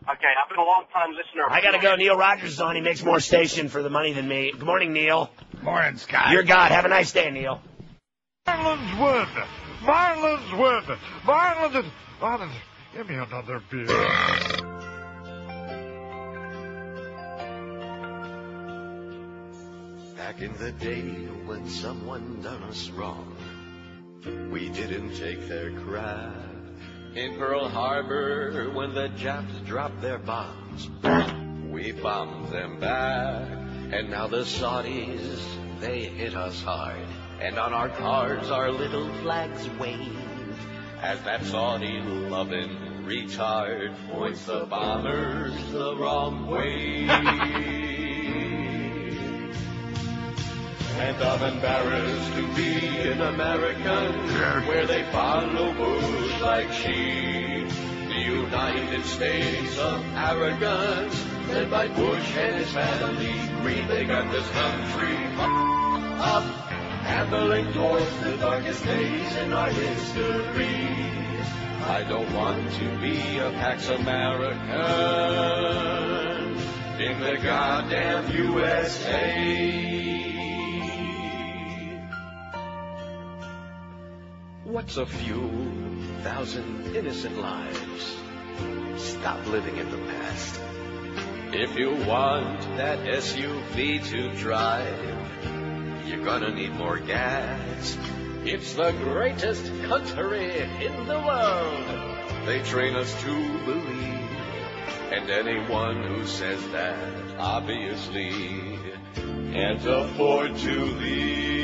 Okay, I've been a long-time listener. I gotta go. Neil Rogers is on. He makes more station for the money than me. Good morning, Neil. Morning, Scott. You're God. Have a nice day, Neil. Marlins win. Marlins win. Marlins. Give me another beer. Back in the day when someone done us wrong, we didn't take their crap. In Pearl Harbor, when the Japs dropped their bombs, we bombed them back. And now the Saudis, they hit us hard. And on our cars, our little flags wave, as that Saudi-loving retard points the bombers the wrong way. And I'm embarrassed to be an American, where they follow Bush like sheep. The United States of arrogance, led by Bush and his family, greed. They got this country up, handling towards the darkest days in our history. I don't want to be a Pax American in the goddamn USA. What's a few thousand innocent lives? Stop living in the past. If you want that SUV to drive, you're gonna need more gas. It's the greatest country in the world. They train us to believe. And anyone who says that obviously can't afford to leave.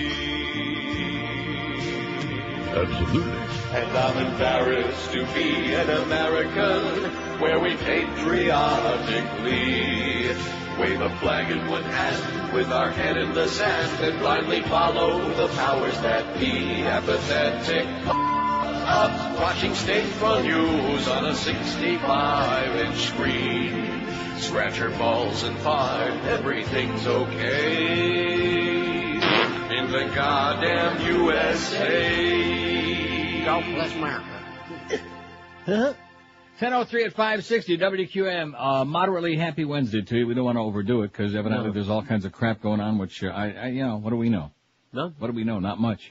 Absolutely. And I'm embarrassed to be an American, where we patriotically wave a flag in one hand with our head in the sand and blindly follow the powers that be. Apathetic up, watching State Front News on a 65-inch screen. Scratch your balls and fart, everything's okay in the goddamn USA. God bless America. 10:03 at 560 WQM. Moderately happy Wednesday to you. We don't want to overdo it because evidently there's all kinds of crap going on, which what do we know? No. What do we know? Not much.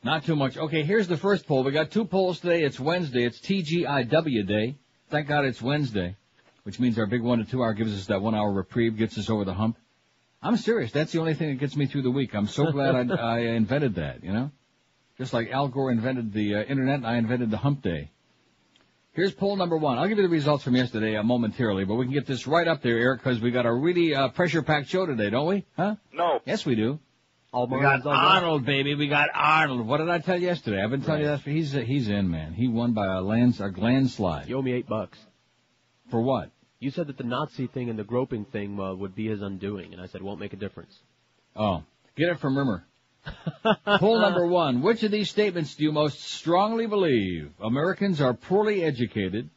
Not too much. Okay, here's the first poll. We got two polls today. It's Wednesday. It's TGIW Day. Thank God it's Wednesday, which means our big 1 to 2 hour gives us that 1 hour reprieve, gets us over the hump. I'm serious. That's the only thing that gets me through the week. I'm so glad I invented that, you know? Just like Al Gore invented the internet, I invented the hump day. Here's poll number 1. I'll give you the results from yesterday momentarily, but we can get this right up there, Eric, because we got a really pressure-packed show today, don't we? Huh? No. Yes, we do. We got Arnold, baby. We got Arnold. What did I tell you yesterday? I've been telling you that. He's in, man. He won by a landslide. You owe me $8. For what? You said that the Nazi thing and the groping thing would be his undoing, and I said, won't make a difference. Oh, get it from Rimmer. Poll number 1. Which of these statements do you most strongly believe? Americans are poorly educated.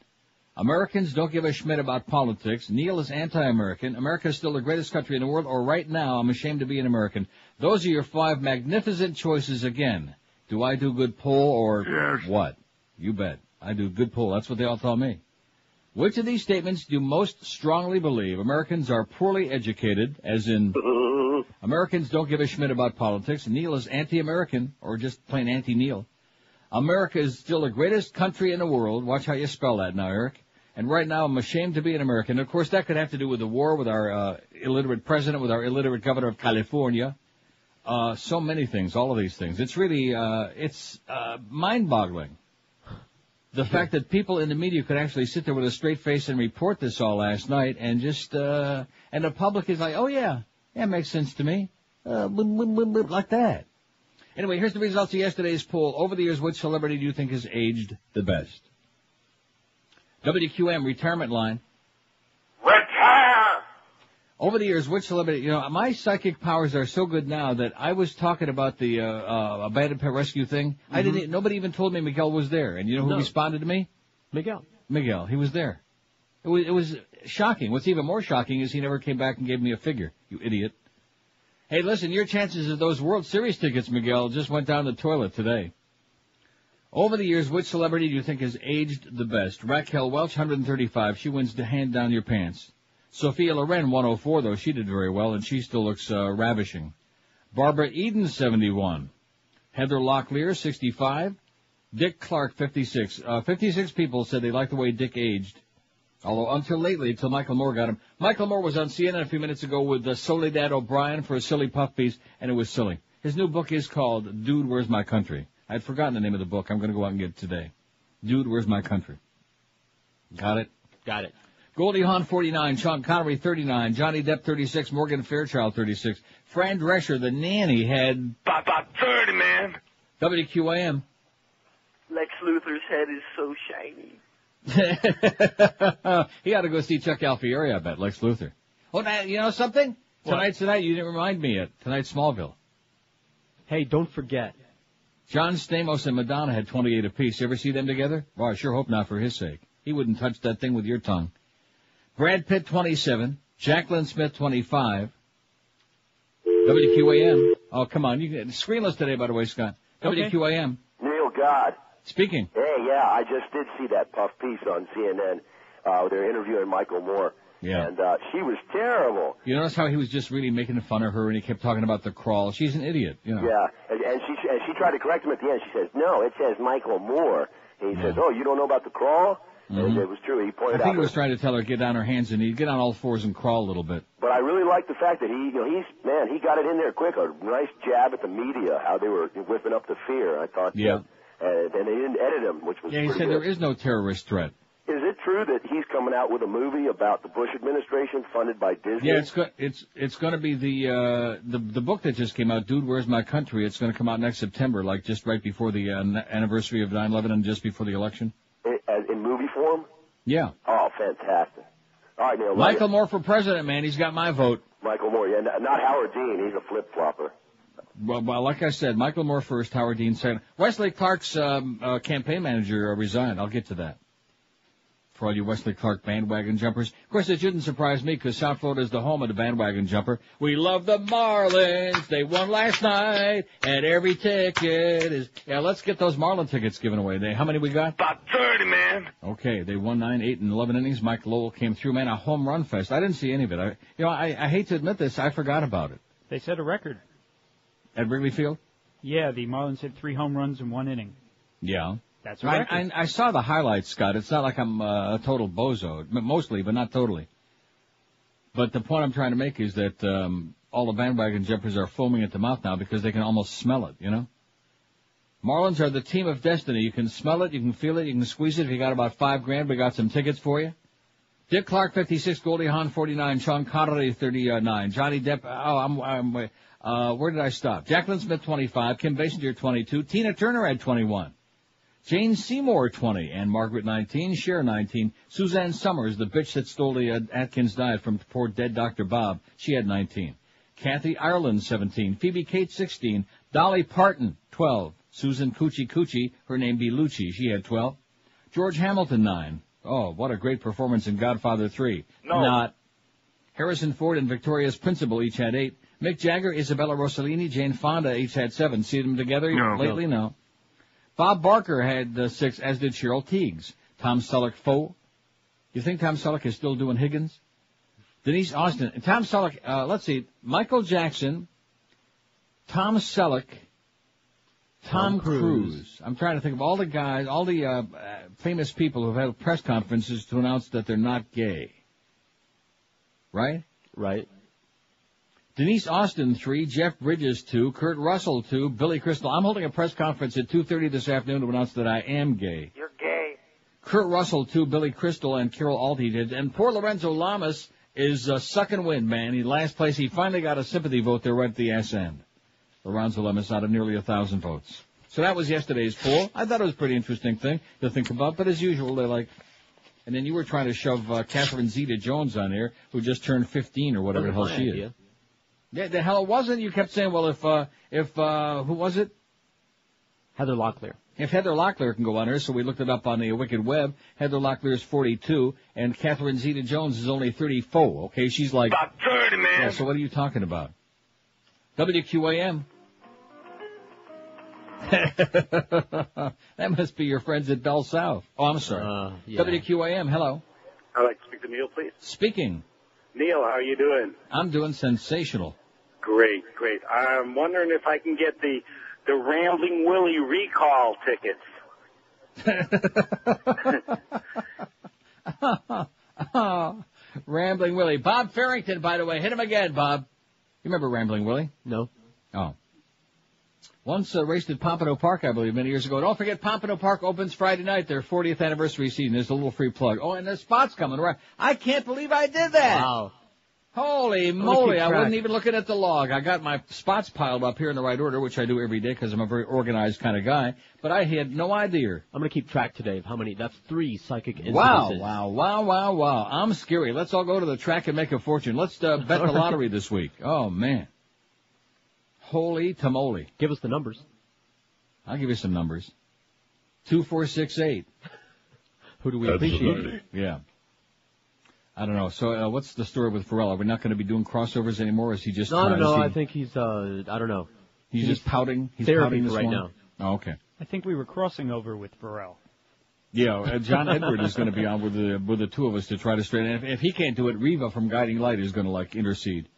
Americans don't give a schmidt about politics. Neil is anti-American. America is still the greatest country in the world. Or right now, I'm ashamed to be an American. Those are your 5 magnificent choices again. Do I do good poll or what? You bet. I do good poll. That's what they all tell me. Which of these statements do you most strongly believe? Americans are poorly educated, as in Americans don't give a schmidt about politics. Neil is anti-American, or just plain anti-Neil. America is still the greatest country in the world. Watch how you spell that now, Eric. And right now, I'm ashamed to be an American. Of course, that could have to do with the war, with our illiterate president, with our illiterate governor of California. So many things, all of these things. It's really, it's mind-boggling. The fact that people in the media could actually sit there with a straight face and report this all last night and just, and the public is like, oh yeah, that makes sense to me. Like that. Anyway, here's the results of yesterday's poll. Over the years, which celebrity do you think has aged the best? WQM retirement line. Retire! Over the years, which celebrity, my psychic powers are so good now that I was talking about the, abandoned pet rescue thing. Mm-hmm. Nobody even told me Miguel was there. And you know who responded to me? Miguel, he was there. It was shocking. What's even more shocking is he never came back and gave me a figure. You idiot. Hey, listen, your chances of those World Series tickets, Miguel, just went down the toilet today. Over the years, which celebrity do you think has aged the best? Raquel Welch, 135. She wins the hand down your pants. Sophia Loren, 104, though. She did very well, and she still looks ravishing. Barbara Eden, 71. Heather Locklear, 65. Dick Clark, 56. 56 people said they liked the way Dick aged. Although until lately, until Michael Moore got him. Michael Moore was on CNN a few minutes ago with Soledad O'Brien for a silly puff piece, and it was silly. His new book is called Dude, Where's My Country? I'd forgotten the name of the book. I'm going to go out and get it today. Dude, Where's My Country? Got it? Got it. Goldie Hawn, 49. Sean Connery, 39. Johnny Depp, 36. Morgan Fairchild, 36. Fran Drescher, the nanny, had... About 30, man. WQAM. Lex Luthor's head is so shiny. He ought to go see Chuck Alfieri, I bet, Lex Luthor. Oh, now, you know something? Tonight's the night. You didn't remind me yet. Tonight's Smallville. Hey, don't forget. John Stamos and Madonna had 28 apiece. You ever see them together? Well, I sure hope not for his sake. He wouldn't touch that thing with your tongue. Brad Pitt, 27. Jacqueline Smith, 25. WQAM. Oh, come on. You get screenless today, by the way, Scott. Okay. WQAM. Neil God. Speaking. Hey, yeah, I just did see that puff piece on CNN. They're interviewing Michael Moore. Yeah. And she was terrible. You notice how he was just really making fun of her, and he kept talking about the crawl. She's an idiot, you know. Yeah, and she tried to correct him at the end. She says, no, it says Michael Moore. And he says, oh, you don't know about the crawl? Mm-hmm. And it was true. He pointed I think out. he was trying to tell her get on her hands and knees, get on all fours and crawl a little bit. But I really like the fact that he got it in there quick. A nice jab at the media, how they were whipping up the fear. I thought. Yeah. And they didn't edit him, which was yeah, he pretty said good. there is no terrorist threat. Is it true that he's coming out with a movie about the Bush administration funded by Disney? Yeah, it's going to be the book that just came out, Dude, Where's My Country? It's going to come out next September, like just right before the anniversary of 9/11 and just before the election. In movie form? Yeah. Oh, fantastic. All right, Neil. Michael Moore for president, man. He's got my vote. Michael Moore, yeah, not Howard Dean. He's a flip-flopper. Well, like I said, Michael Moore first, Howard Dean second. Wesley Clark's campaign manager resigned. I'll get to that. For all you Wesley Clark bandwagon jumpers. Of course, it shouldn't surprise me because South Florida is the home of the bandwagon jumper. We love the Marlins. They won last night, and every ticket is... Yeah, let's get those Marlin tickets given away. How many we got? About 30, man. Okay, they won 9, 8, and 11 innings. Mike Lowell came through, man, a home run fest. I didn't see any of it. I hate to admit this. I forgot about it. They set a record. At Wrigley Field? Yeah, the Marlins hit 3 home runs in 1 inning. Yeah. That's a record. I saw the highlights, Scott. It's not like I'm a total bozo. Mostly, but not totally. But the point I'm trying to make is that all the bandwagon jumpers are foaming at the mouth now because they can almost smell it, you know? Marlins are the team of destiny. You can smell it, you can feel it, you can squeeze it. If you got about $5,000, we got some tickets for you. Dick Clark, 56, Goldie Hawn, 49, Sean Connery, 39, Johnny Depp, where did I stop? Jacqueline Smith, 25, Kim Basinger, 22, Tina Turner had 21, Jane Seymour, 20, and Margaret, 19, Cher, 19, Suzanne Summers, the bitch that stole the Atkins diet from poor dead Dr. Bob, she had 19, Kathy Ireland, 17, Phoebe Cates, 16, Dolly Parton, 12, Susan Coochie, her name be Lucci, she had 12, George Hamilton, 9. Oh, what a great performance in Godfather 3. No. Not. Harrison Ford and Victoria's Principal each had 8. Mick Jagger, Isabella Rossellini, Jane Fonda each had 7. See them together lately? No. Bob Barker had 6, as did Cheryl Teagues. Tom Selleck, 4. You think Tom Selleck is still doing Higgins? Denise Austin. Tom Selleck, let's see, Michael Jackson, Tom Selleck, Tom Cruise. I'm trying to think of all the guys, all the famous people who've had press conferences to announce that they're not gay. Right? Right. Denise Austin, 3, Jeff Bridges, 2, Kurt Russell, 2, Billy Crystal. I'm holding a press conference at 2:30 this afternoon to announce that I am gay. You're gay. Kurt Russell, 2, Billy Crystal, and Carol Alty did. And poor Lorenzo Lamas is sucking wind, man. In last place, he finally got a sympathy vote there right at the ass end. Lorenzo Lamas out of nearly 1,000 votes. So that was yesterday's poll. I thought it was a pretty interesting thing to think about, but as usual, they're like... And then you were trying to shove Catherine Zeta-Jones on here, who just turned 15 or whatever the hell she is. Yeah, the hell it wasn't. You kept saying, well, if who was it? Heather Locklear. If Heather Locklear can go on her, so we looked it up on the Wicked Web. Heather Locklear is 42, and Catherine Zeta-Jones is only 34. Okay, she's like... About 30, man. Yeah, so what are you talking about? WQAM. That must be your friends at Bell South. Oh, I'm sorry. Yeah. WQAM, hello. I'd like to speak to Neil, please. Speaking. Neil, how are you doing? I'm doing sensational. Great. I'm wondering if I can get the Rambling Willie recall tickets. Rambling Willie. Bob Farrington, by the way. Hit him again, Bob. You remember Rambling Willie? No. Oh. Once raced at Pompano Park, I believe, many years ago. Don't forget, Pompano Park opens Friday night, their 40th anniversary season. There's a little free plug. Oh, and the spot's coming around. I can't believe I did that. Wow. Holy moly, I wasn't even looking at the log. I got my spots piled up here in the right order, which I do every day because I'm a very organized kind of guy. But I had no idea. I'm going to keep track today of how many. That's 3 psychic incidences. Wow. I'm scary. Let's all go to the track and make a fortune. Let's bet the lottery this week. Oh, man. Holy tamale. Give us the numbers. I'll give you some numbers. 2468. Who do we appreciate? Yeah. I don't know. So, what's the story with Ferrall? Are we not going to be doing crossovers anymore? Or is he just? No, I don't know. I think he's. I don't know. He's just pouting. He's therapy pouting this right morning? now. Oh, okay. I think we were crossing over with Ferrall. Yeah, John Edward is going to be on with the two of us to try to straighten. If he can't do it, Reva from Guiding Light is going to intercede.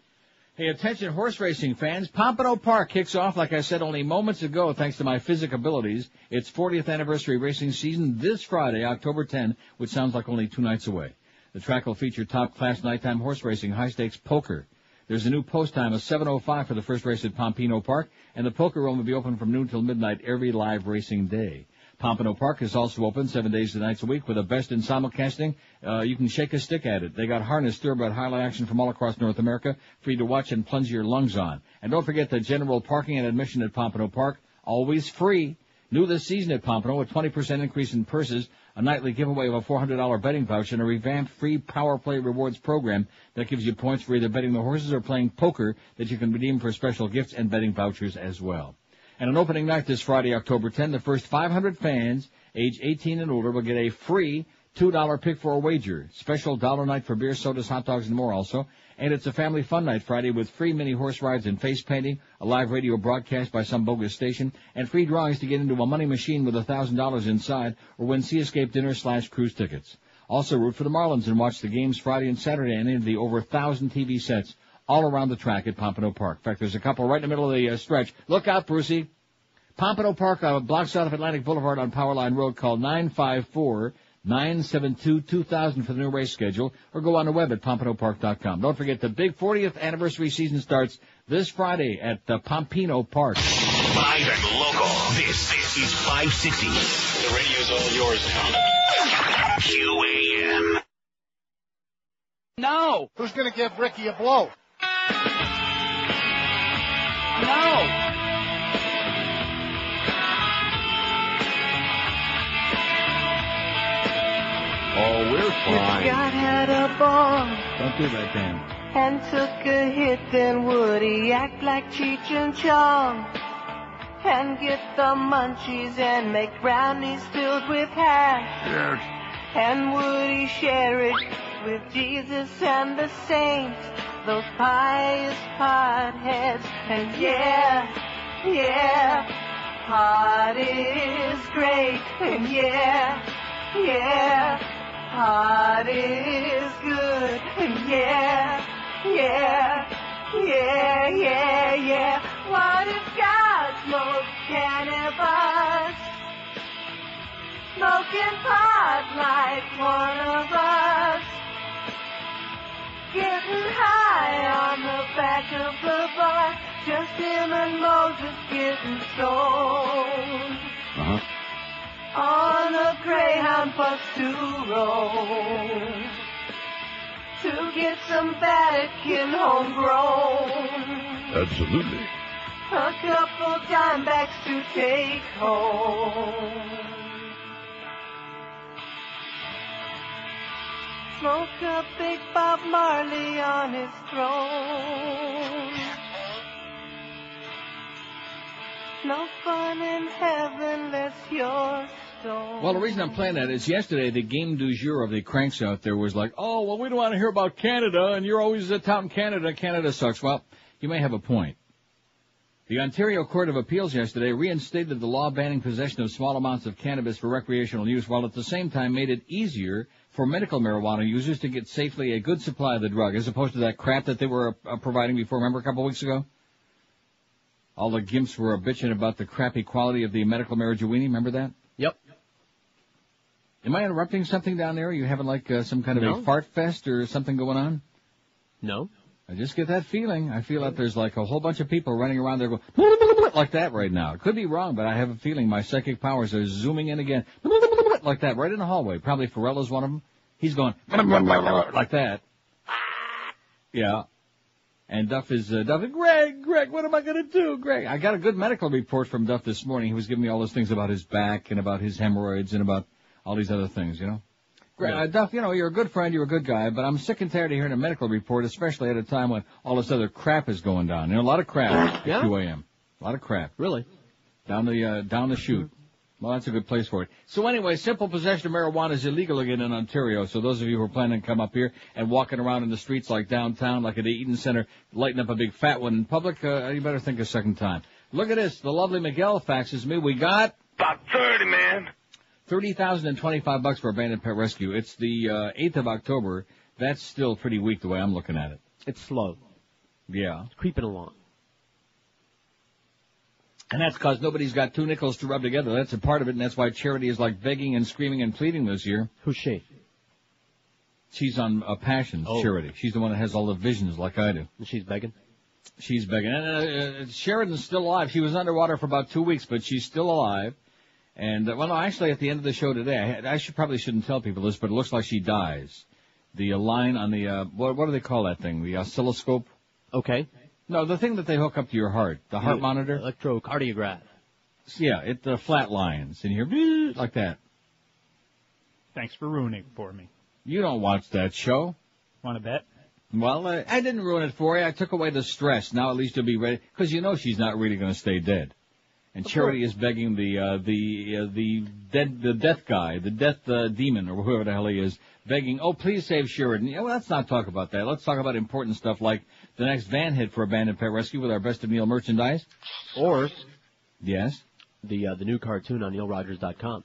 Hey, attention horse racing fans. Pompano Park kicks off, like I said, only moments ago, thanks to my physic abilities. Its 40th anniversary racing season this Friday, October 10, which sounds like only 2 nights away. The track will feature top-class nighttime horse racing, high-stakes poker. There's a new post time of 7:05 for the first race at Pompano Park, and the poker room will be open from noon till midnight every live racing day. Pompano Park is also open 7 days and nights a week with the best in simulcasting. You can shake a stick at it. They got harness thoroughbred highlight action from all across North America for you to watch and plunge your lungs on. And don't forget the general parking and admission at Pompano Park, always free. New this season at Pompano, a 20% increase in purses, a nightly giveaway of a $400 betting voucher, and a revamped free Power Play Rewards program that gives you points for either betting the horses or playing poker that you can redeem for special gifts and betting vouchers as well. And on opening night this Friday, October 10, the first 500 fans, age 18 and older, will get a free $2 pick for a wager. Special dollar night for beer, sodas, hot dogs, and more also. And it's a family fun night Friday with free mini horse rides and face painting, a live radio broadcast by some bogus station, and free drawings to get into a money machine with $1,000 inside, or win Sea Escape dinner/cruise tickets. Also root for the Marlins and watch the games Friday and Saturday and into the over 1,000 TV sets all around the track at Pompano Park. In fact, there's a couple right in the middle of the stretch. Look out, Brucey. Pompano Park, block south of Atlantic Boulevard on Powerline Road. Call 954-972-2000 for the new race schedule, or go on the web at pompanopark.com. Don't forget, the big 40th anniversary season starts this Friday at Pompano Park. Live and local. This is 560. The radio's all yours now. QAM. No. Who's going to give Ricky a blow? No. Oh, we're fine. Scott had a ball Don't do that, Dan. and took a hit, then would he act like Cheech and Chong and get the munchies and make brownies filled with hash? Yes. And would he share it with Jesus and the saints, those pious potheads? And yeah, pot is great. And yeah, pot is good. And yeah. What if God smoked cannabis? Smoking pot like one of us. Getting high on the back of the bus. Just him and Moses getting stoned. On a Greyhound bus to Rome. To get some Vatican homegrown. Absolutely. A couple dimebacks to take home. Smoke a big Bob Marley on his throne. No fun in heaven unless you're stoned. Well, the reason I'm playing that is yesterday the game du jour of the cranks out there was like, oh, well, we don't want to hear about Canada, and you're always touting Canada. Canada sucks. Well, you may have a point. The Ontario Court of Appeals yesterday reinstated the law banning possession of small amounts of cannabis for recreational use, while at the same time made it easier for medical marijuana users to get safely a good supply of the drug, as opposed to that crap that they were providing before. Remember a couple of weeks ago? All the gimps were bitching about the crappy quality of the medical marijuana. Remember that? Yep. Am I interrupting something down there? Are you having like some kind of a fart fest or something going on? No. I just get that feeling. I feel like there's like a whole bunch of people running around there going like that right now. It could be wrong, but I have a feeling my psychic powers are zooming in again like that right in the hallway. Probably Ferrall is one of them. He's going like that. Yeah. And Duff is Greg, what am I going to do, Greg? I got a good medical report from Duff this morning. He was giving me all those things about his back and about his hemorrhoids and about all these other things, you know. Duff, you know, you're a good friend, you're a good guy, but I'm sick and tired of hearing a medical report, especially at a time when all this other crap is going down. You know, a lot of crap at QAM. A lot of crap. Really? Down the chute. Well, that's a good place for it. So anyway, simple possession of marijuana is illegal again in Ontario. So those of you who are planning to come up here and walking around in the streets like downtown, like at the Eaton Center, lighting up a big fat one in public, you better think a second time. Look at this. The lovely Miguel faxes me. We got about 30, man. $30,025 for abandoned pet rescue. It's the 8th of October. That's still pretty weak the way I'm looking at it. It's slow. Yeah. It's creeping along. And that's because nobody's got two nickels to rub together. That's a part of it, and that's why Charity is like begging and screaming and pleading this year. Who's she? She's on Passions, Charity. She's the one that has all the visions like I do. And she's begging? She's begging. And Sheridan's still alive. She was underwater for about 2 weeks, but she's still alive. And, well, no, actually, at the end of the show today, I probably shouldn't tell people this, but it looks like she dies. The line on the, what do they call that thing? The oscilloscope? Okay. No, the thing that they hook up to your heart. The heart monitor? Electrocardiograph. Yeah, it flat lines in here, like that. Thanks for ruining it for me. You don't watch that show. Want to bet? Well, I didn't ruin it for you. I took away the stress. Now at least you'll be ready, because you know she's not really going to stay dead. And Charity is begging the death guy, the death demon, or whoever the hell he is, begging, oh, please save Sheridan. Yeah, well, let's not talk about that. Let's talk about important stuff like the next van hit for Abandoned Pet Rescue with our Best of Neil merchandise. Or, yes, the new cartoon on neilrogers.com,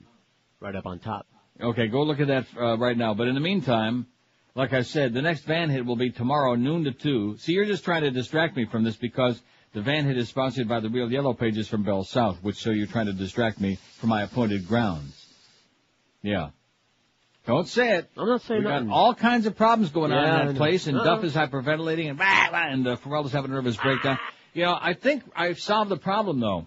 right up on top. Okay, go look at that right now. But in the meantime, like I said, the next van hit will be tomorrow, noon to 2. See, you're just trying to distract me from this because the van hit is sponsored by the Real Yellow Pages from Bell South, which so you're trying to distract me from my appointed grounds. Yeah. Don't say it. I'm not saying We've nothing. got all kinds of problems going on in that place, and Duff is hyperventilating, and Ferrall is having a nervous breakdown. You know, I think I've solved the problem, though.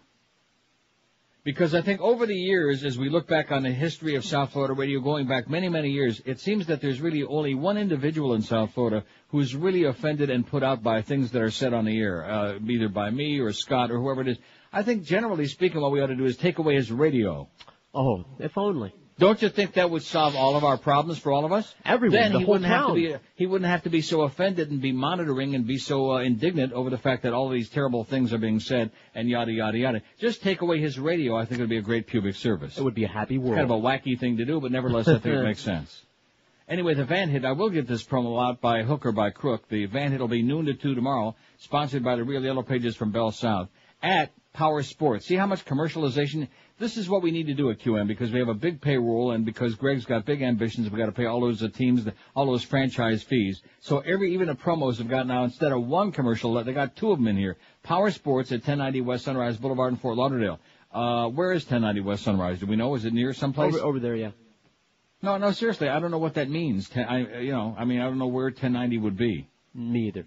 Because I think over the years, as we look back on the history of South Florida radio going back many, many years, it seems that there's really only one individual in South Florida who's really offended and put out by things that are said on the air, either by me or Scott or whoever it is. I think generally speaking what we ought to do is take away his radio. Oh, if only. Don't you think that would solve all of our problems for all of us? Everyone, then the he whole wouldn't town. he wouldn't have to be so offended and be monitoring and be so indignant over the fact that all these terrible things are being said and yada, yada, yada. Just take away his radio. I think it would be a great pubic service. It would be a happy world. It's kind of a wacky thing to do, but nevertheless, I think it makes sense. Anyway, the van hit, I will get this promo out by hook or by crook. The van hit will be noon to 2 tomorrow, sponsored by the Real Yellow Pages from Bell South at Power Sports. See how much commercialization? This is what we need to do at QM because we have a big payroll and because Greg's got big ambitions. We've got to pay all those teams, all those franchise fees. So even the promos have got now, instead of one commercial, they got 2 of them in here. Power Sports at 1090 West Sunrise Boulevard in Fort Lauderdale. Where is 1090 West Sunrise? Do we know? Is it near someplace? Over there, yeah. No, seriously, I don't know what that means. I don't know where 1090 would be. Me either.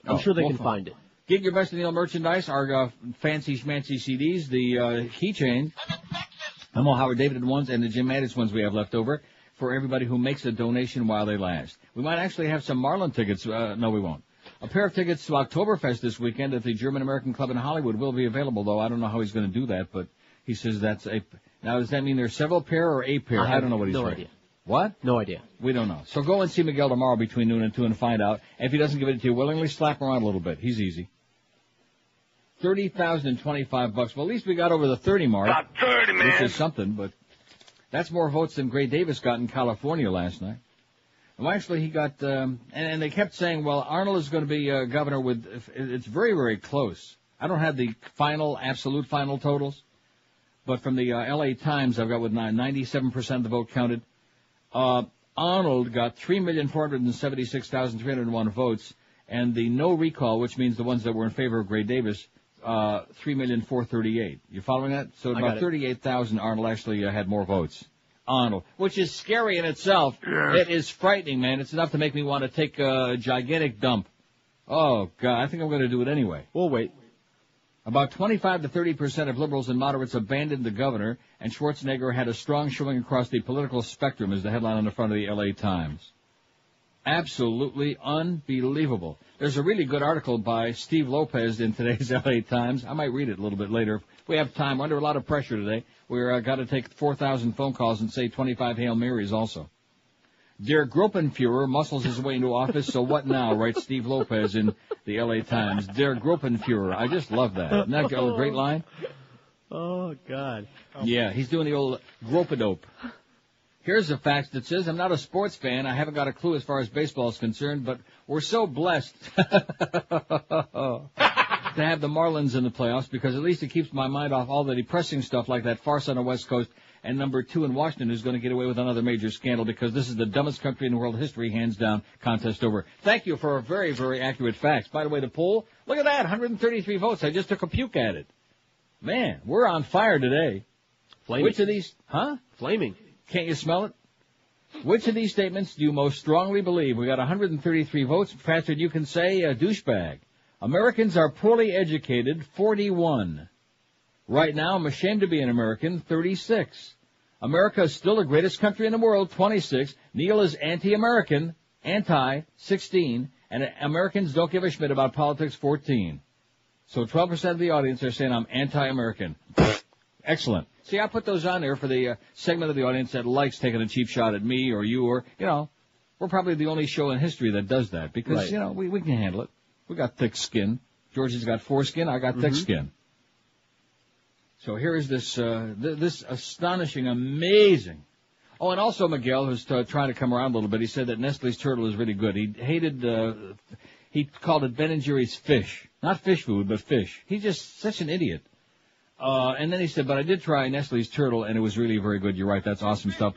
I'm sure they can find it. Get your Best of Neil merchandise, our fancy schmancy CDs, the keychain, the Mo Howard David ones, and the Jim Mattis ones we have left over for everybody who makes a donation while they last. We might actually have some Marlin tickets. No, we won't. A pair of tickets to Oktoberfest this weekend at the German-American Club in Hollywood will be available, though. I don't know how he's going to do that, but he says that's a... Now, does that mean there's several pair or a pair? I don't know what he's saying. No idea. What? No idea. We don't know. So go and see Miguel tomorrow between noon and 2 and find out. And if he doesn't give it to you willingly, slap him around a little bit. He's easy. $30,025. Well, at least we got over the 30 mark. About 30, man. Which is something, but that's more votes than Gray Davis got in California last night. Well, actually, he got, and they kept saying, well, Arnold is going to be governor with, it's very, very close. I don't have the absolute final totals, but from the L.A. Times, I've got with 97% of the vote counted. Arnold got 3,476,301 votes, and the no recall, which means the ones that were in favor of Gray Davis, 3,438,000. You following that? So about 38,000 Arnold actually had more votes. Arnold, which is scary in itself. Yeah. It is frightening, man. It's enough to make me want to take a gigantic dump. Oh, God, I think I'm going to do it anyway. We'll wait. About 25 to 30% of liberals and moderates abandoned the governor, and Schwarzenegger had a strong showing across the political spectrum, is the headline on the front of the L.A. Times. Absolutely unbelievable. There's a really good article by Steve Lopez in today's L.A. Times. I might read it a little bit later. If we have time. We're under a lot of pressure today. We're got to take 4,000 phone calls and say 25 Hail Marys also. Der Gruppenführer muscles his way into office, so what now, writes Steve Lopez in the L.A. Times. Der Gruppenführer. I just love that. Isn't that a great line? Oh, God. Yeah, he's doing the old grope-a-dope. Here's a fact that says, I'm not a sports fan. I haven't got a clue as far as baseball is concerned, but we're so blessed to have the Marlins in the playoffs because at least it keeps my mind off all the depressing stuff like that farce on the West Coast and number 2 in Washington who's going to get away with another major scandal because this is the dumbest country in world history, hands down, contest over. Thank you for a very, very accurate facts. By the way, the poll, look at that, 133 votes. I just took a puke at it. Man, we're on fire today. Flaming. Which of these, Flaming. Can't you smell it? Which of these statements do you most strongly believe? We got 133 votes. Faster than you can say, douchebag. Americans are poorly educated, 41. Right now, I'm ashamed to be an American, 36. America is still the greatest country in the world, 26. Neil is anti-American, 16. And Americans don't give a shit about politics, 14. So 12% of the audience are saying I'm anti-American. Excellent. See, I put those on there for the segment of the audience that likes taking a cheap shot at me or you or, we're probably the only show in history that does that because, right. We can handle it. We got thick skin. Georgie's got foreskin. I got thick skin. So here is this astonishing, amazing. Oh, and also Miguel, who's trying to come around a little bit, he said that Nestle's turtle is really good. He hated, he called it Ben & Jerry's fish. Not fish food, but fish. He's just such an idiot. And then he said, but I did try Nestle's turtle, and it was really very good. You're right, that's awesome stuff.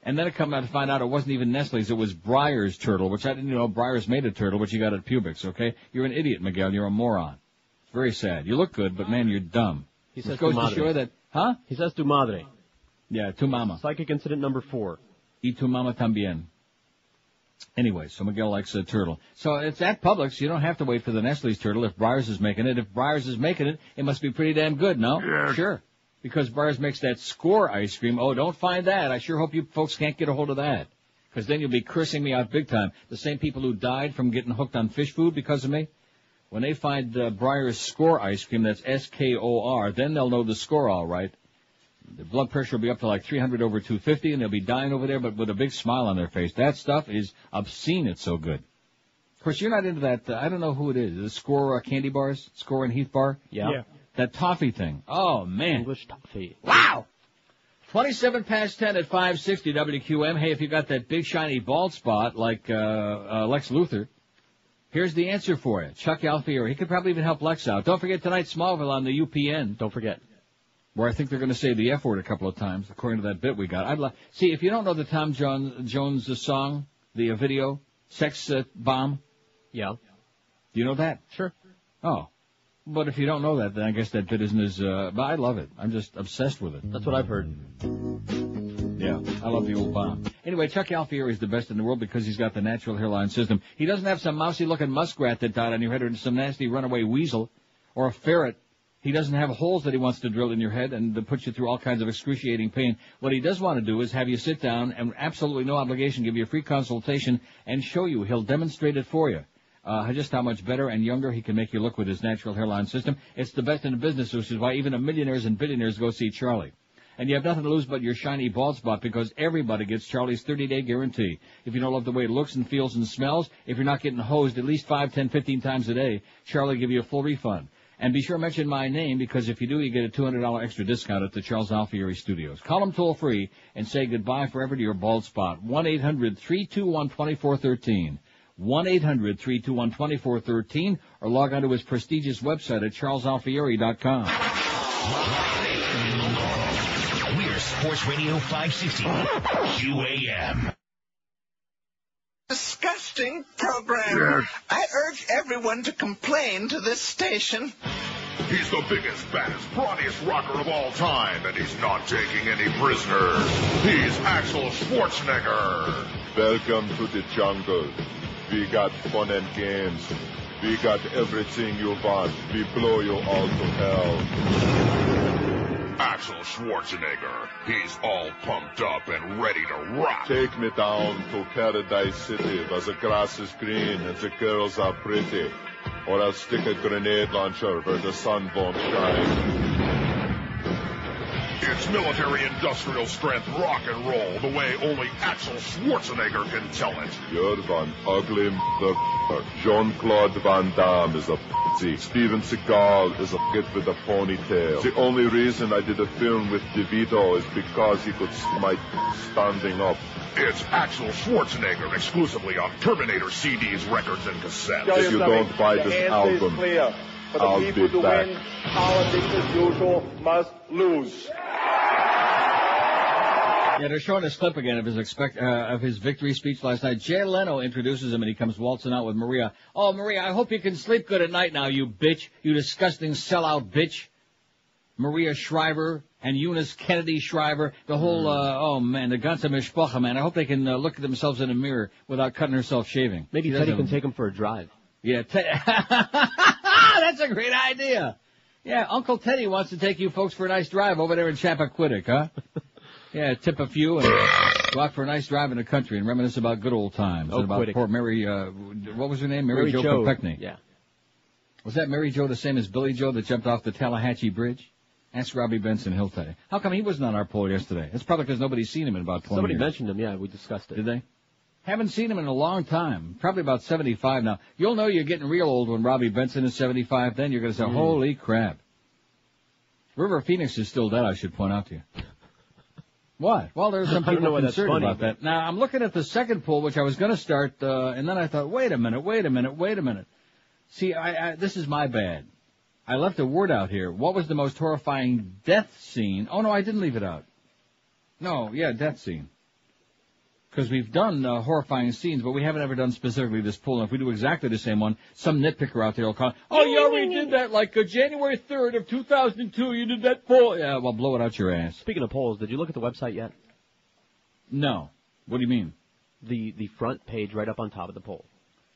And then it come out to find out it wasn't even Nestle's, it was Breyer's turtle, which I didn't know Breyer's made a turtle, which you got at Publix, okay? You're an idiot, Miguel. You're a moron. It's very sad. You look good, but man, you're dumb. He says goes to show that, He says tu madre. Yeah, tu mama. Psychic incident number 4. Y tu mama también. Anyway, so Miguel likes a turtle. So it's at Publix. You don't have to wait for the Nestle's turtle if Breyer's is making it. If Breyer's is making it, it must be pretty damn good, no? Yeah. Sure. Because Breyer's makes that Score ice cream. Oh, don't find that. I sure hope you folks can't get a hold of that. Because then you'll be cursing me out big time. The same people who died from getting hooked on fish food because of me, when they find Breyer's Score ice cream, that's S-K-O-R, then they'll know the score all right. The blood pressure will be up to like 300 over 250, and they'll be dying over there, but with a big smile on their face. That stuff is obscene. It's so good. Of course, you're not into that. I don't know who it is. The Score candy bars? Score and Heath bar? Yeah. That toffee thing. Oh, man. English toffee. Wow! 27 past 10 at 560 WQM. Hey, if you got that big shiny bald spot like Lex Luthor, here's the answer for you. Chuck Alfieri. He could probably even help Lex out. Don't forget tonight Smallville on the UPN. Don't forget. Where I think they're going to say the F word a couple of times, according to that bit we got. See, if you don't know the Tom Jones song, the video, Sex Bomb. Yeah. Do you know that? Sure. Oh. But if you don't know that, then I guess that bit isn't as, but I love it. I'm just obsessed with it. That's what I've heard. Yeah, I love the old bomb. Anyway, Chuck Alfieri is the best in the world because he's got the natural hairline system. He doesn't have some mousy-looking muskrat that died on your head or some nasty runaway weasel or a ferret. He doesn't have holes that he wants to drill in your head and to put you through all kinds of excruciating pain. What he does want to do is have you sit down and absolutely no obligation, give you a free consultation and show you. He'll demonstrate it for you. Just how much better and younger he can make you look with his natural hairline system. It's the best in the business, which is why even the millionaires and billionaires go see Charlie. And you have nothing to lose but your shiny bald spot because everybody gets Charlie's 30-day guarantee. If you don't love the way it looks and feels and smells, if you're not getting hosed at least 5, 10, 15 times a day, Charlie will give you a full refund. And be sure to mention my name because if you do, you get a $200 extra discount at the Charles Alfieri Studios. Call them toll-free and say goodbye forever to your bald spot. 1-800-321-2413. 1-800-321-2413, or log on to his prestigious website at charlesalfieri.com. We're Sports Radio 560 QAM. Disgusting program. I urge everyone to complain to this station. He's the biggest, baddest, brawniest rocker of all time, and he's not taking any prisoners. He's Axel Schwarzenegger. Welcome to the jungle. We got fun and games. We got everything you want. We blow you all to hell. Axel Schwarzenegger. He's all pumped up and ready to rock. Take me down to Paradise City, where the grass is green and the girls are pretty. Or I'll stick a grenade launcher where the sun won't shine. It's military-industrial strength rock and roll, the way only Axel Schwarzenegger can tell it. You're one ugly motherfucker. Jean-Claude Van Damme is a pussy. Steven Seagal is a kid with a ponytail. The only reason I did a film with DeVito is because he could see my standing up. It's Axel Schwarzenegger, exclusively on Terminator CDs, records, and cassettes. If you don't buy this album, I'll be back. Win, politics as usual must lose. Yeah, they're showing a clip again of his victory speech last night. Jay Leno introduces him, and he comes waltzing out with Maria. Oh, Maria, I hope you can sleep good at night now, you bitch. You disgusting sellout bitch. Maria Shriver and Eunice Kennedy Shriver. The whole, oh, man, the ganze Mishpacha, man. I hope they can look at themselves in a mirror without cutting herself shaving. Maybe Teddy can take him for a drive. Yeah, that's a great idea. Yeah, Uncle Teddy wants to take you folks for a nice drive over there in Chappaquiddick, huh? Yeah, tip a few and go out for a nice drive in the country and reminisce about good old times. Oh, and about poor Mary, what was her name? Mary Jo Kopechne. Yeah. Was that Mary Jo the same as Billy Joe that jumped off the Tallahatchie Bridge? Ask Robbie Benson, he'll tell you. How come he wasn't on our poll yesterday? It's probably because nobody's seen him in about 20 Somebody years. mentioned him, yeah, we discussed it. Did they? Haven't seen him in a long time. Probably about 75 now. You'll know you're getting real old when Robbie Benson is 75. Then you're going to say, holy crap. River Phoenix is still dead, I should point out to you. What? Well, there's some people concerned about that. Now, I'm looking at the second poll, which I was going to start, and then I thought, wait a minute. See, this is my bad. I left a word out here. What was the most horrifying death scene? Oh, no, I didn't leave it out. No, yeah, death scene. Because we've done horrifying scenes, but we haven't ever done specifically this poll. And if we do exactly the same one, some nitpicker out there will call, oh, yeah, we did that like January 3rd of 2002. You did that poll. Yeah, well, blow it out your ass. Speaking of polls, did you look at the website yet? No. What do you mean? The front page right up on top of the poll.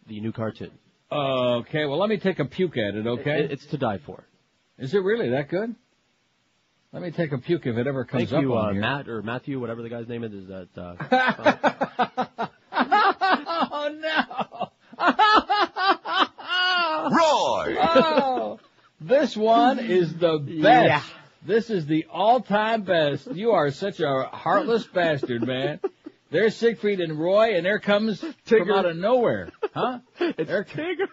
The new cartoon. Okay, well, let me take a puke at it, okay? It's to die for. Is it really that good? Let me take a puke if it ever comes up on here. Matt or Matthew, whatever the guy's name is that, Oh, no! Roy! Oh, this one is the best. Yeah. This is the all-time best. You are such a heartless bastard, man. There's Siegfried and Roy, and there comes Tigger from out of nowhere. Huh? It's Tigger.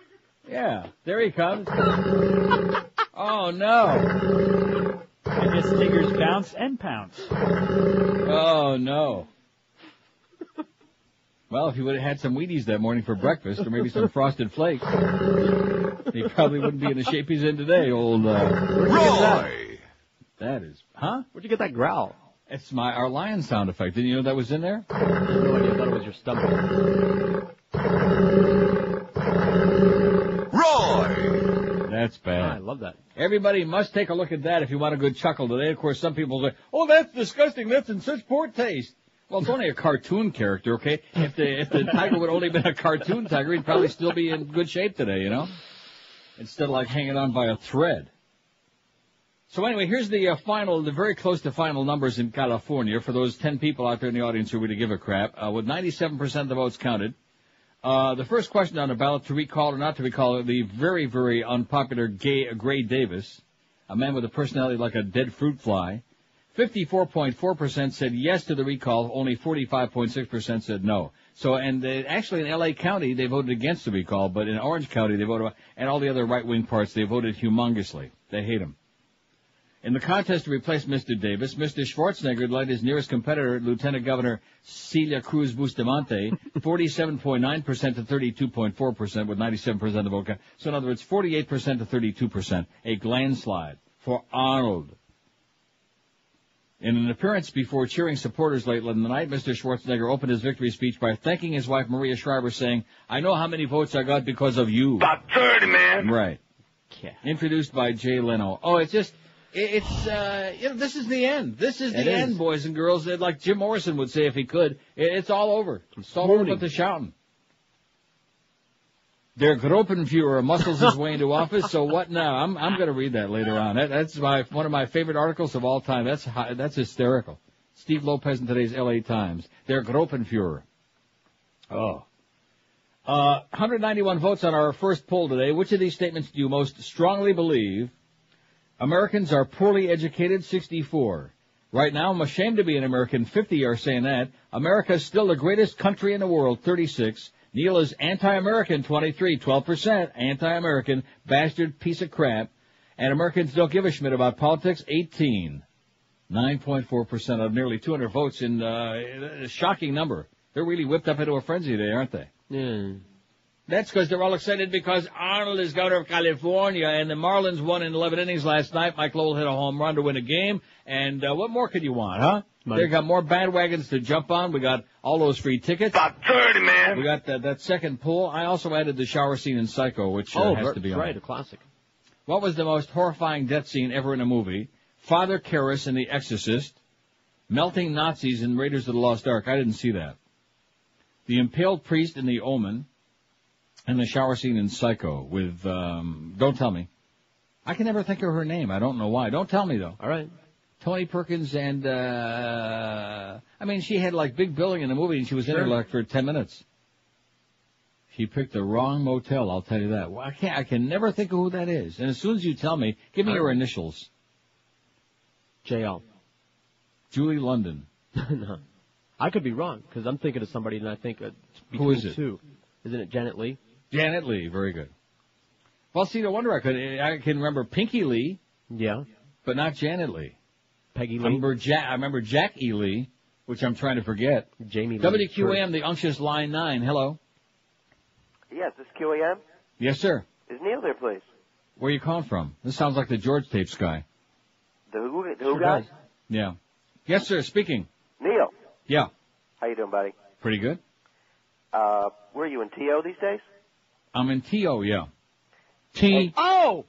Yeah, there he comes. Oh, no. I guess Tigger's bounce and pounce. Oh, no. Well, if he would have had some Wheaties that morning for breakfast, or maybe some Frosted Flakes, he probably wouldn't be in the shape he's in today, old, Roy! That is, huh? Where'd you get that growl? It's our lion sound effect. Didn't you know that was in there? I had no idea. I thought it was your stomach. Roy! That's bad. I love that. Everybody must take a look at that if you want a good chuckle today. Of course, some people say, oh, that's disgusting. That's in such poor taste. Well, it's only a cartoon character, okay? If the tiger would only been a cartoon tiger, he'd probably still be in good shape today, you know? Instead of like hanging on by a thread. So anyway, here's the very close to final numbers in California for those 10 people out there in the audience who really give a crap. With 97% of the votes counted. The first question on the ballot to recall or not to recall the very, very unpopular Gray Davis, a man with a personality like a dead fruit fly. 54.4% said yes to the recall. Only 45.6% said no. So, and actually in L.A. County, they voted against the recall, but in Orange County, they voted, and all the other right-wing parts, they voted humongously. They hate him. In the contest to replace Mr. Davis, Mr. Schwarzenegger led his nearest competitor, Lieutenant Governor Celia Cruz Bustamante, 47.9% to 32.4% with 97% of the vote. So in other words, 48% to 32%. A landslide for Arnold. In an appearance before cheering supporters late in the night, Mr. Schwarzenegger opened his victory speech by thanking his wife, Maria Shriver, saying, "I know how many votes I got because of you." About 30, man. Right. Yeah. Introduced by Jay Leno. Oh, it's just, this is the end. This is the end, boys and girls. Like Jim Morrison would say if he could. It's all over. It's all over but the shouting. Der Gruppenführer muscles his way into office, so what now? I'm going to read that later on. That's one of my favorite articles of all time. That's hysterical. Steve Lopez in today's L.A. Times. Der Gruppenführer. Oh. 191 votes on our first poll today. Which of these statements do you most strongly believe? Americans are poorly educated, 64. Right now, I'm ashamed to be an American, 50 are saying that. America is still the greatest country in the world, 36. Neil is anti-American, 23, 12%. Anti-American, bastard piece of crap. And Americans don't give a schmidt about politics, 18. 9.4% of nearly 200 votes in a shocking number. They're really whipped up into a frenzy today, aren't they? Yeah. That's because they're all excited because Arnold is governor of California and the Marlins won in 11 innings last night. Mike Lowell hit a home run to win a game. And what more could you want, huh? They got more bandwagons to jump on. We got all those free tickets. About 30, man. We got that second poll. I also added the shower scene in Psycho, which has to be on. Right, a classic. What was the most horrifying death scene ever in a movie? Father Karras in The Exorcist. Melting Nazis in Raiders of the Lost Ark. I didn't see that. The impaled priest in The Omen. And the shower scene in Psycho with, don't tell me. I can never think of her name. I don't know why. Don't tell me, though. All right. Tony Perkins and, she had like big billing in the movie and she was in there like for 10 minutes. She picked the wrong motel, I'll tell you that. Well, I can never think of who that is. And as soon as you tell me, give me your initials. JL. Julie London. No. I could be wrong, because I'm thinking of somebody and I think who is it? Two. Isn't it Janet Leigh? Janet Leigh, very good. Well, see, no wonder I can remember Pinky Lee. Yeah. But not Janet Leigh. Peggy Lee. I remember Jack E. Lee, which I'm trying to forget. Jamie Lee. WQAM, the unctuous line 9. Hello. Yes, this is QAM? Yes, sir. Is Neil there, please? Where are you calling from? This sounds like the George Tapes guy. The who guy? Yeah. Yes, sir, speaking. Neil. Yeah. How you doing, buddy? Pretty good. Where are you, in TO these days? I'm in TO, yeah. Hold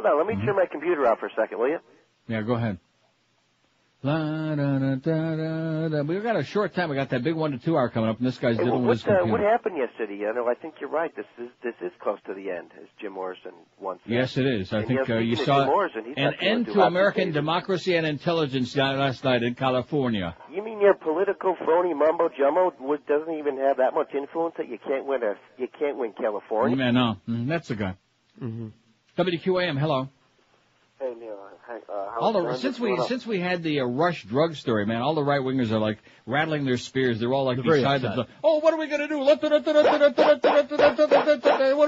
on, let me turn my computer off for a second, will you? Yeah, go ahead. La, da, da, da, da, da. We've got a short time. We got that big 1 to 2 hour coming up, and this guy's dealing with his computer. What happened yesterday? I think you're right. This is close to the end, as Jim Morrison once said. Yes, it is. I think you saw an end to American democracy and intelligence last night in California. You mean your political phony mumbo jumbo doesn't even have that much influence that you can't win California? Yeah, no, that's the guy. Mm-hmm. WQAM, hello. Hey Neil, since we had the Rush drug story, man, all the right wingers are like rattling their spears. They're all like beside themselves. Oh, what are we gonna do? What are we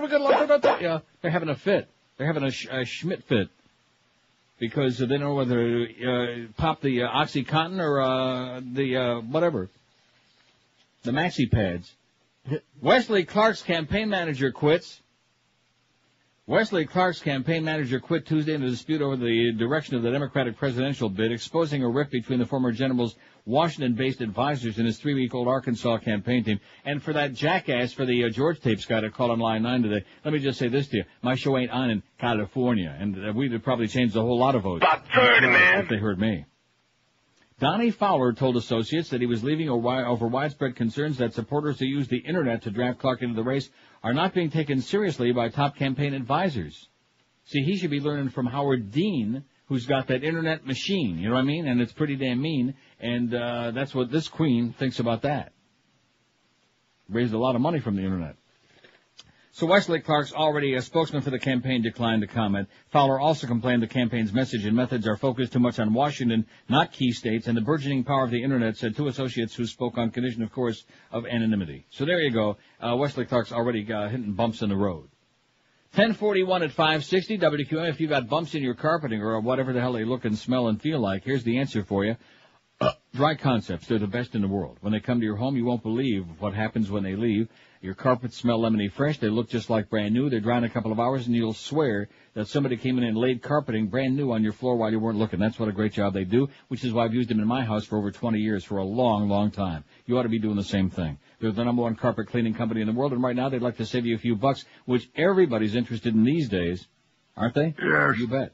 gonna? Yeah, they're having a fit. They're having a Schmidt fit because they don't know whether to pop the OxyContin or the whatever, the Maxi Pads. Wesley Clark's campaign manager quits. Wesley Clark's campaign manager quit Tuesday in a dispute over the direction of the Democratic presidential bid, exposing a rift between the former general's Washington-based advisors and his 3-week-old Arkansas campaign team. And for that jackass, for the George Tapes guy to call on Line 9 today, let me just say this to you. My show ain't on in California, and we'd probably changed a whole lot of votes. About 30, man. If they heard me. Donnie Fowler told associates that he was leaving over widespread concerns that supporters who use the Internet to draft Clark into the race are not being taken seriously by top campaign advisors. See, he should be learning from Howard Dean, who's got that Internet machine, you know what I mean? And it's pretty damn mean, and that's what this queen thinks about that. Raised a lot of money from the Internet. So Wesley Clark's already a spokesman for the campaign declined to comment. Fowler also complained the campaign's message and methods are focused too much on Washington, not key states, and the burgeoning power of the Internet, said two associates who spoke on condition, of course, of anonymity. So there you go. Wesley Clark's already hitting bumps in the road. 1041 at 560 WQM. If you got bumps in your carpeting or whatever the hell they look and smell and feel like, here's the answer for you. Dry Concepts, they're the best in the world. When they come to your home, you won't believe what happens when they leave. Your carpets smell lemony fresh. They look just like brand new. They're dry in a couple of hours, and you'll swear that somebody came in and laid carpeting brand new on your floor while you weren't looking. That's what a great job they do, which is why I've used them in my house for over 20 years, for a long, long time. You ought to be doing the same thing. They're the number one carpet cleaning company in the world, and right now they'd like to save you a few bucks, which everybody's interested in these days. Aren't they? Yes. You bet.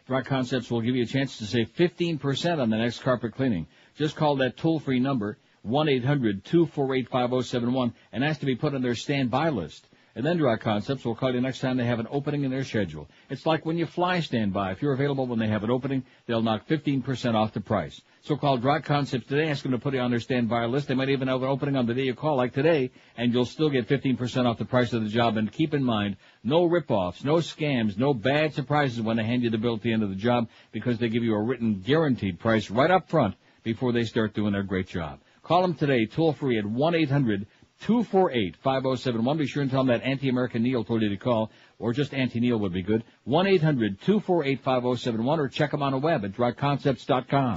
Dry Concepts will give you a chance to save 15% on the next carpet cleaning. Just call that toll-free number, 1-800-248-5071, and ask to be put on their standby list. And then Dry Concepts will call you next time they have an opening in their schedule. It's like when you fly standby. If you're available when they have an opening, they'll knock 15% off the price. So call Dry Concepts today, ask them to put you on their standby list. They might even have an opening on the day you call, like today, and you'll still get 15% off the price of the job. And keep in mind, no rip-offs, no scams, no bad surprises when they hand you the bill at the end of the job, because they give you a written guaranteed price right up front before they start doing their great job. Call them today, toll-free at 1-800-248-5071. Be sure and tell them that Anti-American Neil told you to call, or just Anti-Neil would be good. 1-800-248-5071, or check them on the web at dryconcepts.com.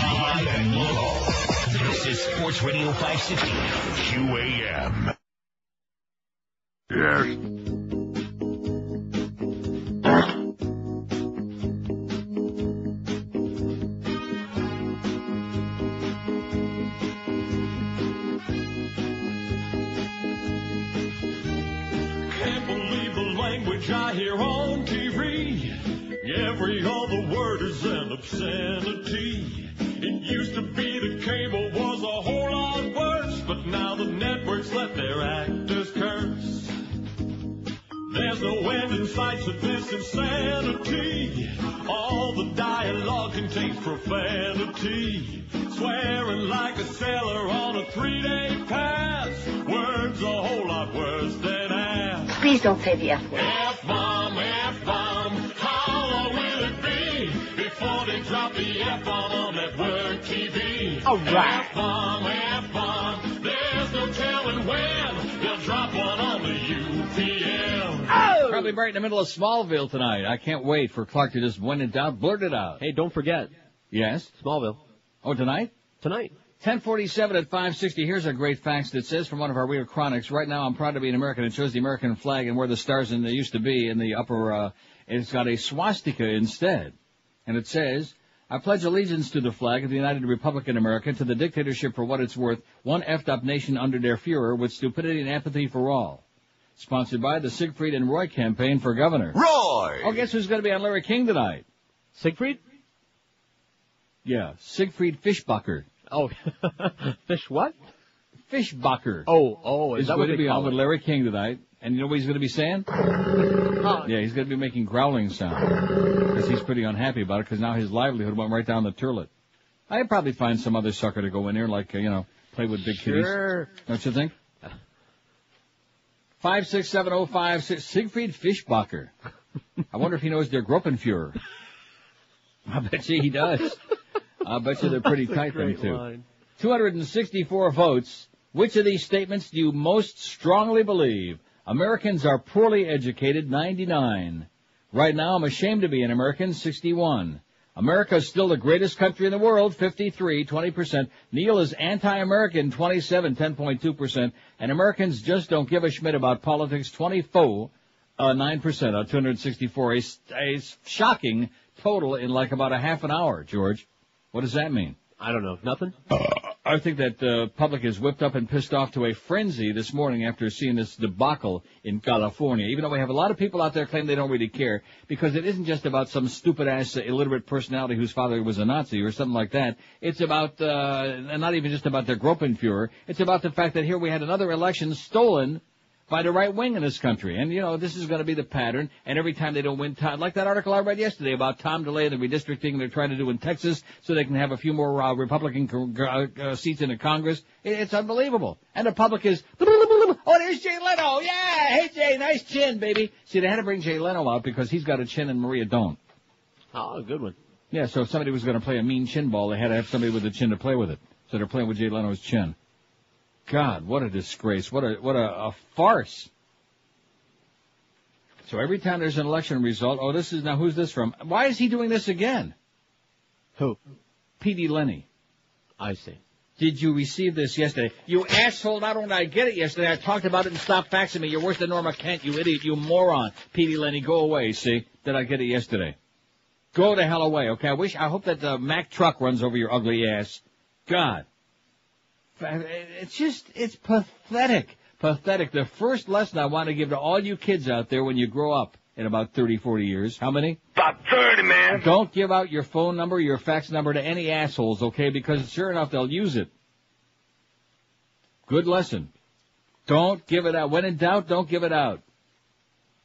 Live and local. This is Sports Radio 560. QAM. Yes. I hear on TV, every other word is an obscenity. It used to be the cable was a whole lot worse, but now the networks let their actors curse. There's no end in sight to this insanity. All the dialogue contains profanity. Swearing like a sailor on a 3-day pass. Words a whole lot worse than ass. Please don't say the F word. F-bomb, F-bomb. How long will it be before they drop the F-bomb on network TV? All right. F-bomb, F-bomb. There's no telling when they'll drop one on the UPM. Oh! Probably right in the middle of Smallville tonight. I can't wait for Clark to just win it out, blurt it out. Hey, don't forget. Yes? Smallville. Oh, tonight? Tonight. 1047 at 560. Here's a great fax that says from one of our Real Chronics, right now I'm proud to be an American. It shows the American flag and where the stars in they used to be in the upper, it's got a swastika instead. And it says, I pledge allegiance to the flag of the United Republic in America, to the dictatorship for what it's worth, one effed up nation under their Führer with stupidity and apathy for all. Sponsored by the Siegfried and Roy campaign for governor. Roy! Oh, guess who's going to be on Larry King tonight? Siegfried? Yeah, Siegfried Fischbacher. Oh, Fish what? Fischbacher. Oh, is he's that going what to be they on call with it? Larry King tonight. And you know what he's going to be saying? Yeah, he's going to be making growling sound. Because he's pretty unhappy about it, because now his livelihood went right down the toilet. I'd probably find some other sucker to go in here, like, play with big kitties. Sure. Don't you think? 56705, Siegfried Fischbacher. I wonder if he knows their Gruppenführer. I bet you he does. I bet you they're pretty tight, them two. Line. 264 votes. Which of these statements do you most strongly believe? Americans are poorly educated, 99. Right now, I'm ashamed to be an American, 61. America is still the greatest country in the world, 53, 20%. Neil is anti-American, 27, 10.2%. And Americans just don't give a schmidt about politics, 24, 9% on 264. A shocking total in like about a half an hour, George. What does that mean? I don't know. Nothing? I think that the public is whipped up and pissed off to a frenzy this morning after seeing this debacle in California. Even though we have a lot of people out there claim they don't really care, because it isn't just about some stupid-ass illiterate personality whose father was a Nazi or something like that. It's about, not even just about their Gruppenführer. It's about the fact that here we had another election stolen by the right wing in this country. And, this is going to be the pattern. And every time they don't win, like that article I read yesterday about Tom DeLay and the redistricting they're trying to do in Texas so they can have a few more Republican seats in the Congress. It's unbelievable. And the public is, oh, there's Jay Leno. Yeah, hey, Jay, nice chin, baby. See, they had to bring Jay Leno out because he's got a chin and Maria don't. Oh, good one. Yeah, so if somebody was going to play a mean chin ball, they had to have somebody with a chin to play with it. So they're playing with Jay Leno's chin. God, what a disgrace. What a farce. So every time there's an election result, who's this from? Why is he doing this again? Who? P.D. Lenny. I see. Did you receive this yesterday? You asshole, not only did I get it yesterday, I talked about it and stopped faxing me. You're worse than Norma Kent, you idiot, you moron. P.D. Lenny, go away, see? Did I get it yesterday? Go the hell away, okay? I hope that the Mack truck runs over your ugly ass. God. It's pathetic. Pathetic. The first lesson I want to give to all you kids out there when you grow up in about 30, 40 years. How many? About 30, man. Don't give out your phone number, your fax number to any assholes, okay? Because sure enough, they'll use it. Good lesson. Don't give it out. When in doubt, don't give it out.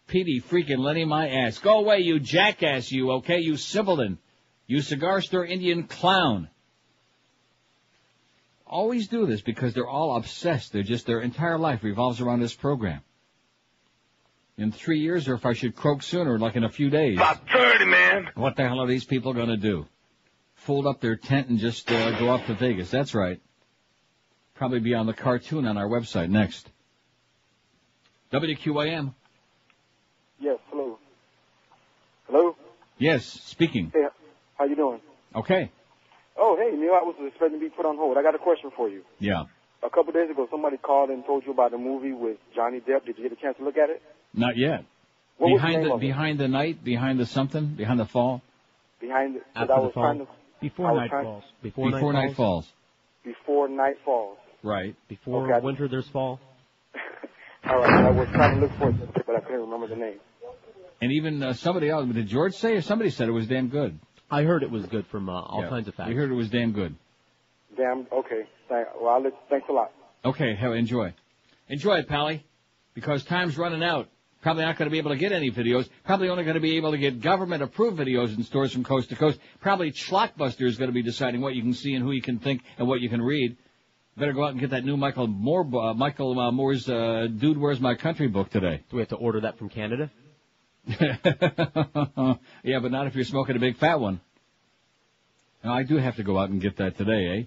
Petey freaking Lenny my ass. Go away, you jackass, you, okay? You simpleton. You cigar store Indian clown. Always do this because they're all obsessed. Their entire life revolves around this program. In 3 years, or if I should croak sooner, like in a few days. About 30, man. What the hell are these people going to do? Fold up their tent and just go off to Vegas. That's right. Probably be on the cartoon on our website next. WQAM. Yes, hello. Hello? Yes, speaking. Hey, how you doing? Okay. Oh, hey, Neil, I was expecting to be put on hold. I got a question for you. Yeah. A couple days ago, somebody called and told you about the movie with Johnny Depp. Did you get a chance to look at it? Not yet. What was the behind name the of it? behind the night, behind the something, behind the fall. Behind the, After I the was fall. trying to, Before night falls. Before night falls. Before night falls. Right. Before Okay, winter, there's fall. All right, I was trying to look for it, but I couldn't remember the name. And even somebody else, did George say or somebody said it was damn good? I heard it was good from all kinds of facts. We heard it was damn good. Damn, okay. Thanks a lot. Okay, enjoy. Enjoy it, Pally, because time's running out. Probably not going to be able to get any videos. Probably only going to be able to get government-approved videos in stores from coast to coast. Probably Schlockbuster is going to be deciding what you can see and who you can think and what you can read. Better go out and get that new Michael Moore's Dude, Where's My Country book today. Do we have to order that from Canada? Yeah, but not if you're smoking a big fat one. Now, I do have to go out and get that today, eh?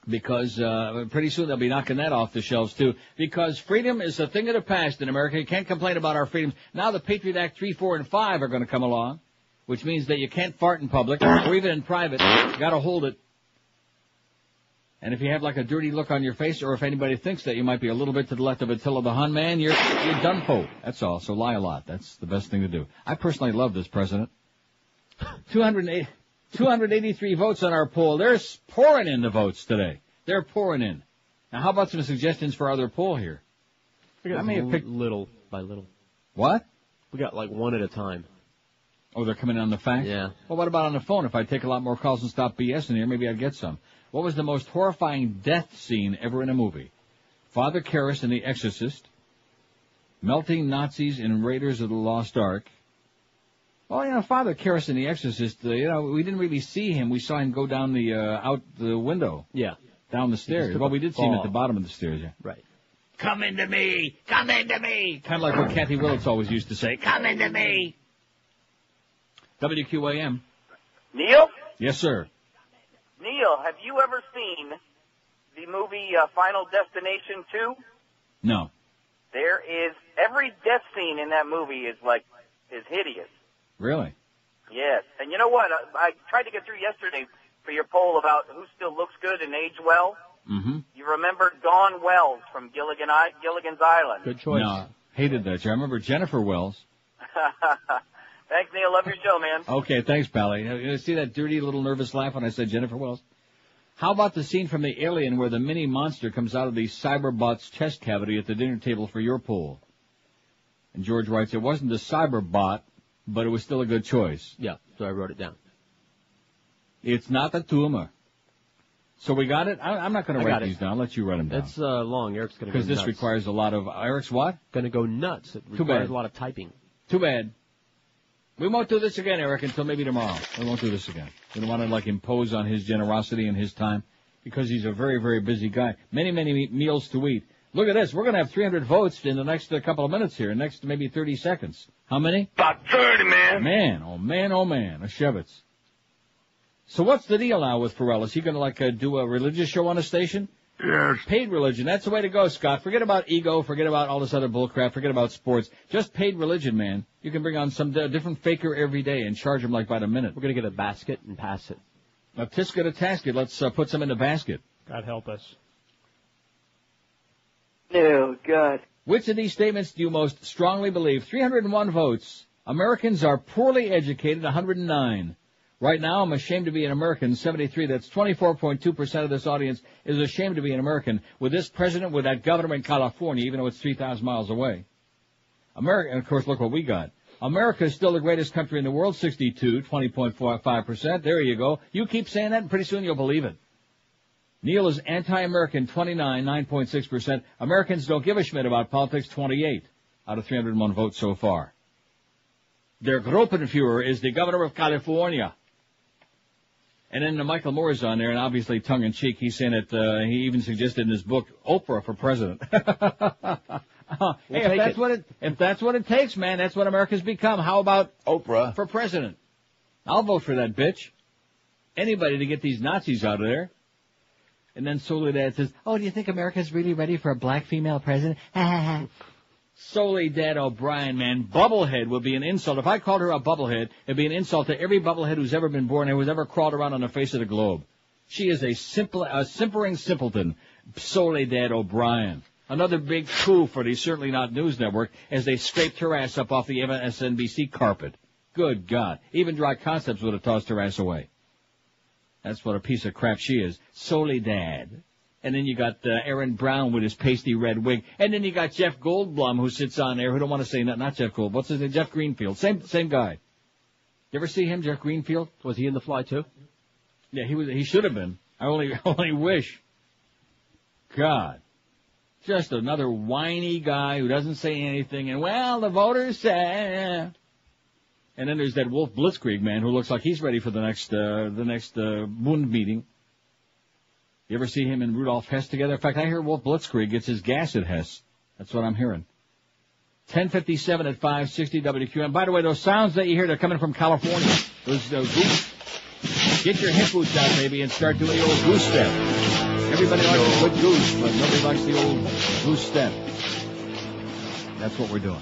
Because pretty soon they'll be knocking that off the shelves, too. Because freedom is a thing of the past in America. You can't complain about our freedoms. Now the Patriot Act 3, 4, and 5 are going to come along, which means that you can't fart in public or even in private. You got to hold it. And if you have like a dirty look on your face, or if anybody thinks that you might be a little bit to the left of Attila the Hun man, you're done po. That's all. So lie a lot. That's the best thing to do. I personally love this president. 283 votes on our poll. They're pouring in the votes today. They're pouring in. Now, how about some suggestions for other poll here? I may have picked little by little. What? We got like one at a time. Oh, they're coming on the fax? Yeah. Well, what about on the phone? If I take a lot more calls and stop BSing here, maybe I'd get some. What was the most horrifying death scene ever in a movie? Father Karras in The Exorcist, melting Nazis in Raiders of the Lost Ark. Well, Father Karras in The Exorcist, we didn't really see him. We saw him go down out the window. Yeah. Down the stairs. Well, we did see him at the bottom of the stairs, yeah. Right. Come into me! Come into me! Kind of like what Kathy Willits always used to say. Come into me! WQAM. Neil? Yes, sir. Neil, have you ever seen the movie Final Destination 2? No. There is, every death scene in that movie is hideous. Really? Yes. And you know what? I tried to get through yesterday for your poll about who still looks good and age well. Mm-hmm. You remember Dawn Wells from Gilligan's Island. Good choice. No, hated that. I remember Jennifer Wells. Thanks, Neil. Love your show, man. Okay, thanks, Pally. You see that dirty little nervous laugh when I said Jennifer Wells? How about the scene from The Alien where the mini monster comes out of the cyberbot's chest cavity at the dinner table for your poll? And George writes, it wasn't the cyberbot, but it was still a good choice. Yeah, so I wrote it down. It's not a tumor. So we got it? I'm not going to write these down. I'll let you write them down. It's long. Eric's going to go nuts. Because this requires a lot of... Eric's what? Going to go nuts. It requires a lot of typing. Too bad. We won't do this again, Eric, until maybe tomorrow. We won't do this again. We don't want to, impose on his generosity and his time, because he's a very, very busy guy. Many, many meals to eat. Look at this. We're going to have 300 votes in the next couple of minutes here, next maybe 30 seconds. How many? About 30, man. Man, oh man, a Shevitz. So what's the deal now with Ferrall? Is he going to, do a religious show on a station? Yes. Paid religion. That's the way to go, Scott. Forget about ego. Forget about all this other bullcrap. Forget about sports. Just paid religion, man. You can bring on some different faker every day and charge them like by the minute. We're going to get a basket and pass it. A tisket, a tasket. Let's put some in the basket. God help us. Oh, God. Which of these statements do you most strongly believe? 301 votes. Americans are poorly educated, 109. Right now, I'm ashamed to be an American, 73. That's 24.2% of this audience is ashamed to be an American. With this president, with that governor in California, even though it's 3,000 miles away. America, and of course, look what we got. America is still the greatest country in the world, 62, 20.45%. There you go. You keep saying that, and pretty soon you'll believe it. Neil is anti-American, 29, 9.6%. Americans don't give a shit about politics, 28 out of 301 votes so far. Der Gruppenführer is the governor of California. And then Michael Moore is on there, and obviously tongue-in-cheek, he's saying that he even suggested in his book, Oprah for president. Hey, if that's what it takes, man, that's what America's become. How about Oprah for president? I'll vote for that bitch. Anybody to get these Nazis out of there. And then Soledad says, oh, do you think America's really ready for a black female president? Soledad O'Brien, man, bubblehead would be an insult. If I called her a bubblehead, it'd be an insult to every bubblehead who's ever been born and who's ever crawled around on the face of the globe. She is a simpering simpleton, Soledad O'Brien. Another big coup for the Certainly Not News Network as they scraped her ass up off the MSNBC carpet. Good God. Even Dry Concepts would have tossed her ass away. That's what a piece of crap she is. Soledad. And then you got Aaron Brown with his pasty red wig. And then you got Jeff Goldblum who sits on there who don't want to say, not Jeff Goldblum. What's his name? Jeff Greenfield. Same guy. You ever see him, Jeff Greenfield? Was he in The Fly too? Yeah, he should have been. I only wish. God. Just another whiny guy who doesn't say anything. And, well, the voters say. And then there's that Wolf Blitzkrieg man who looks like he's ready for the next Bund meeting. You ever see him and Rudolph Hess together? In fact, I hear Wolf Blitzkrieg gets his gas at Hess. That's what I'm hearing. 10:57 at 560 WQM. By the way, those sounds that you hear, they're coming from California. Those goose. Get your hip boots out, baby, and start doing the old goose step. Everybody likes a good goose, but nobody likes the old goose step. That's what we're doing.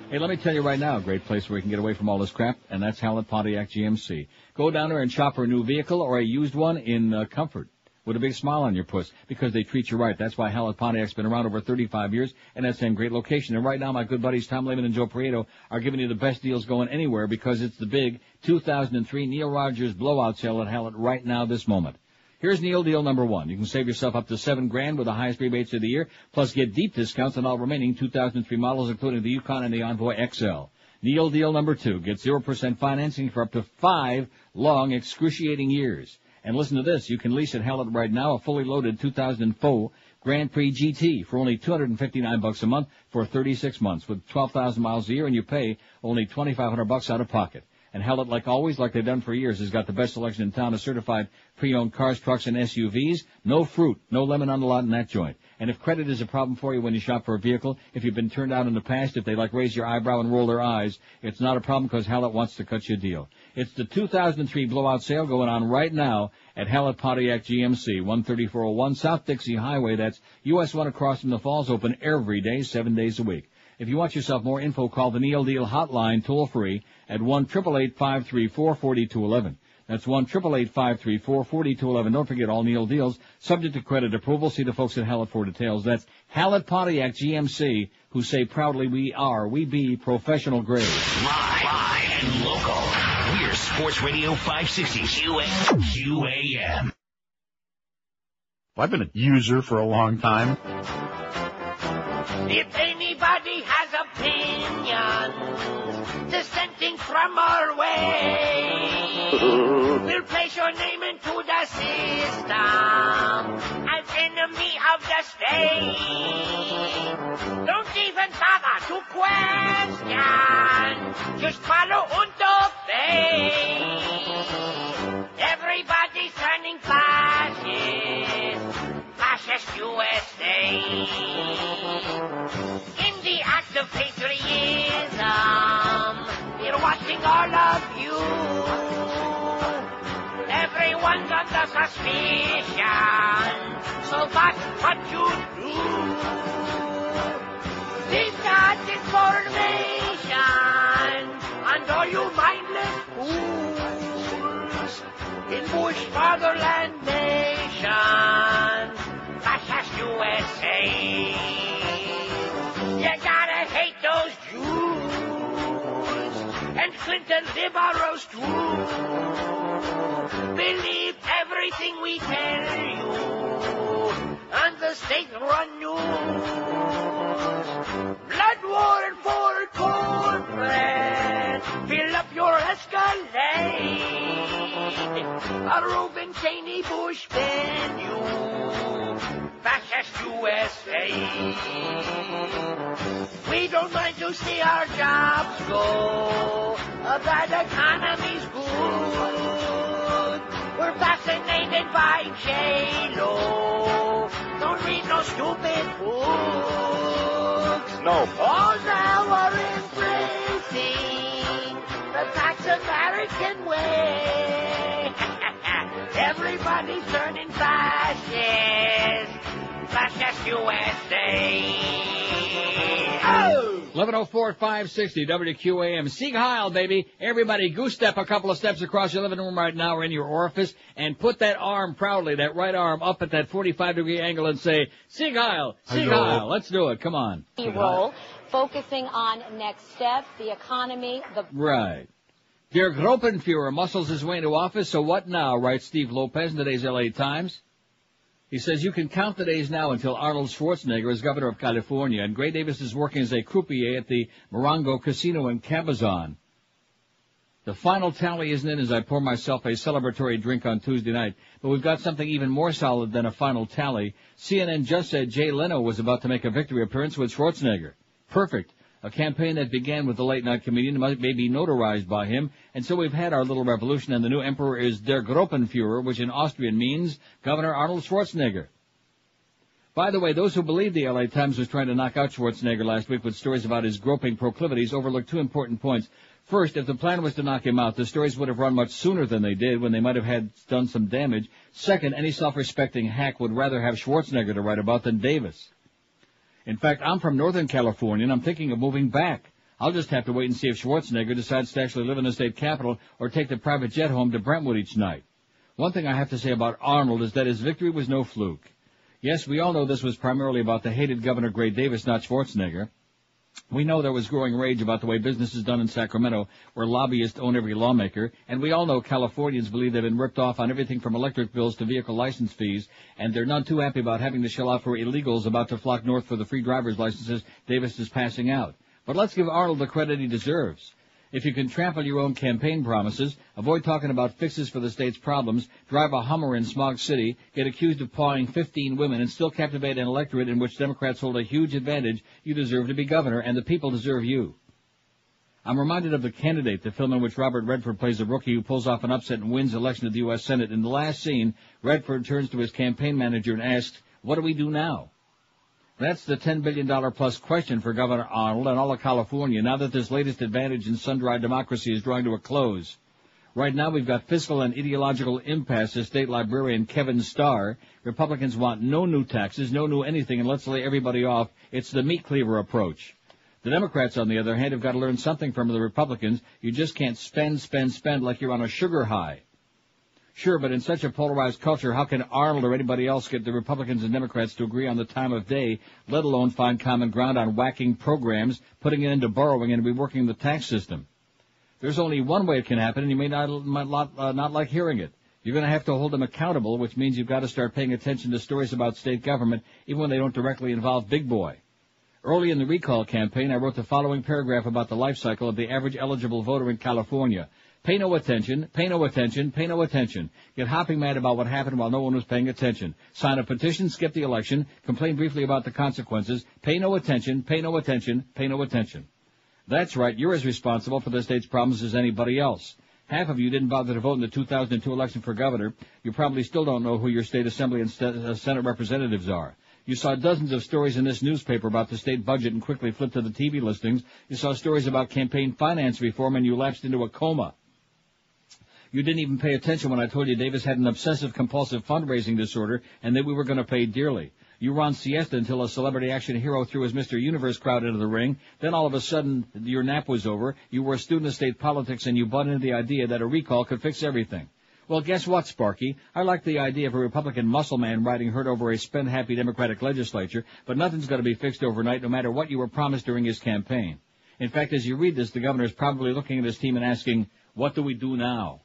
Hey, let me tell you right now, a great place where we can get away from all this crap, and that's Hallett Pontiac GMC. Go down there and shop for a new vehicle or a used one in comfort with a big smile on your puss because they treat you right. That's why Hallett Pontiac's been around over 35 years, and that's in great location. And right now, my good buddies Tom Lehman and Joe Prieto are giving you the best deals going anywhere because it's the big 2003 Neil Rogers blowout sale at Hallett right now this moment. Here's Neil deal number one. You can save yourself up to $7,000 with the highest rebates of the year, plus get deep discounts on all remaining 2003 models, including the Yukon and the Envoy XL. Neil deal number two. Get 0% financing for up to 5 long, excruciating years. And listen to this. You can lease at Hallett right now a fully loaded 2004 Grand Prix GT for only $259 a month for 36 months with 12,000 miles a year, and you pay only $2,500 out of pocket. And Hallett, like always, like they've done for years, has got the best selection in town of certified pre-owned cars, trucks, and SUVs. No fruit, no lemon on the lot in that joint. And if credit is a problem for you when you shop for a vehicle, if you've been turned out in the past, if they raise your eyebrow and roll their eyes, it's not a problem because Hallett wants to cut you a deal. It's the 2003 blowout sale going on right now at Hallett Pontiac GMC, 13401 South Dixie Highway. That's US 1 across from the Falls, open every day, 7 days a week. If you want yourself more info, call the Neil Deal hotline toll-free at 1-888-534-4211. That's 1-888-534-4211. Don't forget all Neil Deals, subject to credit approval. See the folks at Hallett for details. That's Hallett Pontiac GMC, who say proudly we be professional grade. Live and local. We're Sports Radio 560 QAM. I've been a user for a long time. If anybody has opinions dissenting from our way, we'll place your name into the system as enemy of the state. Don't even bother to question, just follow and obey. Everybody's turning fascist USA. In the act of patriotism, we're watching all of you. Everyone's under suspicion. So that's what you do. They've got information on all you mindless fools in Bush Fatherland Nation, fascist USA. You gotta hate those Jews and Clinton liberals too. Believe everything we tell you on the state-run news. Blood war and for cornbread. Fill up your Escalade. A Reuben Cheney Bush venue. Fascist USA. We don't mind to see our jobs go. That economy's good. We're fascinated by J-Lo. Don't read no stupid books. No. All now are embracing the Pax American way. Everybody's turning fascist. Fascist USA. Oh! 11:04 560 WQAM. Sieg Heil, baby. Everybody goose step a couple of steps across your living room right now or in your orifice and put that arm proudly, that right arm up at that 45-degree angle and say, Sieg Heil, Sieg Heil. Let's do it. Come on. Role, focusing on next steps, the economy, the... Right. Der Gruppenführer muscles his way into office, so what now, writes Steve Lopez in today's L.A. Times. He says, you can count the days now until Arnold Schwarzenegger is governor of California, and Gray Davis is working as a croupier at the Morongo Casino in Cabazon. The final tally isn't in as I pour myself a celebratory drink on Tuesday night, but we've got something even more solid than a final tally. CNN just said Jay Leno was about to make a victory appearance with Schwarzenegger. Perfect. A campaign that began with the late-night comedian may be notarized by him, and so we've had our little revolution, and the new emperor is Der Gruppenführer, which in Austrian means Governor Arnold Schwarzenegger. By the way, those who believe the L.A. Times was trying to knock out Schwarzenegger last week with stories about his groping proclivities overlooked two important points. First, if the plan was to knock him out, the stories would have run much sooner than they did when they might have done some damage. Second, any self-respecting hack would rather have Schwarzenegger to write about than Davis. In fact, I'm from Northern California, and I'm thinking of moving back. I'll just have to wait and see if Schwarzenegger decides to actually live in the state capital or take the private jet home to Brentwood each night. One thing I have to say about Arnold is that his victory was no fluke. Yes, we all know this was primarily about the hated Governor Gray Davis, not Schwarzenegger. We know there was growing rage about the way business is done in Sacramento, where lobbyists own every lawmaker, and we all know Californians believe they've been ripped off on everything from electric bills to vehicle license fees, and they're none too happy about having to shell out for illegals about to flock north for the free driver's licenses Davis is passing out. But let's give Arnold the credit he deserves. If you can trample your own campaign promises, avoid talking about fixes for the state's problems, drive a Hummer in Smog City, get accused of pawing 15 women, and still captivate an electorate in which Democrats hold a huge advantage, you deserve to be governor, and the people deserve you. I'm reminded of The Candidate, the film in which Robert Redford plays a rookie who pulls off an upset and wins election to the U.S. Senate. In the last scene, Redford turns to his campaign manager and asks, what do we do now? That's the $10 billion plus question for Governor Arnold and all of California now that this latest advantage in sun-dried democracy is drawing to a close. Right now we've got fiscal and ideological impasse, as State Librarian Kevin Starr. Republicans want no new taxes, no new anything, and let's lay everybody off. It's the meat cleaver approach. The Democrats, on the other hand, have got to learn something from the Republicans. You just can't spend like you're on a sugar high. Sure, but in such a polarized culture, how can Arnold or anybody else get the Republicans and Democrats to agree on the time of day, let alone find common ground on whacking programs, putting it into borrowing, and reworking the tax system? There's only one way it can happen, and you may not like hearing it. You're going to have to hold them accountable, which means you've got to start paying attention to stories about state government, even when they don't directly involve Big Boy. Early in the recall campaign, I wrote the following paragraph about the life cycle of the average eligible voter in California. Pay no attention, pay no attention, pay no attention. Get hopping mad about what happened while no one was paying attention. Sign a petition, skip the election, complain briefly about the consequences. Pay no attention, pay no attention, pay no attention. That's right, you're as responsible for the state's problems as anybody else. Half of you didn't bother to vote in the 2002 election for governor. You probably still don't know who your state assembly and Senate representatives are. You saw dozens of stories in this newspaper about the state budget and quickly flipped to the TV listings. You saw stories about campaign finance reform and you lapsed into a coma. You didn't even pay attention when I told you Davis had an obsessive-compulsive fundraising disorder and that we were going to pay dearly. You were on siesta until a celebrity action hero threw his Mr. Universe crowd into the ring. Then all of a sudden, your nap was over. You were a student of state politics and you bought into the idea that a recall could fix everything. Well, guess what, Sparky? I like the idea of a Republican muscle man riding herd over a spend-happy Democratic legislature, but nothing's going to be fixed overnight no matter what you were promised during his campaign. In fact, as you read this, the governor is probably looking at his team and asking, what do we do now?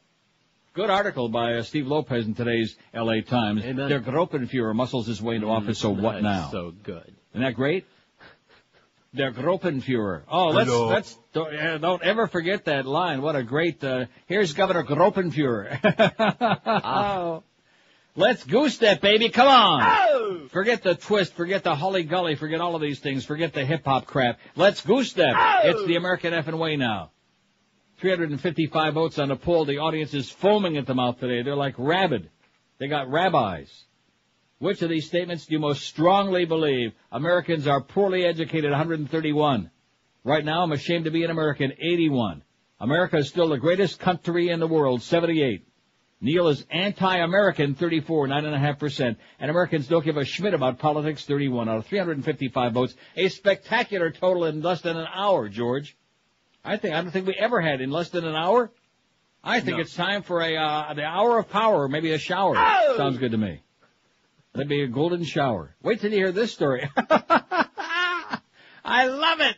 Good article by Steve Lopez in today's L.A. Times. Amen. Der Gruppenführer muscles his way into office, so what now? So good. Isn't that great? Der Gruppenführer. Oh, don't ever forget that line. What a great, here's Governor Gruppenführer. Oh. Let's goose step, baby. Come on. Oh! Forget the twist. Forget the holly gully. Forget all of these things. Forget the hip-hop crap. Let's goose step. Oh! It's the American effing way now. 355 votes on the poll. The audience is foaming at the mouth today. They're like rabid. They got rabbis. Which of these statements do you most strongly believe? Americans are poorly educated, 131. Right now, I'm ashamed to be an American, 81. America is still the greatest country in the world, 78. Neil is anti-American, 34, 9.5%. And Americans don't give a schmidt about politics, 31 out of 355 votes. A spectacular total in less than an hour, George. I don't think we ever had in less than an hour. I think it's time for the hour of power, maybe a shower. Oh! Sounds good to me. That'd be a golden shower. Wait till you hear this story. I love it.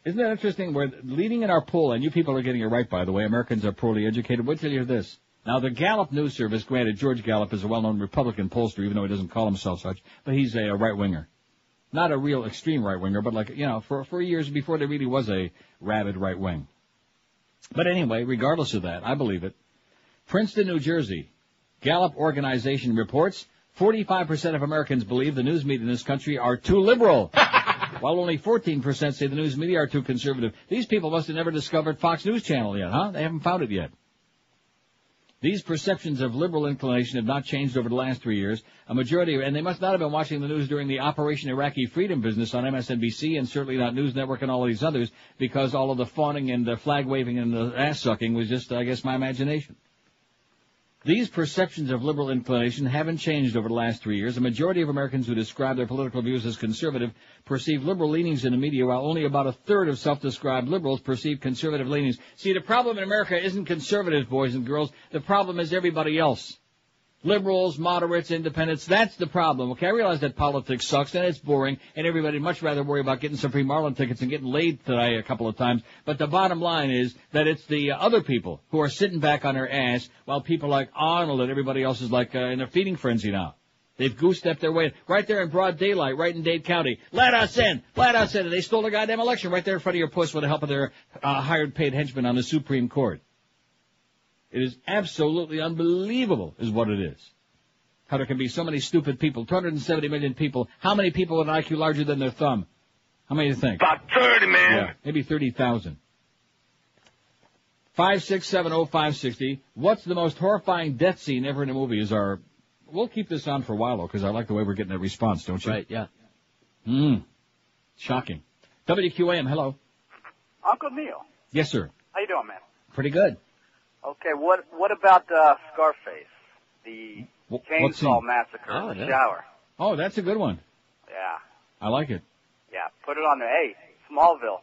Isn't that interesting? We're leading in our poll, and you people are getting it right, by the way. Americans are poorly educated. Wait till you hear this. Now, the Gallup News Service, granted, George Gallup is a well-known Republican pollster, even though he doesn't call himself such, but he's a right-winger. Not a real extreme right-winger, but for years before there really was a rabid right wing. But anyway, regardless of that, I believe it. Princeton, New Jersey. Gallup organization reports 45% of Americans believe the news media in this country are too liberal, while only 14% say the news media are too conservative. These people must have never discovered Fox News Channel yet, huh? They haven't found it yet. These perceptions of liberal inclination have not changed over the last 3 years. A majority, and they must not have been watching the news during the Operation Iraqi Freedom business on MSNBC and certainly not News Network and all of these others, because all of the fawning and the flag waving and the ass sucking was just, I guess, my imagination. These perceptions of liberal inclination haven't changed over the last 3 years. A majority of Americans who describe their political views as conservative perceive liberal leanings in the media, while only about a third of self-described liberals perceive conservative leanings. See, the problem in America isn't conservatives, boys and girls. The problem is everybody else. Liberals, moderates, independents, that's the problem. Okay, I realize that politics sucks and it's boring and everybody much rather worry about getting some free Marlin tickets and getting laid today a couple of times. But the bottom line is that it's the other people who are sitting back on their ass while people like Arnold and everybody else is like in a feeding frenzy now. They've goose-stepped their way right there in broad daylight, right in Dade County. Let us in! Let us in! And they stole the goddamn election right there in front of your puss with the help of their hired paid henchmen on the Supreme Court. It is absolutely unbelievable is what it is. How there can be so many stupid people, 270 million people. How many people with an IQ larger than their thumb? How many do you think? About 30, man. Yeah, maybe 30,000. 5670560. What's the most horrifying death scene ever in a movie is our... We'll keep this on for a while, though, because I like the way we're getting that response, don't you? Right, yeah. Shocking. WQAM, hello. Uncle Neil. Yes, sir. How you doing, man? Pretty good. Okay, what about Scarface, the chainsaw massacre in the shower? Oh, that's a good one. Yeah. I like it. Yeah, put it on there. Hey, Smallville.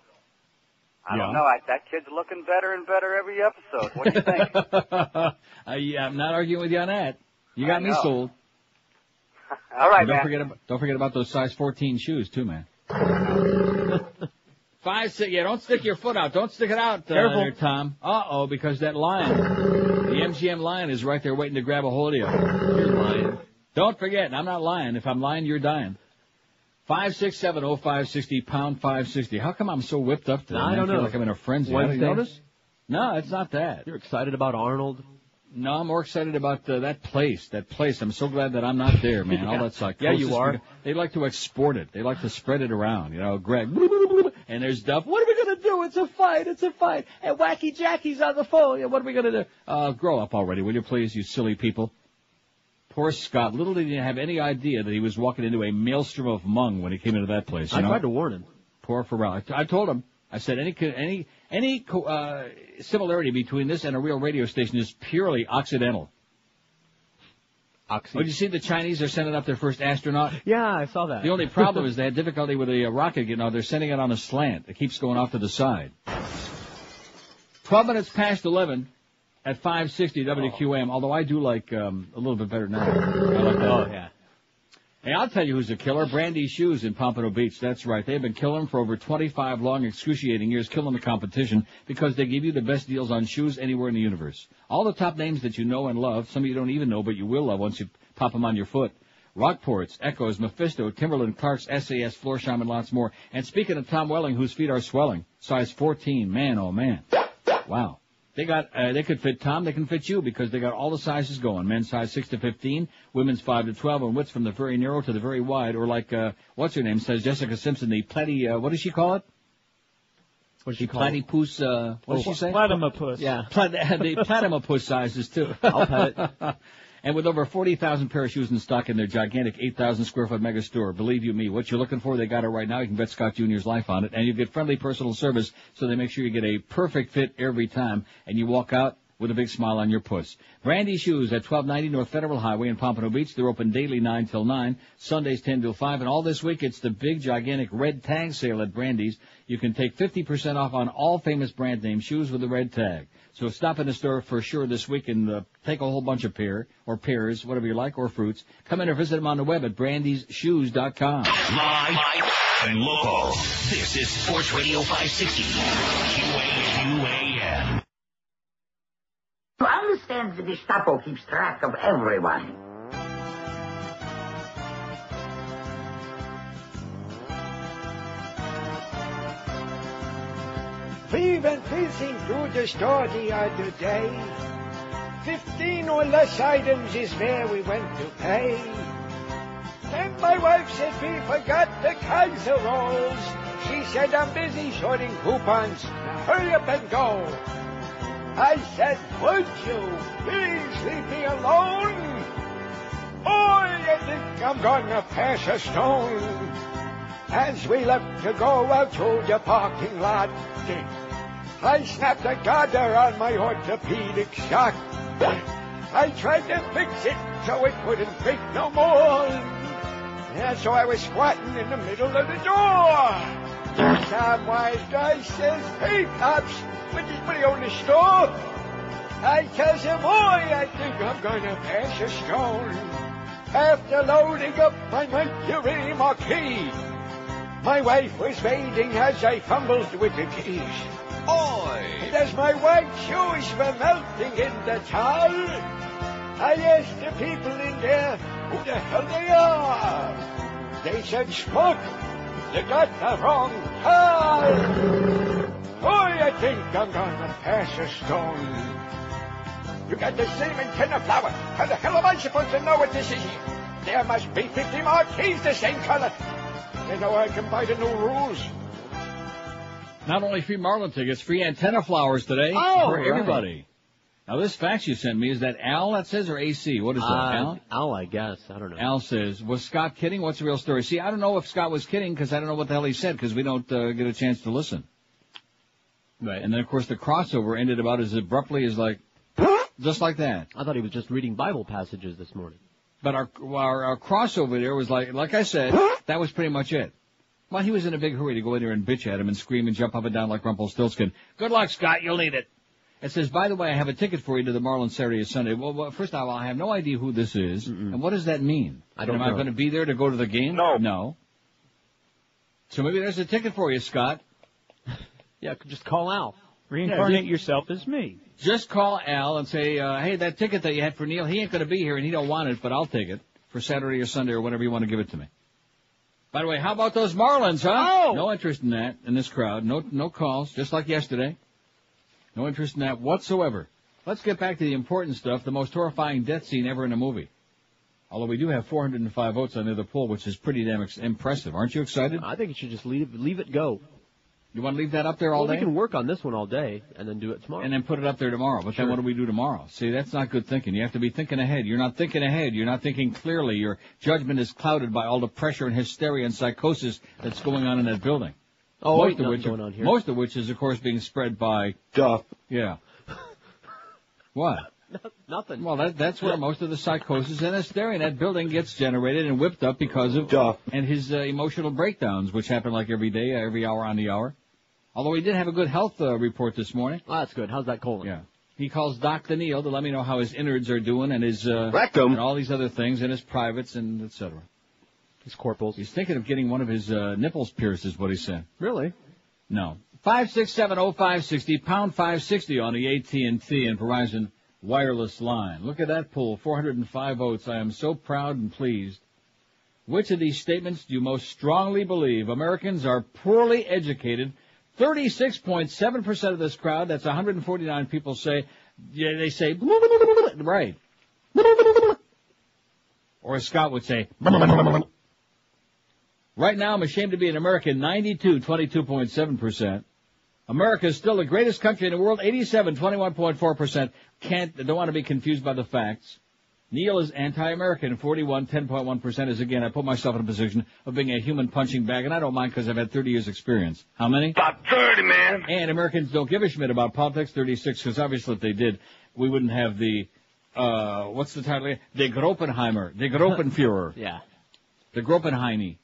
I don't know. That kid's looking better and better every episode. What do you think? Yeah, I'm not arguing with you on that. You got me sold. All right, Don't forget about those size 14 shoes, too, man. 5, 6, don't stick your foot out. Don't stick it out there, Tom. Uh-oh, because that lion, the MGM lion is right there waiting to grab a hold of you. You're lying. Don't forget, I'm not lying. If I'm lying, you're dying. 5670560, pound 560. How come I'm so whipped up today? I don't know. I feel like I'm in a frenzy. Wednesday. Have you noticed? No, it's not that. You're excited about Arnold? No, I'm more excited about that place. That place. I'm so glad that I'm not there, man. All that sucks. Yeah, you are. They like to export it. They like to spread it around. You know, Greg. And there's Duff. What are we going to do? It's a fight. It's a fight. And Wacky Jackie's on the phone. Yeah, what are we going to do? Grow up already, will you please, you silly people? Poor Scott. Little did he have any idea that he was walking into a maelstrom of mung when he came into that place. I tried to warn him. Poor Ferrall. I told him. I said any similarity between this and a real radio station is purely occidental. Oh, did you see the Chinese are sending up their first astronaut? Yeah, I saw that. The only problem is they had difficulty with the rocket getting out. They're sending it on a slant. It keeps going off to the side. 12 minutes past 11 at 560 WQAM, although I do like a little bit better now. I like that. Oh, yeah. Hey, I'll tell you who's a killer. Brandy's Shoes in Pompano Beach. That's right. They've been killing for over 25 long, excruciating years, killing the competition because they give you the best deals on shoes anywhere in the universe. All the top names that you know and love, some of you don't even know, but you will love once you pop them on your foot. Rockports, Echoes, Mephisto, Timberland, Clarks, SAS, Florsheim, and lots more. And speaking of Tom Welling, whose feet are swelling, size 14, man, oh man. Wow. They could fit Tom, they can fit you because they got all the sizes going. Men's size 6 to 15, women's 5 to 12, and widths from the very narrow to the very wide, or like, what's her name, says Jessica Simpson, the what does she call it? What does she call it? Platypus, what does she say? Platypus. Yeah. The platypus sizes too. I'll pet it. And with over 40,000 pair of shoes in stock in their gigantic 8,000 square foot mega store, believe you me, what you're looking for, they got it right now. You can bet Scott Jr.'s life on it. And you get friendly personal service, so they make sure you get a perfect fit every time. And you walk out with a big smile on your puss. Brandy Shoes at 1290 North Federal Highway in Pompano Beach. They're open daily 9 till 9, Sundays 10 till 5. And all this week, it's the big, gigantic red tag sale at Brandy's. You can take 50% off on all famous brand name shoes with the red tag. So stop in the store for sure this week and take a whole bunch of pears, whatever you like, or fruits. Come in or visit them on the web at brandysshoes.com. Live and local. This is Sports Radio 560. QAQAM. To understand the Gestapo keeps track of everyone. We went pacing through the store the other day. 15 or less items is where we went to pay. Then my wife said we forgot the Kaiser rolls. She said I'm busy sorting coupons. Now hurry up and go. I said, would you please leave me alone? Boy, I think I'm gonna pass a stone. As we left to go out to the parking lot, I snapped a garter on my orthopedic sock. I tried to fix it so it wouldn't break no more. And so I was squatting in the middle of the door. Some wise guy says, hey, Pops, would you put on the store? I tells him, boy, I think I'm gonna pass a stone. After loading up my Mercury Marquis, my wife was waiting as I fumbled with the keys. Oi! And as my white shoes were melting in the towel, I asked the people in there who the hell they are. They said, Smoke, you got the wrong towel. Boy, I think I'm gonna pass a stone. You got the same antenna flower. How the hell am I supposed to know what this is? There must be 50 marquees the same color. You know I can buy the new rules. Not only free Marlin tickets, free antenna flowers today for everybody. Right. Now, this fax you sent me, is that Al that says, or AC? What is that, Al? Al, I guess. I don't know. Al says, was Scott kidding? What's the real story? See, I don't know if Scott was kidding because I don't know what the hell he said because we don't get a chance to listen. Right. And then, of course, the crossover ended about as abruptly as like, just like that. I thought he was just reading Bible passages this morning. But our crossover there was like I said, that was pretty much it. Well, he was in a big hurry to go in there and bitch at him and scream and jump up and down like Rumpelstiltskin. Good luck, Scott. You'll need it. It says, by the way, I have a ticket for you to the Marlins Saturday or Sunday. Well, first of all, I have no idea who this is. And what does that mean? I don't know. Am I going to be there to go to the game? No. So maybe there's a ticket for you, Scott. Yeah, just call Al. Reincarnate yourself as me. Just call Al and say, hey, that ticket that you had for Neil, he ain't going to be here and he don't want it, but I'll take it for Saturday or Sunday or whenever you want to give it to me. By the way, how about those Marlins, huh? Oh! No interest in that, in this crowd. No calls, just like yesterday. No interest in that whatsoever. Let's get back to the important stuff, the most horrifying death scene ever in a movie. Although we do have 405 votes on the other poll, which is pretty damn impressive. Aren't you excited? I think you should just leave it go. You want to leave that up there all day? We can work on this one all day and then do it tomorrow. And then put it up there tomorrow. But then what do we do tomorrow? See, that's not good thinking. You have to be thinking ahead. You're not thinking ahead. You're not thinking clearly. Your judgment is clouded by all the pressure and hysteria and psychosis that's going on in that building. Oh, most of which is, of course, being spread by... Duff. Yeah. What? Nothing. Well, that's where most of the psychosis and hysteria in that building gets generated and whipped up because of Duff and his emotional breakdowns, which happen like every day, every hour on the hour. Although he did have a good health report this morning. Oh, that's good. How's that colon? Yeah. He calls Dr. Neil to let me know how his innards are doing and his rectum and all these other things and his privates and etc. His corporals. He's thinking of getting one of his nipples pierced, is what he said. Really? No. 5670560, pound 560 on the AT&T and Verizon wireless line. Look at that poll, 405 votes. I am so proud and pleased. Which of these statements do you most strongly believe? Americans are poorly educated. 36.7% of this crowd, that's 149 people say, yeah, they say, right. Or as Scott would say, right now I'm ashamed to be an American, 22.7%. America is still the greatest country in the world, 21.4%. Don't want to be confused by the facts. Neil is anti-American, 10.1% is, again, I put myself in a position of being a human punching bag, and I don't mind because I've had 30 years experience. How many? About 30, man. And Americans don't give a shit about politics, 36, because obviously if they did, we wouldn't have the, what's the title again? The Gropenheimer, the Gropenführer. Yeah. The Gropenheini.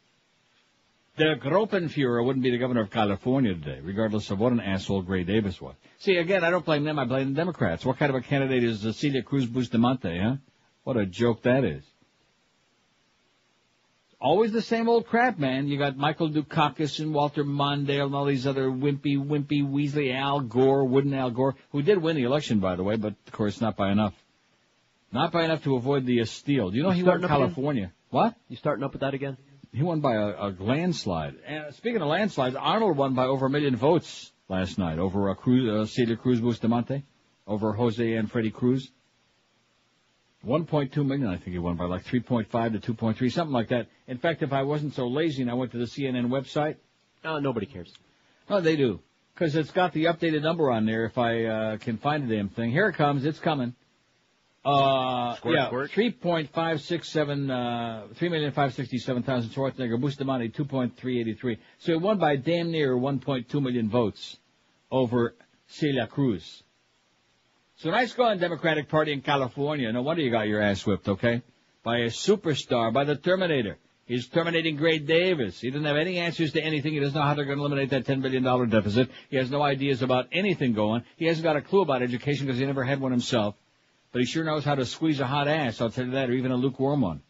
The Gropenführer wouldn't be the governor of California today, regardless of what an asshole Gray Davis was. See, again, I don't blame them, I blame the Democrats. What kind of a candidate is Celia Cruz Bustamante, huh? What a joke that is. Always the same old crap, man. You got Michael Dukakis and Walter Mondale and all these other wimpy Weasley, Al Gore, wooden Al Gore, who did win the election, by the way, but, of course, not by enough. Not by enough to avoid the steal. Do you know he won California? Again? What? You starting up with that again? He won by a landslide. And speaking of landslides, Arnold won by over 1 million votes last night over Celia Cruz Bustamante, over Jose and Freddie Cruz. 1.2 million, I think he won by like 3.5 to 2.3, something like that. In fact, if I wasn't so lazy and I went to the CNN website. Nobody cares. Oh, they do. Because it's got the updated number on there if I can find the damn thing. Here it comes. It's coming. Squirt. 3.567, 3,567,000. Schwarzenegger, Bustamante, 2.383. So he won by damn near 1.2 million votes over Celia Cruz. So nice going, Democratic Party in California. No wonder you got your ass whipped, okay? By a superstar, by the Terminator. He's terminating Gray Davis. He doesn't have any answers to anything. He doesn't know how they're going to eliminate that $10 billion deficit. He has no ideas about anything going. He hasn't got a clue about education because he never had one himself. But he sure knows how to squeeze a hot ass, I'll tell you that, or even a lukewarm one.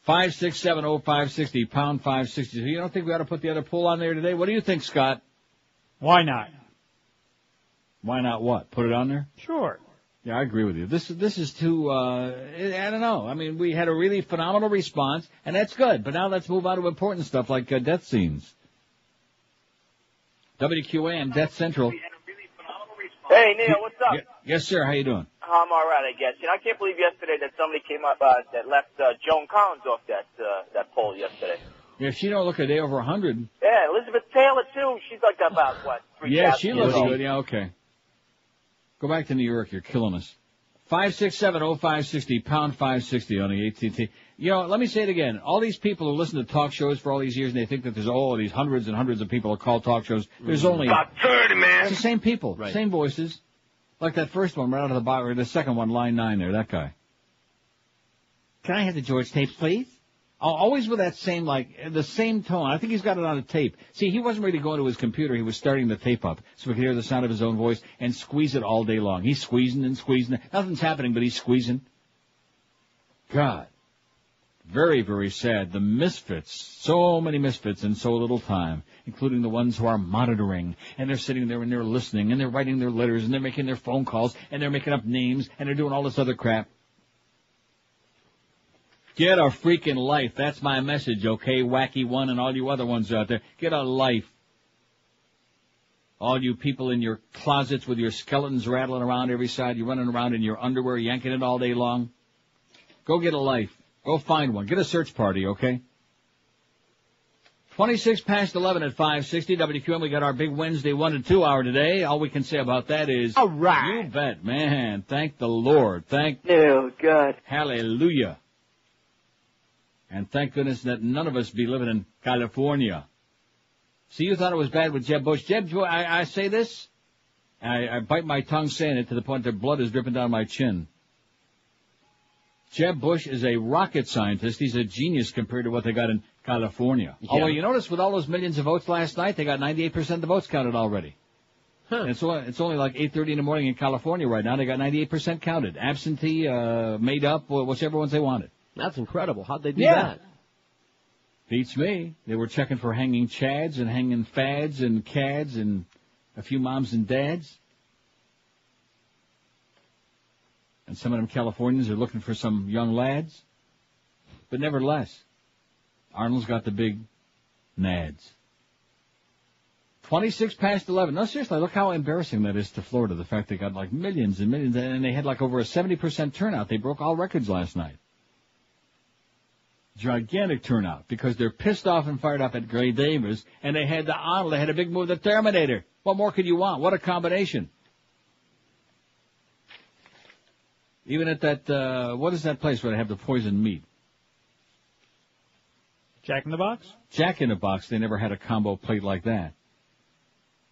5670560, pound 560. So you don't think we ought to put the other poll on there today? What do you think, Scott? Why not? Why not what? Put it on there? Sure. Yeah, I agree with you. This is too, I don't know. I mean, we had a really phenomenal response, and that's good. But now let's move on to important stuff like death scenes. WQAM, Death Central. Hey, Neil, what's up? Yes, sir. How you doing? I'm all right, I guess. You know, I can't believe yesterday that somebody came up that left Joan Collins off that poll yesterday. Yeah, she don't look a day over 100. Yeah, Elizabeth Taylor, too. She's like about, what, 3,000 Yeah, she looks years old. good. Yeah, okay. Go back to New York. You're killing us. 5670560, pound 560 on the AT&T. You know, let me say it again. All these people who listen to talk shows for all these years and they think that there's these hundreds and hundreds of people who call talk shows. There's only about 30, man. It's the same people, Right. Same voices. Like that first one right out of the bottom, or the second one, line 9 there, that guy. Can I have the George tapes, please? Always with that same, the same tone. I think he's got it on a tape. See, he wasn't really going to his computer. He was starting the tape up so we could hear the sound of his own voice and squeeze it all day long. He's squeezing and squeezing. Nothing's happening, but he's squeezing. God. Very, very sad. The misfits. So many misfits in so little time, including the ones who are monitoring. And they're sitting there and they're listening and they're writing their letters and they're making their phone calls and they're making up names and they're doing all this other crap. Get a freaking life. That's my message, okay? Wacky one and all you other ones out there. Get a life. All you people in your closets with your skeletons rattling around every side. You're running around in your underwear, yanking it all day long. Go get a life. Go find one. Get a search party, okay? 26 past 11 at 560 WQM. We got our big Wednesday 1 to 2 hour today. All we can say about that is, all right. You bet, man. Thank the Lord. Oh, God. Hallelujah. And thank goodness that none of us be living in California. See, you thought it was bad with Jeb Bush. I say this, I bite my tongue saying it to the point that blood is dripping down my chin. Jeb Bush is a rocket scientist. He's a genius compared to what they got in California. Yeah. Although you notice with all those millions of votes last night, they got 98% of the votes counted already. Huh. And it's only like 8:30 in the morning in California right now. They got 98% counted. Absentee, made up, whichever ones they wanted. That's incredible. How'd they do that? Beats me. They were checking for hanging chads and hanging fads and cads and a few moms and dads. And some of them Californians are looking for some young lads. But nevertheless, Arnold's got the big nads. 26 past 11. No, seriously, look how embarrassing that is to Florida, the fact they got like millions and millions, and they had like over a 70% turnout. They broke all records last night. Gigantic turnout, because they're pissed off and fired up at Gray Davis, and they had the Arnold, they had a big move, the Terminator. What more could you want? What a combination. Even at that, what is that place where they have the poisoned meat? Jack in the Box? Jack in the Box, they never had a combo plate like that.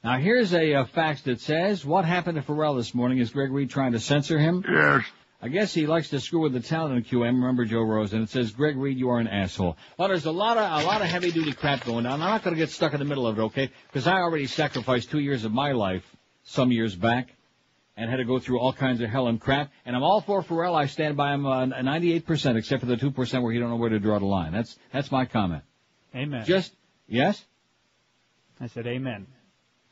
Now here's a fax that says, what happened to Ferrall this morning? Is Greg Reed trying to censor him? Yes. I guess he likes to screw with the talent in QM. Remember Joe Rose, and it says, Greg Reed, you are an asshole. Well, there's a lot of heavy-duty crap going on. I'm not going to get stuck in the middle of it, okay? Because I already sacrificed 2 years of my life some years back and had to go through all kinds of hell and crap. And I'm all for Ferrall. I stand by him 98%, except for the 2% where he don't know where to draw the line. That's my comment. Amen. Yes? I said amen.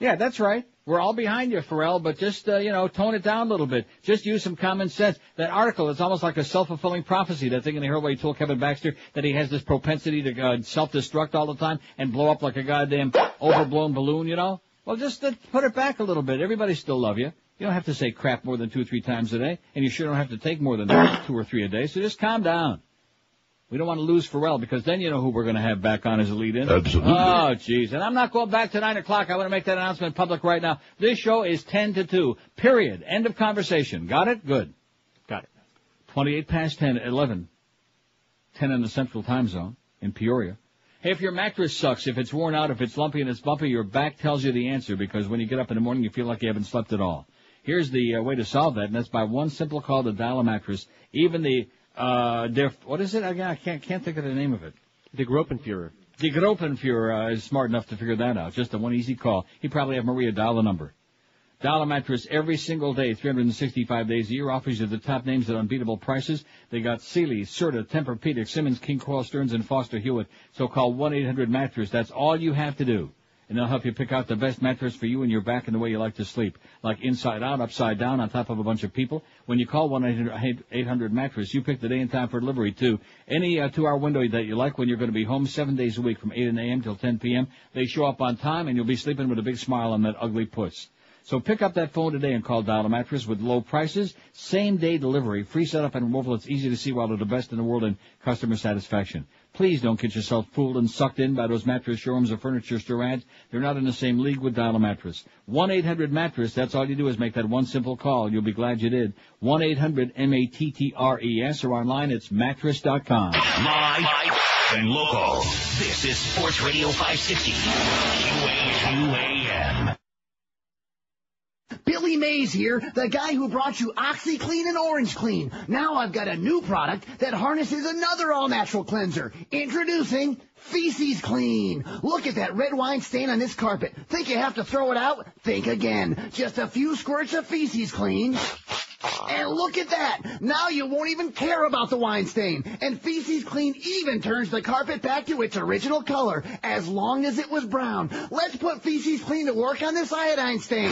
Yeah, that's right. We're all behind you, Ferrall, but just, tone it down a little bit. Just use some common sense. That article, it's almost like a self-fulfilling prophecy. That thing in the Herald where he told Kevin Baxter that he has this propensity to self-destruct all the time and blow up like a goddamn overblown balloon, Well, just put it back a little bit. Everybody still love you. You don't have to say crap more than 2 or 3 times a day, and you sure don't have to take more than 2 or 3 a day, so just calm down. We don't want to lose Ferrall, because then you know who we're going to have back on as a lead-in. Absolutely. Oh, jeez. And I'm not going back to 9 o'clock. I want to make that announcement public right now. This show is 10 to 2. Period. End of conversation. Got it? Good. Got it. 28 past 10, 11. 10 in the Central Time Zone in Peoria. Hey, if your mattress sucks, if it's worn out, if it's lumpy and it's bumpy, your back tells you the answer, because when you get up in the morning, you feel like you haven't slept at all. Here's the way to solve that, and that's by one simple call to Dial a Mattress. Even the what is it again? I can't think of the name of it. Die Gropenführer. Die Gropenführer is smart enough to figure that out. Just a one easy call. He probably have Maria dial the number. Dial a Mattress every single day, 365 days a year. Offers you the top names at unbeatable prices. They got Sealy, Serta, Tempur-Pedic, Simmons, King Coil, Stearns, and Foster Hewitt. So call 1-800-MATTRESS. That's all you have to do. And they'll help you pick out the best mattress for you and your back and the way you like to sleep. Like inside out, upside down, on top of a bunch of people. When you call 1-800-MATTRESS, you pick the day and time for delivery to any 2-hour window that you like when you're going to be home 7 days a week from 8 a.m. till 10 p.m. They show up on time, and you'll be sleeping with a big smile on that ugly puss. So pick up that phone today and call Dial a Mattress with low prices, same-day delivery, free setup and removal. It's easy to see why they're the best in the world in customer satisfaction. Please don't get yourself fooled and sucked in by those mattress showrooms or furniture store ads. They're not in the same league with Dial a Mattress. 1-800-MATTRESS, that's all you do is make that one simple call. You'll be glad you did. 1-800-MATTRES, or online it's mattress.com. Live and local. This is Sports Radio 560. QAM. Billy Mays here, the guy who brought you OxyClean and Orange Clean. Now I've got a new product that harnesses another all-natural cleanser. Introducing Feces Clean. Look at that red wine stain on this carpet. Think you have to throw it out? Think again. Just a few squirts of Feces Clean. And look at that! Now you won't even care about the wine stain. And Feces Clean even turns the carpet back to its original color, as long as it was brown. Let's put Feces Clean to work on this iodine stain.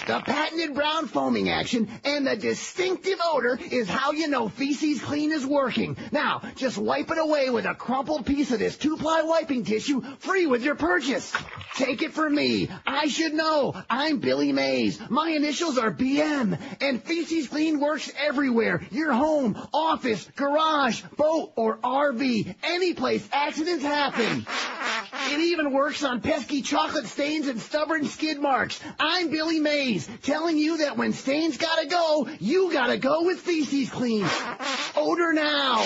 The patented brown foaming action and the distinctive odor is how you know Feces Clean is working. Now, just wipe it away with a crumpled piece of this 2-ply wiping tissue, free with your purchase. Take it from me. I should know. I'm Billy Mays. My initials are BM. And Feces Clean works everywhere. Your home, office, garage, boat, or RV. Any place accidents happen. It even works on pesky chocolate stains and stubborn skid marks. I'm Billy Mays, telling you that when stains gotta go, you gotta go with Feces Clean. Odor now.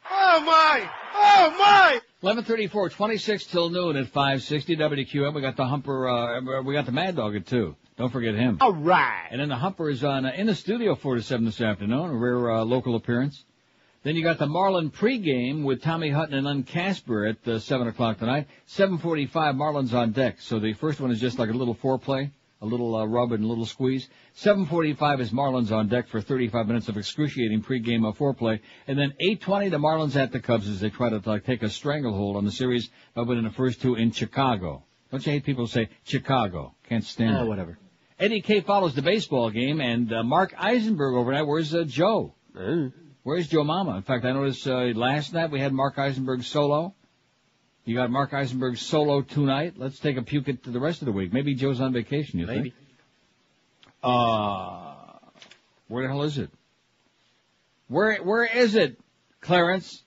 Oh my! Oh my! 11:34, 26 till noon at 560 WQM. We got the Humper, we got the Mad Dog at 2. Don't forget him. All right. And then the Humper is on in the studio 4 to 7 this afternoon, a rare local appearance. Then you got the Marlin pregame with Tommy Hutton and Len Casper at 7 o'clock tonight. 7:45, Marlins on deck. So the first one is just like a little foreplay, a little rub and a little squeeze. 7:45 is Marlins on deck for 35 minutes of excruciating pregame foreplay. And then 8:20, the Marlins at the Cubs as they try to take a stranglehold on the series by winning the first two in Chicago. Don't you hate people who say Chicago? Can't stand it. Whatever. Eddie K follows the baseball game, and Mark Eisenberg overnight. Where's Joe? Where's Joe Mama? In fact, I noticed last night we had Mark Eisenberg solo. You got Mark Eisenberg solo tonight. Let's take a puke at the rest of the week. Maybe Joe's on vacation, you think? Where the hell is it? Where is it, Clarence?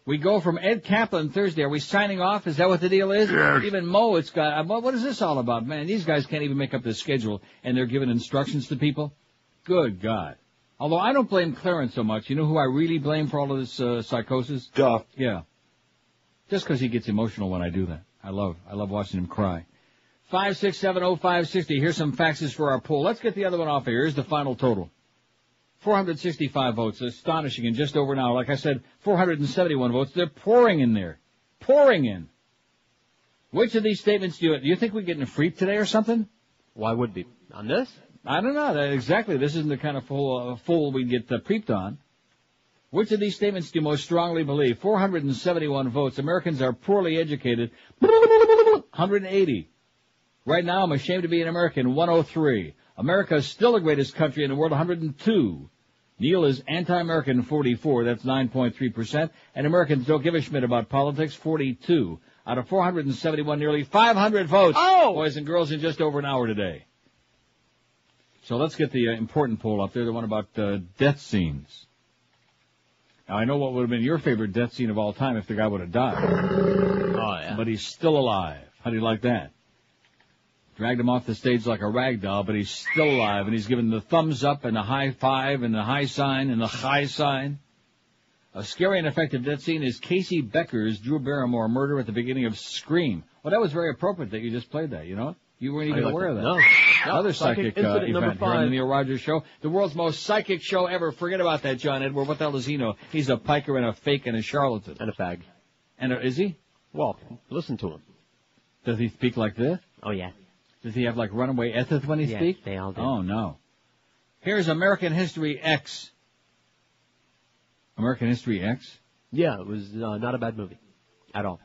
We go from Ed Kaplan Thursday. Are we signing off? Is that what the deal is? Yes. Even Mo, it's got, what is this all about? Man, these guys can't even make up the schedule, and they're giving instructions to people? Good God. Although I don't blame Clarence so much. You know who I really blame for all of this psychosis? Duff. Yeah. Just because he gets emotional when I do that. I love watching him cry. 5670560. Here's some faxes for our poll. Let's get the other one off here. Here's the final total. 465 votes. Astonishing in just over an hour. Like I said, 471 votes. They're pouring in there. Pouring in. Which of these statements do you think we're getting a freak today or something? Why would be? On this? I don't know. Exactly. This isn't the kind of fool we get preeped on. Which of these statements do you most strongly believe? 471 votes. Americans are poorly educated. 180. Right now, I'm ashamed to be an American. 103. America is still the greatest country in the world. 102. Neil is anti-American. 44. That's 9.3%. And Americans don't give a shit about politics. 42. Out of 471, nearly 500 votes. Oh! Boys and girls, in just over an hour today. So let's get the important poll up there, the one about death scenes. Now, I know what would have been your favorite death scene of all time if the guy would have died. Oh, yeah. But he's still alive. How do you like that? Dragged him off the stage like a rag doll, but he's still alive, and he's given the thumbs up and the high five and the high sign and the high sign. A scary and effective death scene is Casey Becker's Drew Barrymore murder at the beginning of Scream. Well, that was very appropriate that you just played that, you know? You weren't even aware of that. No. Other psychic event here on the Neil Rogers Show. The world's most psychic show ever. Forget about that, John Edward. What the hell does he know? He's a piker and a fake and a charlatan. And a fag. And is he? Well, listen to him. Does he speak like this? Oh, yeah. Does he have, like, runaway ethith when he speaks? They all do. Oh, no. Here's American History X. American History X? Yeah, it was not a bad movie. At all.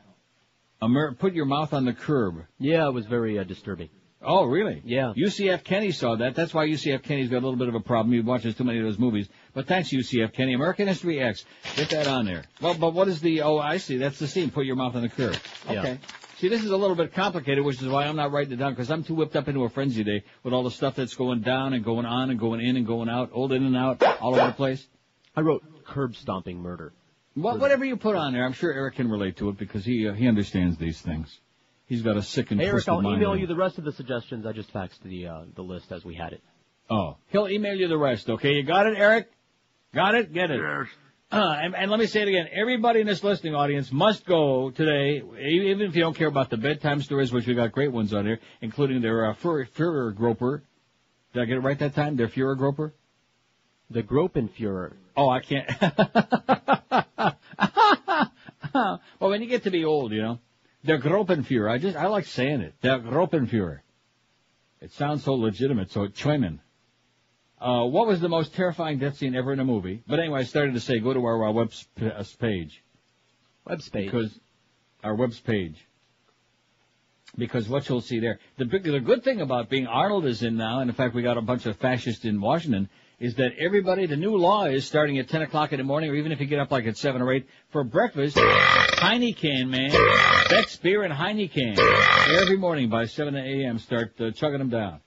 Put your mouth on the curb. Yeah, it was very disturbing. Oh, really? Yeah. UCF Kenny saw that. That's why UCF Kenny's got a little bit of a problem. He watches too many of those movies. But thanks, UCF Kenny. American History X. Get that on there. Well, but what is I see. That's the scene. Put your mouth on the curb. Okay. Yeah. See, this is a little bit complicated, which is why I'm not writing it down, because I'm too whipped up into a frenzy today with all the stuff that's going down and going on and going in and going out, old in and out, all over the place. I wrote curb stomping murder. Whatever you put on there, I'm sure Eric can relate to it because he understands these things. He's got a sick and twisted mind. Eric, I'll email you the rest of the suggestions. I just faxed the list as we had it. Oh, he'll email you the rest, okay? You got it, Eric? Got it? Get it? Yes. And let me say it again. Everybody in this listening audience must go today, even if you don't care about the bedtime stories, which we got great ones on here, including their Führer Groper. Did I get it right that time? Their Führer Groper? The Gropenführer. Oh, I can't. Well, when you get to be old, you know. Der Gropenführer. I like saying it. Der Gropenführer. It sounds so legitimate, so Schweiman. What was the most terrifying death scene ever in a movie? But anyway, I started to say, go to our web's page. Web's page. Because, our web's page. Because what you'll see there. The good thing about being Arnold is in now, and in fact we got a bunch of fascists in Washington, is that everybody, the new law is starting at 10 o'clock in the morning, or even if you get up like at 7 or 8, for breakfast, Heineken, man. Beck's Beer and Heineken. Every morning by 7 a.m. start chugging them down.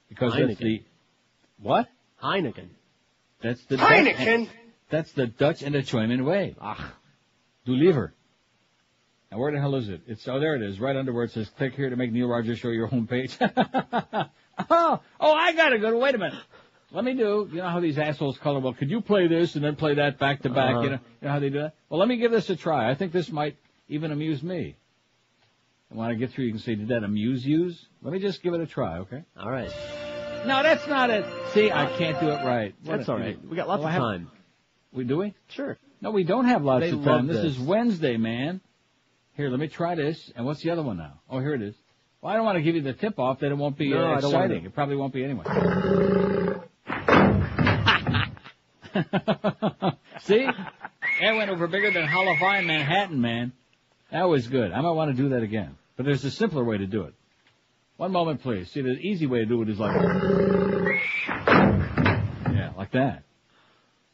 Because Heineken. That's the... What? Heineken. That's the Heineken? That's the Dutch and the German way. Du liever. Now where the hell is it? There it is, right under where it says click here to make Neil Rogers Show your homepage. Oh, I got it. Wait a minute. Let me do, you know how these assholes color, well, could you play this and then play that back to back? You know how they do that? Well, let me give this a try. I think this might even amuse me. And when I get through, you can say, did that amuse you? Let me just give it a try, okay? All right. No, that's not it. See, I can't do it right. That's all right. We got lots of time. Do we? Sure. No, we don't have lots of time. This is this. Wednesday, man. Here, let me try this. And what's the other one now? Oh, here it is. Well, I don't want to give you the tip-off that it won't be exciting. It probably won't be anyway. See? That went over bigger than horrifying Manhattan, man. That was good. I might want to do that again. But there's a simpler way to do it. One moment, please. See, the easy way to do it is like... Yeah, like that.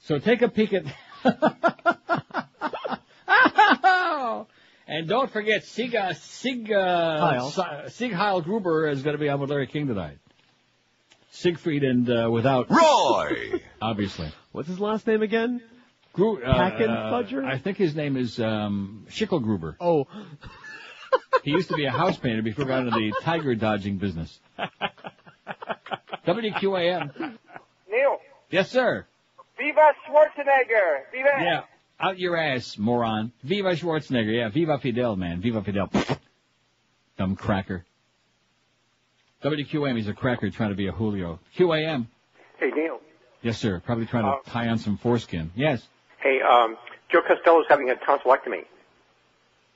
So take a peek at... And don't forget, Sig Heil Gruber is going to be on with Larry King tonight. Siegfried and without... Roy! Obviously. What's his last name again? Hackenfudger? I think his name is Schickelgruber. Oh. He used to be a house painter before he got into the tiger dodging business. WQAM. Neil. Yes, sir. Viva Schwarzenegger. Viva. Yeah. Out your ass, moron. Viva Schwarzenegger. Yeah, Viva Fidel, man. Viva Fidel. Dumb cracker. WQAM, he's a cracker trying to be a Julio. QAM. Hey, Neil. Yes, sir. Probably trying to tie on some foreskin. Yes. Hey, Joe Costello's having a tonsillectomy.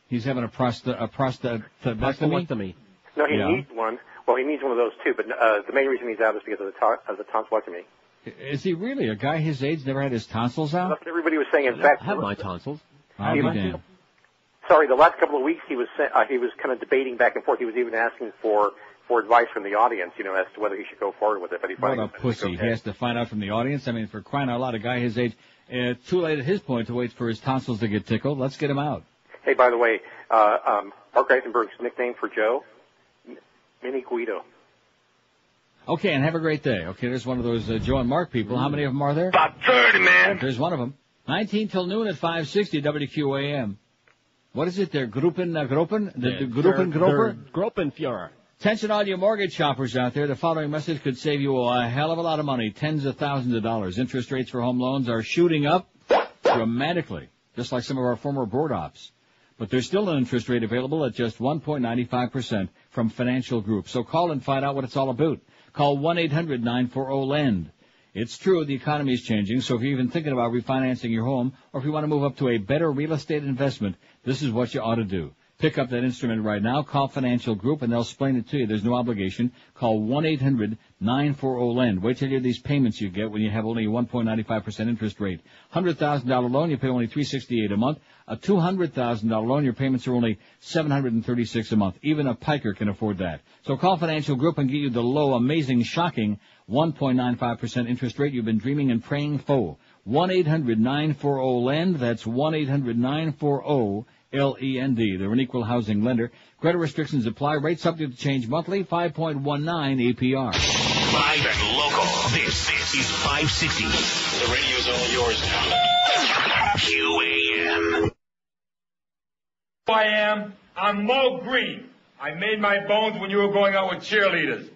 He's having a prostatectomy? No, he needs one. Well, he needs one of those too, but the main reason he's out is because of the tonsillectomy. Is he really? A guy his age never had his tonsils out? That's what everybody was saying. In fact, I have my tonsils. I'll be damned. Sorry, the last couple of weeks he was kind of debating back and forth. He was even asking for advice from the audience, as to whether he should go forward with it. But he what a pussy. He has to find out from the audience. I mean, for crying out loud, a guy his age, too late at his point to wait for his tonsils to get tickled. Let's get him out. Hey, by the way, Mark Eisenberg's nickname for Joe, Mini Guido. Okay, and have a great day. Okay, there's one of those Joe and Mark people. How many of them are there? About 30, man. There's one of them. 19 till noon at 560 WQAM. What is it there? Gruppenführer? Attention all you mortgage shoppers out there. The following message could save you a hell of a lot of money. Tens of thousands of dollars. Interest rates for home loans are shooting up dramatically. Just like some of our former board ops. But there's still an interest rate available at just 1.95% from Financial Group. So call and find out what it's all about. Call 1-800-940-LEND. It's true, the economy is changing, so if you're even thinking about refinancing your home, or if you want to move up to a better real estate investment, this is what you ought to do. Pick up that instrument right now, call Financial Group, and they'll explain it to you. There's no obligation. Call 1-800-940-LEND. Wait till you hear these payments you get when you have only a 1.95% interest rate. $100,000 loan, you pay only $368 a month. A $200,000 loan, your payments are only $736 a month. Even a piker can afford that. So call Financial Group and get you the low, amazing, shocking 1.95% interest rate you've been dreaming and praying for. 1-800-940-LEND. That's 1-800-940-LEND. They're an equal housing lender. Credit restrictions apply. Rate subject to change monthly. 5.19 APR. Live and local. This is 560. The radio's all yours now. QAM. Who I am? I'm Mo Green. I made my bones when you were going out with cheerleaders.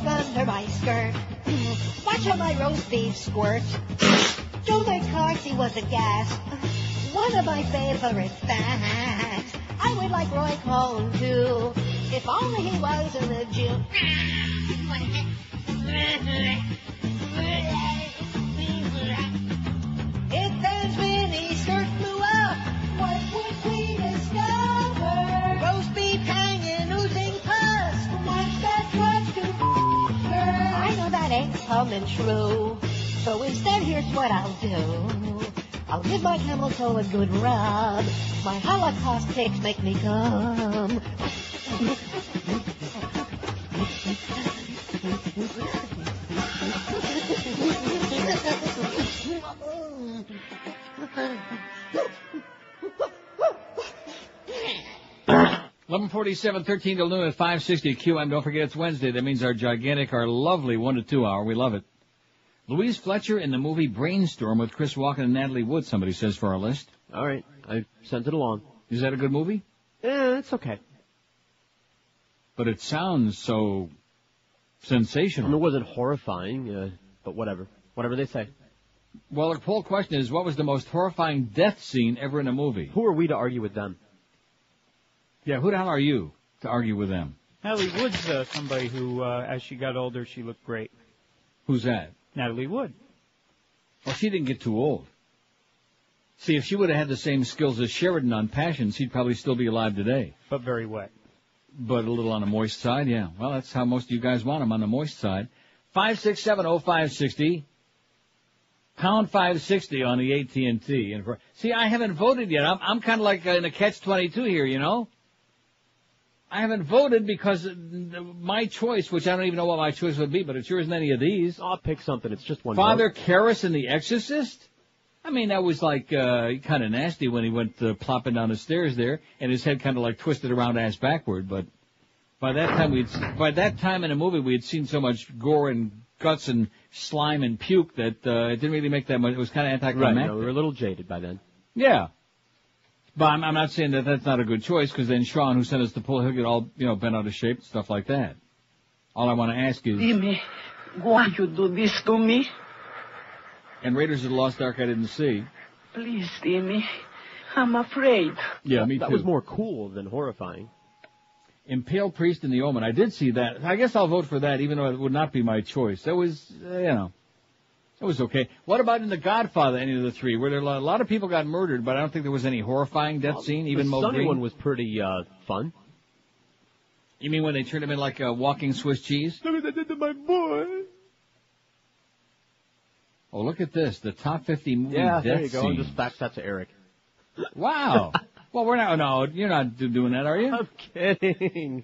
Under my skirt. Watch how my roast beef squirt. Joe McCarthy was a gas. One of my favorite facts. I would like Roy Cohn too. If only he wasn't a Jew. If Ben's mini skirt blew up, what would we discover? Roast beef hanging, oozing pus. Watch that crutch to I know that ain't coming true. So instead, here's what I'll do. I'll give my camel toe a good rub. My Holocaust pics make me come. 11:47, 13 till noon at 560 QM. Don't forget it's Wednesday. That means our gigantic, our lovely 1 to 2 hour. We love it. Louise Fletcher in the movie Brainstorm with Chris Walken and Natalie Wood, somebody says for our list. All right, I sent it along. Is that a good movie? It's okay. But it sounds so sensational. I mean, it wasn't horrifying, but whatever. Whatever they say. Well, the poll question is, what was the most horrifying death scene ever in a movie? Who are we to argue with them? Yeah, who the hell are you to argue with them? Natalie Wood's somebody who, as she got older, she looked great. Who's that? Natalie Wood. Well, she didn't get too old. See, if she would have had the same skills as Sheridan on Passion, she'd probably still be alive today. But very wet. But a little on the moist side, yeah. Well, that's how most of you guys want them, on the moist side. 5670560. Pound 560 on the AT&T. And see, I haven't voted yet. I'm kind of like in a catch-22 here, you know? I haven't voted because my choice, which I don't even know what my choice would be, but it sure isn't any of these. I'll pick something. It's just one. Father Karras in The Exorcist? I mean, that was like kind of nasty when he went plopping down the stairs there, and his head kind of like twisted around ass backward. But by that time in the movie, we had seen so much gore and guts and slime and puke that it didn't really make that much. It was kind of anticlimactic. Right, no, we were a little jaded by then. Yeah. But I'm not saying that that's not a good choice, because then Sean, who sent us the poll, he'll get all, bent out of shape and stuff like that. All I want to ask is... Timmy, why you do this to me? And Raiders of the Lost Ark I didn't see. Please, Timmy. I'm afraid. Yeah, me too. That was more cool than horrifying. Impaled Priest in the Omen. I did see that. I guess I'll vote for that, even though it would not be my choice. That was, it was okay. What about in The Godfather, any of the three? Where there a lot of people got murdered, but I don't think there was any horrifying death scene, even Mo Green. The Sunny one was pretty fun. You mean when they turned him in like a walking Swiss cheese? Look what they did to my boy. Oh, look at this. The top 50 movie death there you go. scenes. I'll just fax that to Eric. Wow. Well, no, you're not doing that, are you? I'm kidding.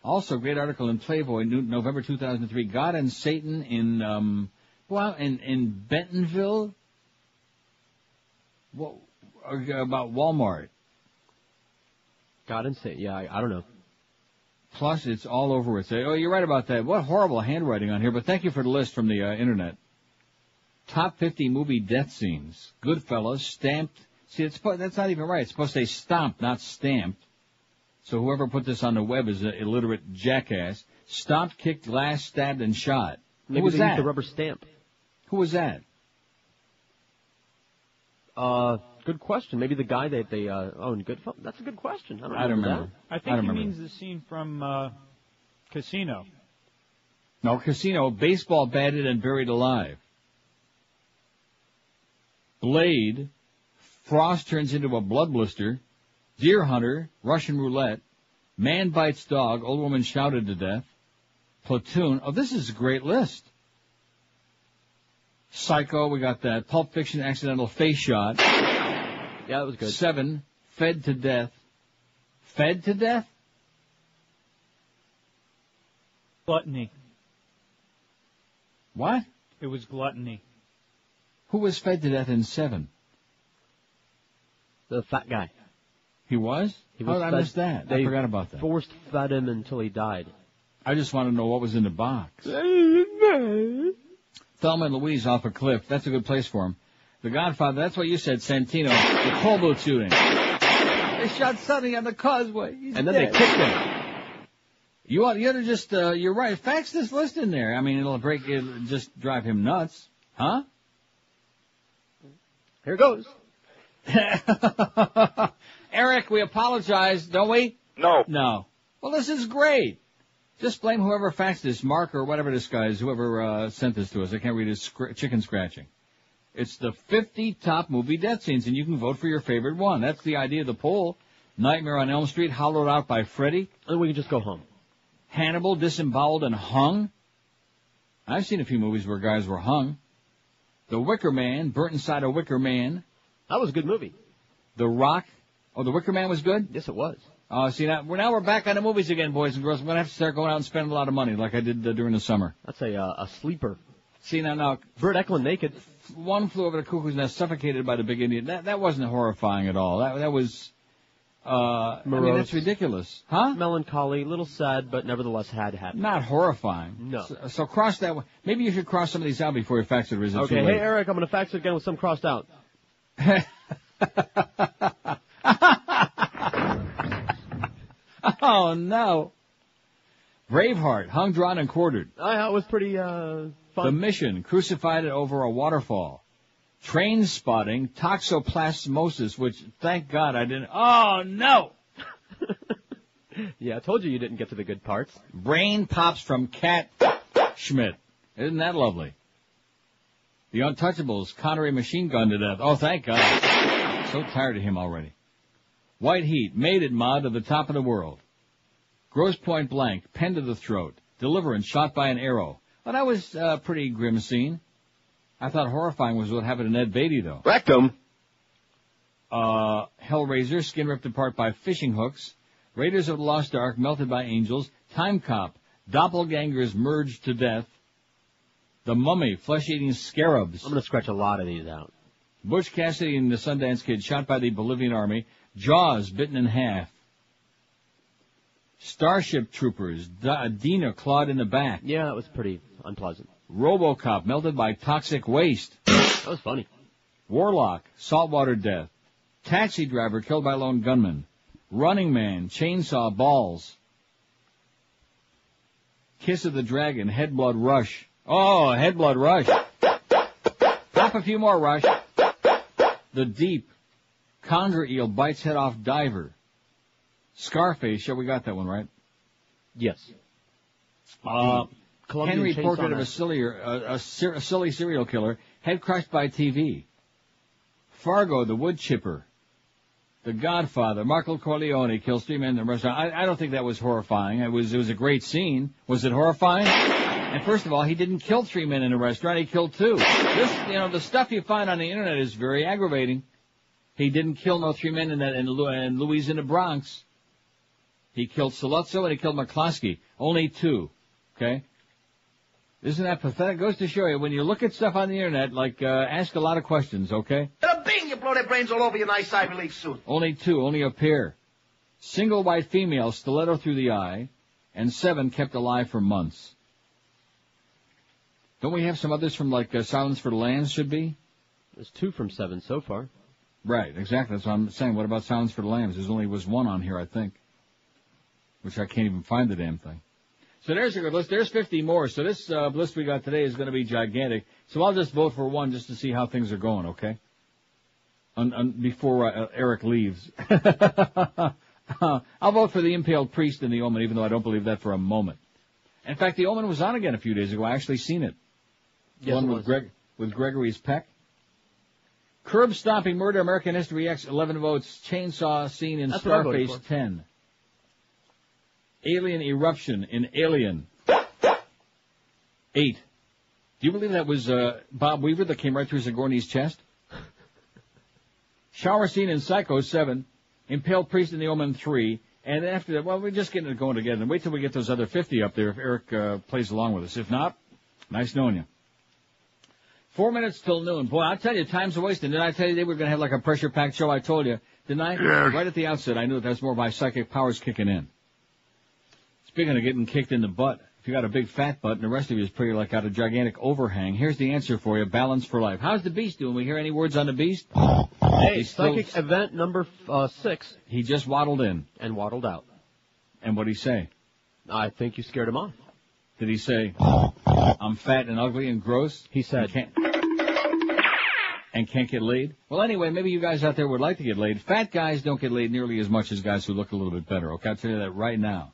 Also, great article in Playboy, November 2003. God and Satan in Bentonville. What about Walmart? God and Satan. Yeah, I don't know. Plus, it's all over it. Oh, you're right about that. What horrible handwriting on here. But thank you for the list from the internet. Top 50 movie death scenes. Goodfellas, Stamped. See, that's not even right. It's supposed to say Stomped, not Stamped. So whoever put this on the web is an illiterate jackass. Stomped, kicked, lashed, stabbed, and shot. Maybe Who was they that? used the rubber stamp. Who was that? Good question. Maybe the guy that they owned Goodfellas. That's a good question. I don't remember. I think he means the scene from Casino. No, Casino. Baseball batted and buried alive. Blade. Frost turns into a blood blister. Deer Hunter. Russian Roulette. Man bites dog. Old woman shouted to death. Platoon. Oh, this is a great list. Psycho, we got that. Pulp Fiction, accidental face shot. Yeah, that was good. 7, fed to death. Fed to death? Gluttony. What? It was gluttony. Who was fed to death in 7? The fat guy. He was? How did I miss that? I forgot about that. Forced fed him until he died. I just want to know what was in the box. Thelma and Louise off a cliff. That's a good place for him. The Godfather, that's what you said, Santino. The coal boat shooting. They shot Sonny on the causeway. He's and then dead. they kicked him. You ought to just, you're right, fax this list in there. I mean, it'll just drive him nuts. Huh? Here goes. Eric, we apologize, don't we? No. No. Well, this is great. Just blame whoever faxed this, Mark or whatever this guy is, whoever sent this to us. I can't read his chicken scratching. It's the 50 top movie death scenes, and you can vote for your favorite one. That's the idea of the poll. Nightmare on Elm Street, hollowed out by Freddy. And we can just go home. Hannibal, disemboweled and hung. I've seen a few movies where guys were hung. The Wicker Man, burnt inside a Wicker Man. That was a good movie. The Rock. Oh, The Wicker Man was good? Yes, it was. See, now we're back on the movies again, boys and girls. I'm going to have to start going out and spending a lot of money like I did during the summer. That's a sleeper. See, now, Burt Eklund naked. One Flew Over the Cuckoo's Nest, suffocated by the Big Indian. That wasn't horrifying at all. That was, Morose. I mean, that's ridiculous. Huh? Melancholy, little sad, but nevertheless had happened. Not horrifying. No. So cross that one. Maybe you should cross some of these out before you fax it, or is it Okay, too late? hey, Eric, I'm going to fax it again with some crossed out. Oh, no. Braveheart, hung, drawn, and quartered. That was pretty fun. The Mission, crucified over a waterfall. Train spotting, toxoplasmosis, which, thank God, I didn't... Oh, no! Yeah, I told you didn't get to the good parts. Brain pops from Cat Schmidt. Isn't that lovely? The Untouchables, Connery machine gun to death. Oh, thank God. So tired of him already. White Heat, made it, Ma, to the top of the world. Gross Point Blank, pen to the throat. Deliverance, shot by an arrow. Well, that was a pretty grim scene. I thought horrifying was what happened to Ned Beatty, though. Rectum. Hellraiser, skin ripped apart by fishing hooks. Raiders of the Lost Ark, melted by angels. Time Cop, doppelgangers merged to death. The Mummy, flesh-eating scarabs. I'm going to scratch a lot of these out. Butch Cassidy and the Sundance Kid, shot by the Bolivian army. Jaws, bitten in half. Starship Troopers, Dina clawed in the back. Yeah, that was pretty unpleasant. RoboCop, melted by toxic waste. That was funny. Warlock, saltwater death. Taxi driver, killed by lone gunman. Running Man, chainsaw balls. Kiss of the Dragon, head blood rush. Oh, head blood rush. Pop a few more, Rush. The Deep, conger eel bites head off diver. Scarface, we got that one, right? Yes. Henry, portrait of a silly serial killer, head crushed by TV. Fargo, the wood chipper. The Godfather, Marco Corleone kills 3 men in the restaurant. I don't think that was horrifying. It was a great scene. Was it horrifying? And first of all, he didn't kill 3 men in a restaurant. He killed 2. The stuff you find on the internet is very aggravating. He didn't kill no 3 men in Louise in the Bronx. He killed Saluzzo and he killed McCloskey. Only 2. Okay? Isn't that pathetic? Goes to show you, when you look at stuff on the internet, ask a lot of questions, okay? Bing! You blow their brains all over your nice Ivy League suit. Only 2, only a pair. Single white female, stiletto through the eye, and 7 kept alive for months. Don't we have some others from, Silence for the Lambs should be? There's 2 from 7 so far. Right, exactly. That's what I'm saying. What about Silence for the Lambs? There's only was 1 on here, I think. Which I can't even find the damn thing. So there's a good list. There's 50 more. So this list we got today is going to be gigantic. So I'll just vote for 1 just to see how things are going, okay? Before Eric leaves. I'll vote for the impaled priest in The Omen, even though I don't believe that for a moment. In fact, The Omen was on again a few days ago. I actually seen it. Yes, one with Gregory's Peck. Curb Stomping Murder, American History X, 11 votes. Chainsaw scene in Scarface, 10. Alien eruption in Alien, 8. Do you believe that was Bob Weaver that came right through Sigourney's chest? Shower scene in Psycho, 7. Impaled priest in The Omen, 3. And after that, well, we're just getting it going together. And wait till we get those other 50 up there if Eric plays along with us. If not, nice knowing you. 4 minutes till noon. Boy, I'll tell you, time's a wasting. Didn't I tell you they were going to have a pressure-packed show? I told you. Didn't I? Yes. Right at the outset, I knew that's more of my psychic powers kicking in. Speaking of getting kicked in the butt, if you got a big fat butt and the rest of you is pretty got a gigantic overhang, here's the answer for you, balance for life. How's the Beast doing? We hear any words on the Beast? Hey, psychic event number 6. He just waddled in. And waddled out. And what'd he say? I think you scared him off. Did he say, I'm fat and ugly and gross? He said. And can't get laid? Well, anyway, maybe you guys out there would like to get laid. Fat guys don't get laid nearly as much as guys who look a little bit better. Okay, I'll tell you that right now.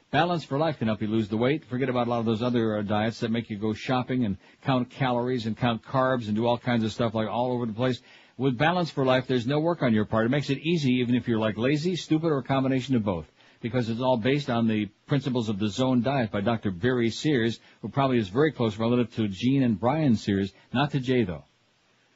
Balance for Life can help you lose the weight. Forget about a lot of those other diets that make you go shopping and count calories and count carbs and do all kinds of stuff all over the place. With Balance for Life, there's no work on your part. It makes it easy even if you're lazy, stupid, or a combination of both. Because it's all based on the principles of the Zone Diet by Dr. Barry Sears, who probably is very close relative to Gene and Brian Sears, not to Jay though.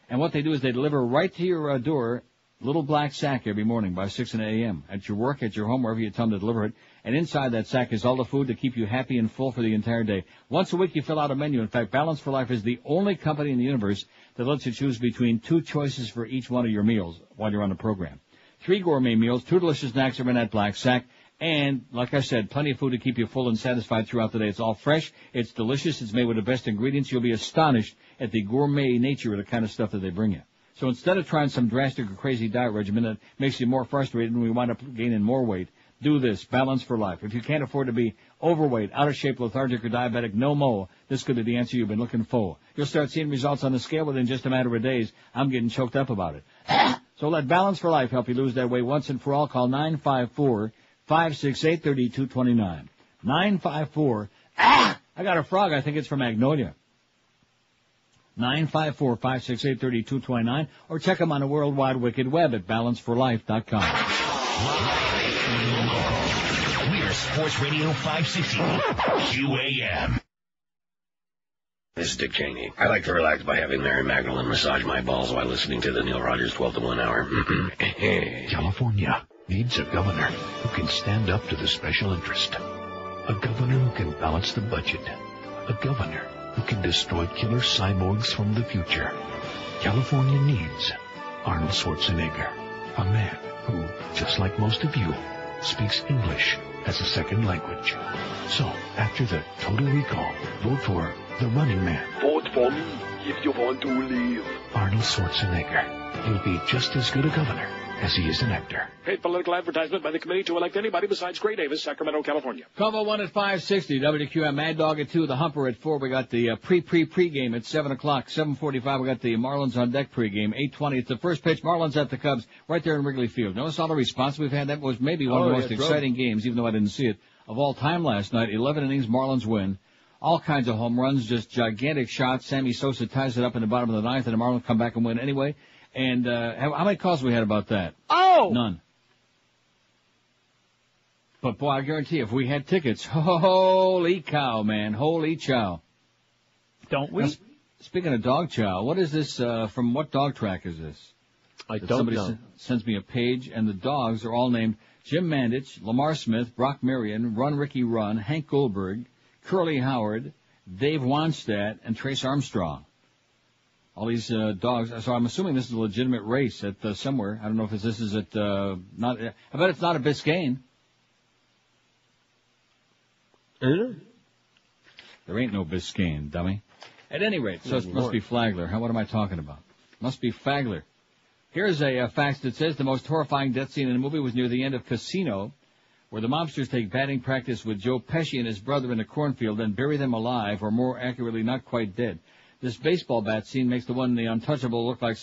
And what they do is they deliver right to your door, little black sack every morning by 6 a.m. At your work, at your home, wherever you tell them to deliver it. And inside that sack is all the food to keep you happy and full for the entire day. Once a week you fill out a menu. In fact, Balance for Life is the only company in the universe that lets you choose between 2 choices for each one of your meals while you're on the program. 3 gourmet meals, 2 delicious snacks are in that black sack, and, like I said, plenty of food to keep you full and satisfied throughout the day. It's all fresh, it's delicious, it's made with the best ingredients. You'll be astonished at the gourmet nature of the kind of stuff that they bring you. So instead of trying some drastic or crazy diet regimen that makes you more frustrated and we wind up gaining more weight, do this. Balance for life. If you can't afford to be overweight, out of shape, lethargic, or diabetic, no more, this could be the answer you've been looking for. You'll start seeing results on the scale within just a matter of days. I'm getting choked up about it. So let Balance for Life help you lose that weight once and for all. Call 954-568-3229. 954. I got a frog. I think it's from Magnolia. 954-568-3229. Or check them on the World Wide Wicked Web at balanceforlife.com. We're Sports Radio 560 QAM. This is Dick Cheney. I like to relax by having Mary Magdalene massage my balls while listening to the Neil Rogers 12 to 1 hour. California needs a governor who can stand up to the special interest. A governor who can balance the budget. A governor who can destroy killer cyborgs from the future. California needs Arnold Schwarzenegger, a man who, just like most of you, speaks English as a second language. So, after the total recall, vote for the running man. Vote for me if you want to live. Arnold Schwarzenegger. He'll be just as good a governor as he is an actor. Paid political advertisement by the committee to elect anybody besides Gray Davis, Sacramento, California. Cover 1 at 560, WQM, Mad Dog at 2, the Humper at 4. We got the pre-game at 7 o'clock, 7:45. We got the Marlins on deck pregame, 8:20. It's the first pitch, Marlins at the Cubs, right there in Wrigley Field. Notice all the response we've had. That was maybe one of the most exciting games, even though I didn't see it, of all time last night. 11 innings, Marlins win. All kinds of home runs, just gigantic shots. Sammy Sosa ties it up in the bottom of the ninth, and the Marlins come back and win anyway. And how many calls we had about that? Oh! None. But, boy, I guarantee if we had tickets, holy cow, man, holy chow. Don't we? Now, speaking of dog chow, what is this, from what dog track is this? I don't know. Somebody sends me a page, and the dogs are all named Jim Mandich, Lamar Smith, Brock Marion, Run Ricky Run, Hank Goldberg, Curly Howard, Dave Wanstadt, and Trace Armstrong. All these dogs. So I'm assuming this is a legitimate race at somewhere. I don't know if this is at not. I bet it's not a Biscayne. Is it? There ain't no Biscayne, dummy. At any rate, so it must be Flagler. What am I talking about? Must be Flagler. Here's a fact that says the most horrifying death scene in the movie was near the end of Casino, where the mobsters take batting practice with Joe Pesci and his brother in the cornfield and bury them alive, or more accurately, not quite dead. This baseball bat scene makes the one in The Untouchable look like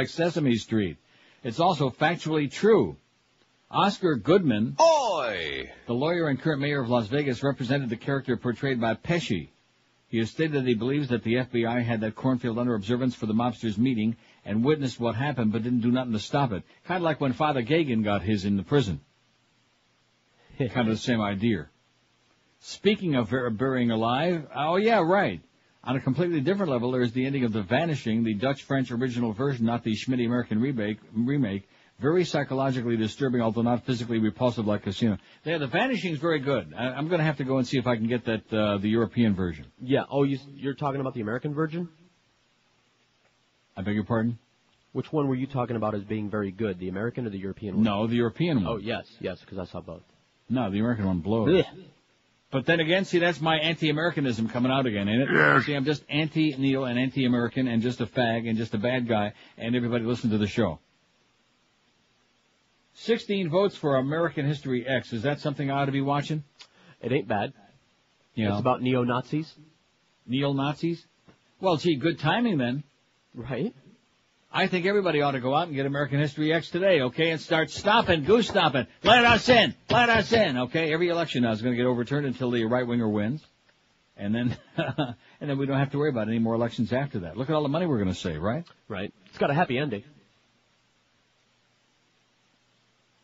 Sesame Street. It's also factually true. Oscar Goodman, the lawyer and current mayor of Las Vegas, represented the character portrayed by Pesci. He has stated that he believes that the FBI had that cornfield under observance for the mobsters' meeting and witnessed what happened but didn't do nothing to stop it. Kind of like when Father Gagan got his in the prison. Kind of the same idea. Speaking of burying alive, oh yeah, right. On a completely different level, there's the ending of The Vanishing, the Dutch-French original version, not the Schmitty American remake. Very psychologically disturbing, although not physically repulsive like Casino. Yeah, The Vanishing's very good. I'm going to have to go and see if I can get that the European version. Yeah. Oh, you're talking about the American version? I beg your pardon? Which one were you talking about as being very good, the American or the European one? No, the European one. Oh, yes, because I saw both. No, the American one blows. But then again, see, that's my anti-Americanism coming out again, ain't it? Yes. See, I'm just anti-Neil and anti-American and just a fag and just a bad guy, and everybody listen to the show. 16 votes for American History X. Is that something I ought to be watching? It ain't bad. You know. It's about neo-Nazis. Neo-Nazis? Well, gee, good timing then. Right. I think everybody ought to go out and get American History X today, okay, and start goose stomping. Let us in, okay? Every election now is going to get overturned until the right-winger wins. And then, and then we don't have to worry about any more elections after that. Look at all the money we're going to save, right? Right. It's got a happy ending.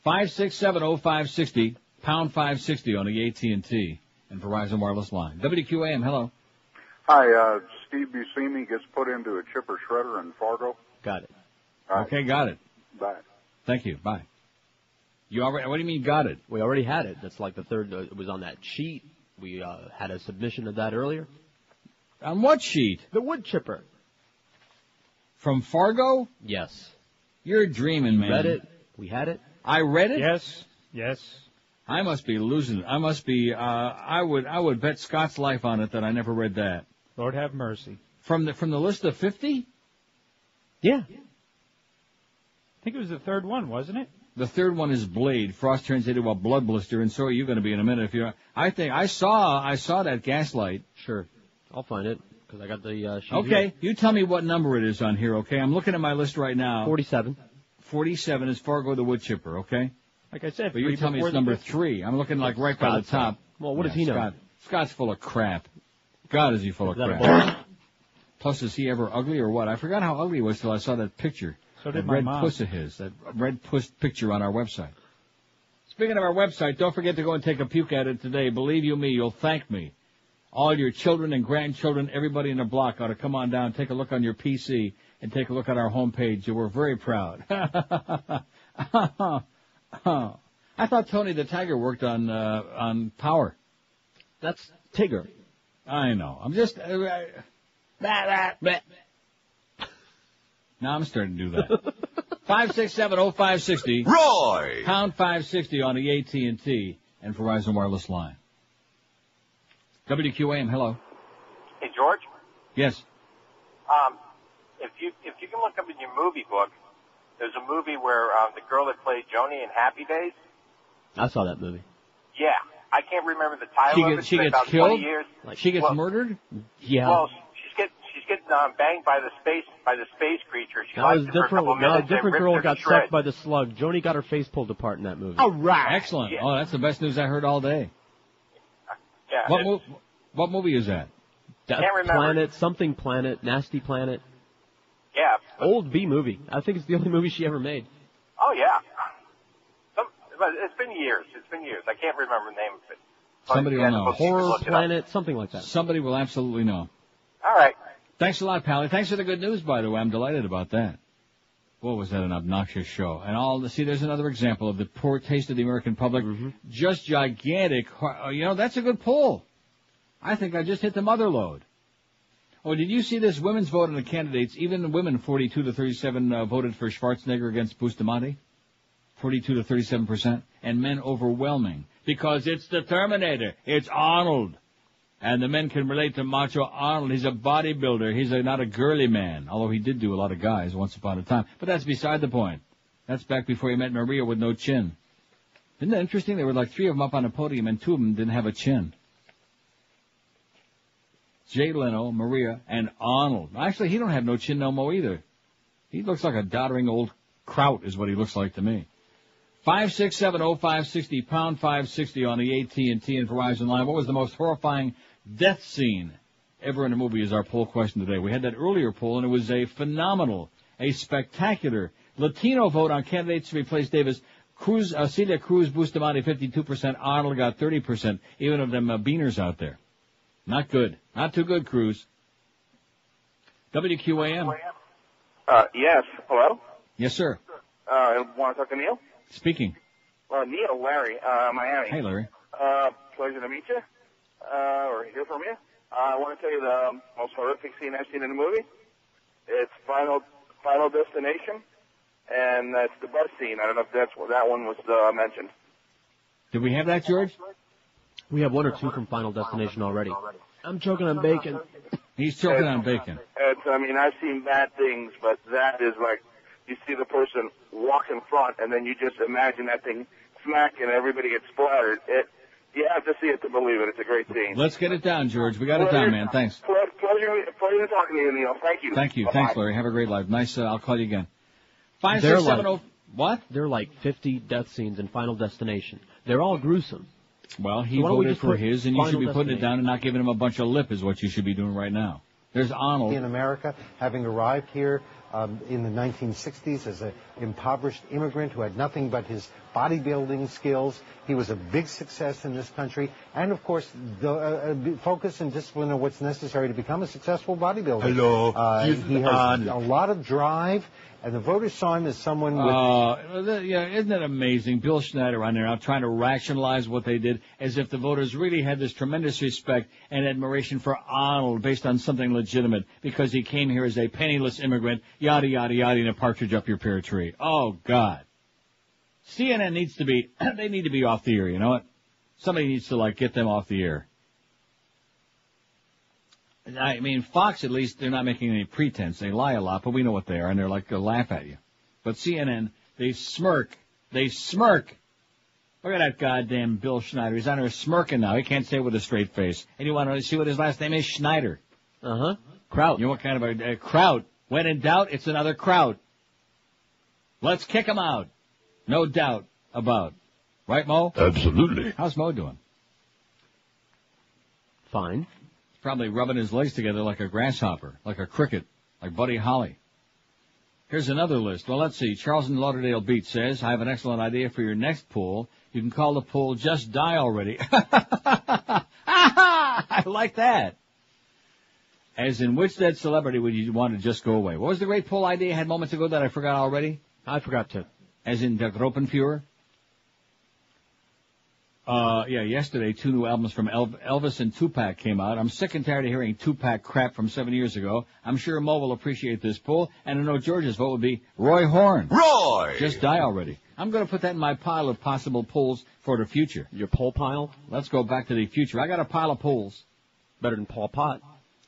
5670560, pound 560 on the AT&T and Verizon Wireless line. WQAM, hello. Hi, Steve Buscemi gets put into a chipper shredder in Fargo. Got it. Right. Okay, got it. Bye. Thank you. Bye. You already? What do you mean got it? We already had it. That's like the third. It was on that sheet. We had a submission of that earlier. On what sheet? The wood chipper. From Fargo? Yes. You're dreaming, man. Read it. We had it. I read it? Yes. I must be losing it. I must be, I would bet Scott's life on it that I never read that. Lord have mercy. From the list of 50? Yeah. I think it was the third one, wasn't it? The third one is Blade. Frost turns into a blood blister, and so are you going to be in a minute. If you, I think I saw that Gaslight. Sure, I'll find it because I got the. Sheet Okay, here. you tell me what number it is on here. Okay, I'm looking at my list right now. 47. 47 is Fargo the Wood Chipper. Okay. Like I said, but you tell me it's number 3. I'm looking like right by the top. Well, what does he know? Scott's full of crap. God, is he full of crap. Plus, is he ever ugly or what? I forgot how ugly he was till I saw that picture. So did that my red mom. puss of his, that red puss picture on our website. Speaking of our website, don't forget to go and take a puke at it today. Believe you me, you'll thank me. All your children and grandchildren, everybody in the block ought to come on down, take a look on your PC, and take a look at our homepage. We're very proud. I thought Tony the Tiger worked on Power. That's Tigger. I know. I'm just... Now I'm starting to do that. 567-0560. Roy! Pound 560 on the AT&T and Verizon Wireless line. WQAM, hello. Hey, George. Yes. If you can look up in your movie book, there's a movie where the girl that played Joni in Happy Days. I saw that movie. Yeah, I can't remember the title of it. She It's gets about killed? 20 years. She gets murdered? Yeah. Well, she's getting banged by the space creature. She That likes was it for a couple different. No, a minutes, they different ripped girl her to got shreds. sucked by the slug. Joni got her face pulled apart in that movie. All right. Excellent. Yeah. Oh, that's the best news I heard all day. Yeah. What movie is that? Death Can't remember. Planet, something Planet, Nasty Planet. Yeah. Old B movie. I think it's the only movie she ever made. Oh, yeah. But it's been years. I can't remember the name of it. But Somebody will know. Horror Planet, something like that. Somebody will absolutely know. All right. Thanks a lot, Pally. Thanks for the good news, by the way. I'm delighted about that. What was that, an obnoxious show? And see, there's another example of the poor taste of the American public. Mm-hmm. Just gigantic. That's a good poll. I think I just hit the mother load. Oh, did you see this women's vote on the candidates? Even the women, 42 to 37, voted for Schwarzenegger against Bustamante. 42 to 37%. And men overwhelming. Because it's the Terminator. It's Arnold. And the men can relate to Macho Arnold. He's a bodybuilder. He's not a girly man. Although he did do a lot of guys once upon a time. But that's beside the point. That's back before he met Maria with no chin. Isn't that interesting? There were like 3 of them up on the podium and 2 of them didn't have a chin. Jay Leno, Maria, and Arnold. Actually, he don't have no chin no more either. He looks like a doddering old kraut is what he looks like to me. 567-0560, pound 560 on the AT&T and Verizon line. What was the most horrifying death scene ever in a movie is our poll question today. We had that earlier poll, and it was a phenomenal, a spectacular Latino vote on candidates to replace Davis. Celia Cruz, Bustamante, 52%. Arnold got 30%. Even of them beaners out there. Not good. Not too good, Cruz. WQAM. Yes. Hello? Yes, sir. Want to talk to Neil? Speaking. Neil, Larry, Miami. Hey, Larry. Pleasure to meet you, or hear from you. I want to tell you the most horrific scene I've seen in a movie. It's Final Destination, and that's the bus scene. I don't know if that one was mentioned. Did we have that, George? We have 1 or 2 from Final Destination already. I'm choking on bacon. He's choking on bacon. I've seen bad things, but that is like, you see the person walk in front, and then you just imagine that thing smack, and everybody gets splattered. You have to see it to believe it. It's a great scene. Let's get it down, George. We got it down, man. Thanks. Pleasure talking to you, Neil. Thank you. Thank you. Bye-bye. Thanks, Larry. Have a great life. Nice. I'll call you again. 567. What? There are like 50 death scenes in Final Destination. They're all gruesome. Well, he voted for his, and you should be putting it down and not giving him a bunch of lip is what you should be doing right now. There's Arnold. In America, having arrived here in the 1960s as an impoverished immigrant who had nothing but his bodybuilding skills. He was a big success in this country. And, of course, the focus and discipline are what's necessary to become a successful bodybuilder. Hello. He has a lot of drive. And the voters saw him as someone with... isn't it amazing? Bill Schneider on there now trying to rationalize what they did as if the voters really had this tremendous respect and admiration for Arnold based on something legitimate because he came here as a penniless immigrant, yada, yada, yada, and a partridge up your pear tree. Oh, God. CNN needs to be, they need to be off the air, you know what? Somebody needs to, get them off the air. I mean, Fox, at least, they're not making any pretense. They lie a lot, but we know what they are, and they're they'll laugh at you. But CNN, they smirk. They smirk. Look at that goddamn Bill Schneider. He's on there smirking now. He can't say it with a straight face. And you want to see what his last name is? Schneider. Uh-huh. Kraut. You know what kind of a Kraut? When in doubt, it's another Kraut. Let's kick him out. No doubt about. Right, Mo? Absolutely. How's Mo doing? Fine. He's probably rubbing his legs together like a grasshopper, like a cricket, like Buddy Holly. Here's another list. Well, let's see. Charles in Lauderdale Beach says, I have an excellent idea for your next pool. You can call the pool Just Die Already. I like that. As in, which dead celebrity would you want to just go away? What was the great poll idea I had moments ago that I forgot already? I forgot to. As in Der Gruppenführer? Yesterday 2 new albums from Elvis and Tupac came out. I'm sick and tired of hearing Tupac crap from 7 years ago. I'm sure Mo will appreciate this poll, and I know George's vote would be Roy Horn. Roy! Just Die Already. I'm going to put that in my pile of possible polls for the future. Your poll pile? Let's go back to the future. I got a pile of polls. Better than Paul Pot.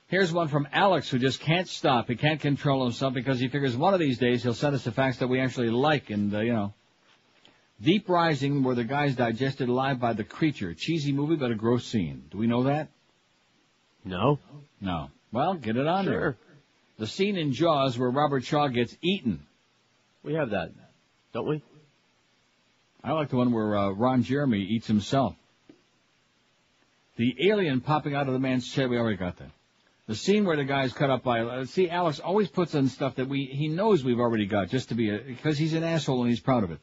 Here's one from Alex, who just can't stop. He can't control himself because he figures one of these days he'll send us the facts that we actually like and, Deep Rising, where the guy's digested alive by the creature. Cheesy movie, but a gross scene. Do we know that? No. No. Well, get it on there. The scene in Jaws where Robert Shaw gets eaten. We have that, don't we? I like the one where Ron Jeremy eats himself. The alien popping out of the man's chair. We already got that. The scene where the guy's cut up by... see, Alex always puts in stuff that he knows we've already got, just to be because he's an asshole and he's proud of it.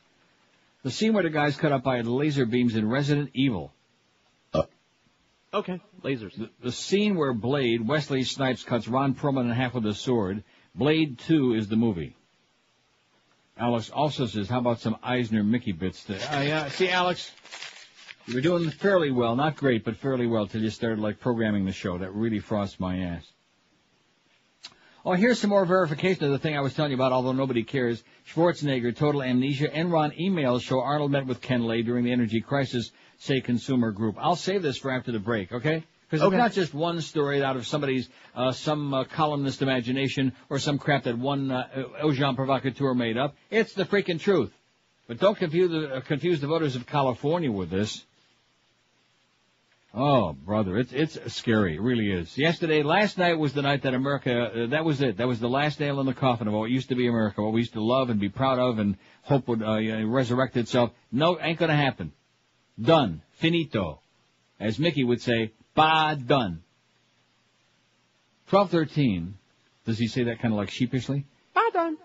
The scene where the guy's cut up by the laser beams in Resident Evil. Okay, lasers. The scene where Blade, Wesley Snipes, cuts Ron Perlman in half with a sword. Blade 2 is the movie. Alex also says, how about some Eisner Mickey bits? See, Alex, you were doing fairly well. Not great, but fairly well till you started, programming the show. That really frosts my ass. Oh, here's some more verification of the thing I was telling you about, although nobody cares. Schwarzenegger, total amnesia. Enron emails show Arnold met with Ken Lay during the energy crisis, say Consumer Group. I'll save this for after the break, okay? Because it's not just one story out of somebody's, some columnist imagination or some crap that one agent provocateur made up. It's the freaking truth. But don't confuse the voters of California with this. Oh, brother, it's scary. It really is. Last night was the night that America, that was it. That was the last nail in the coffin of what used to be America, what we used to love and be proud of and hope would resurrect itself. No, ain't gonna happen. Done. Finito. As Mickey would say, done. 12:13. Does he say that kind of sheepishly? Done.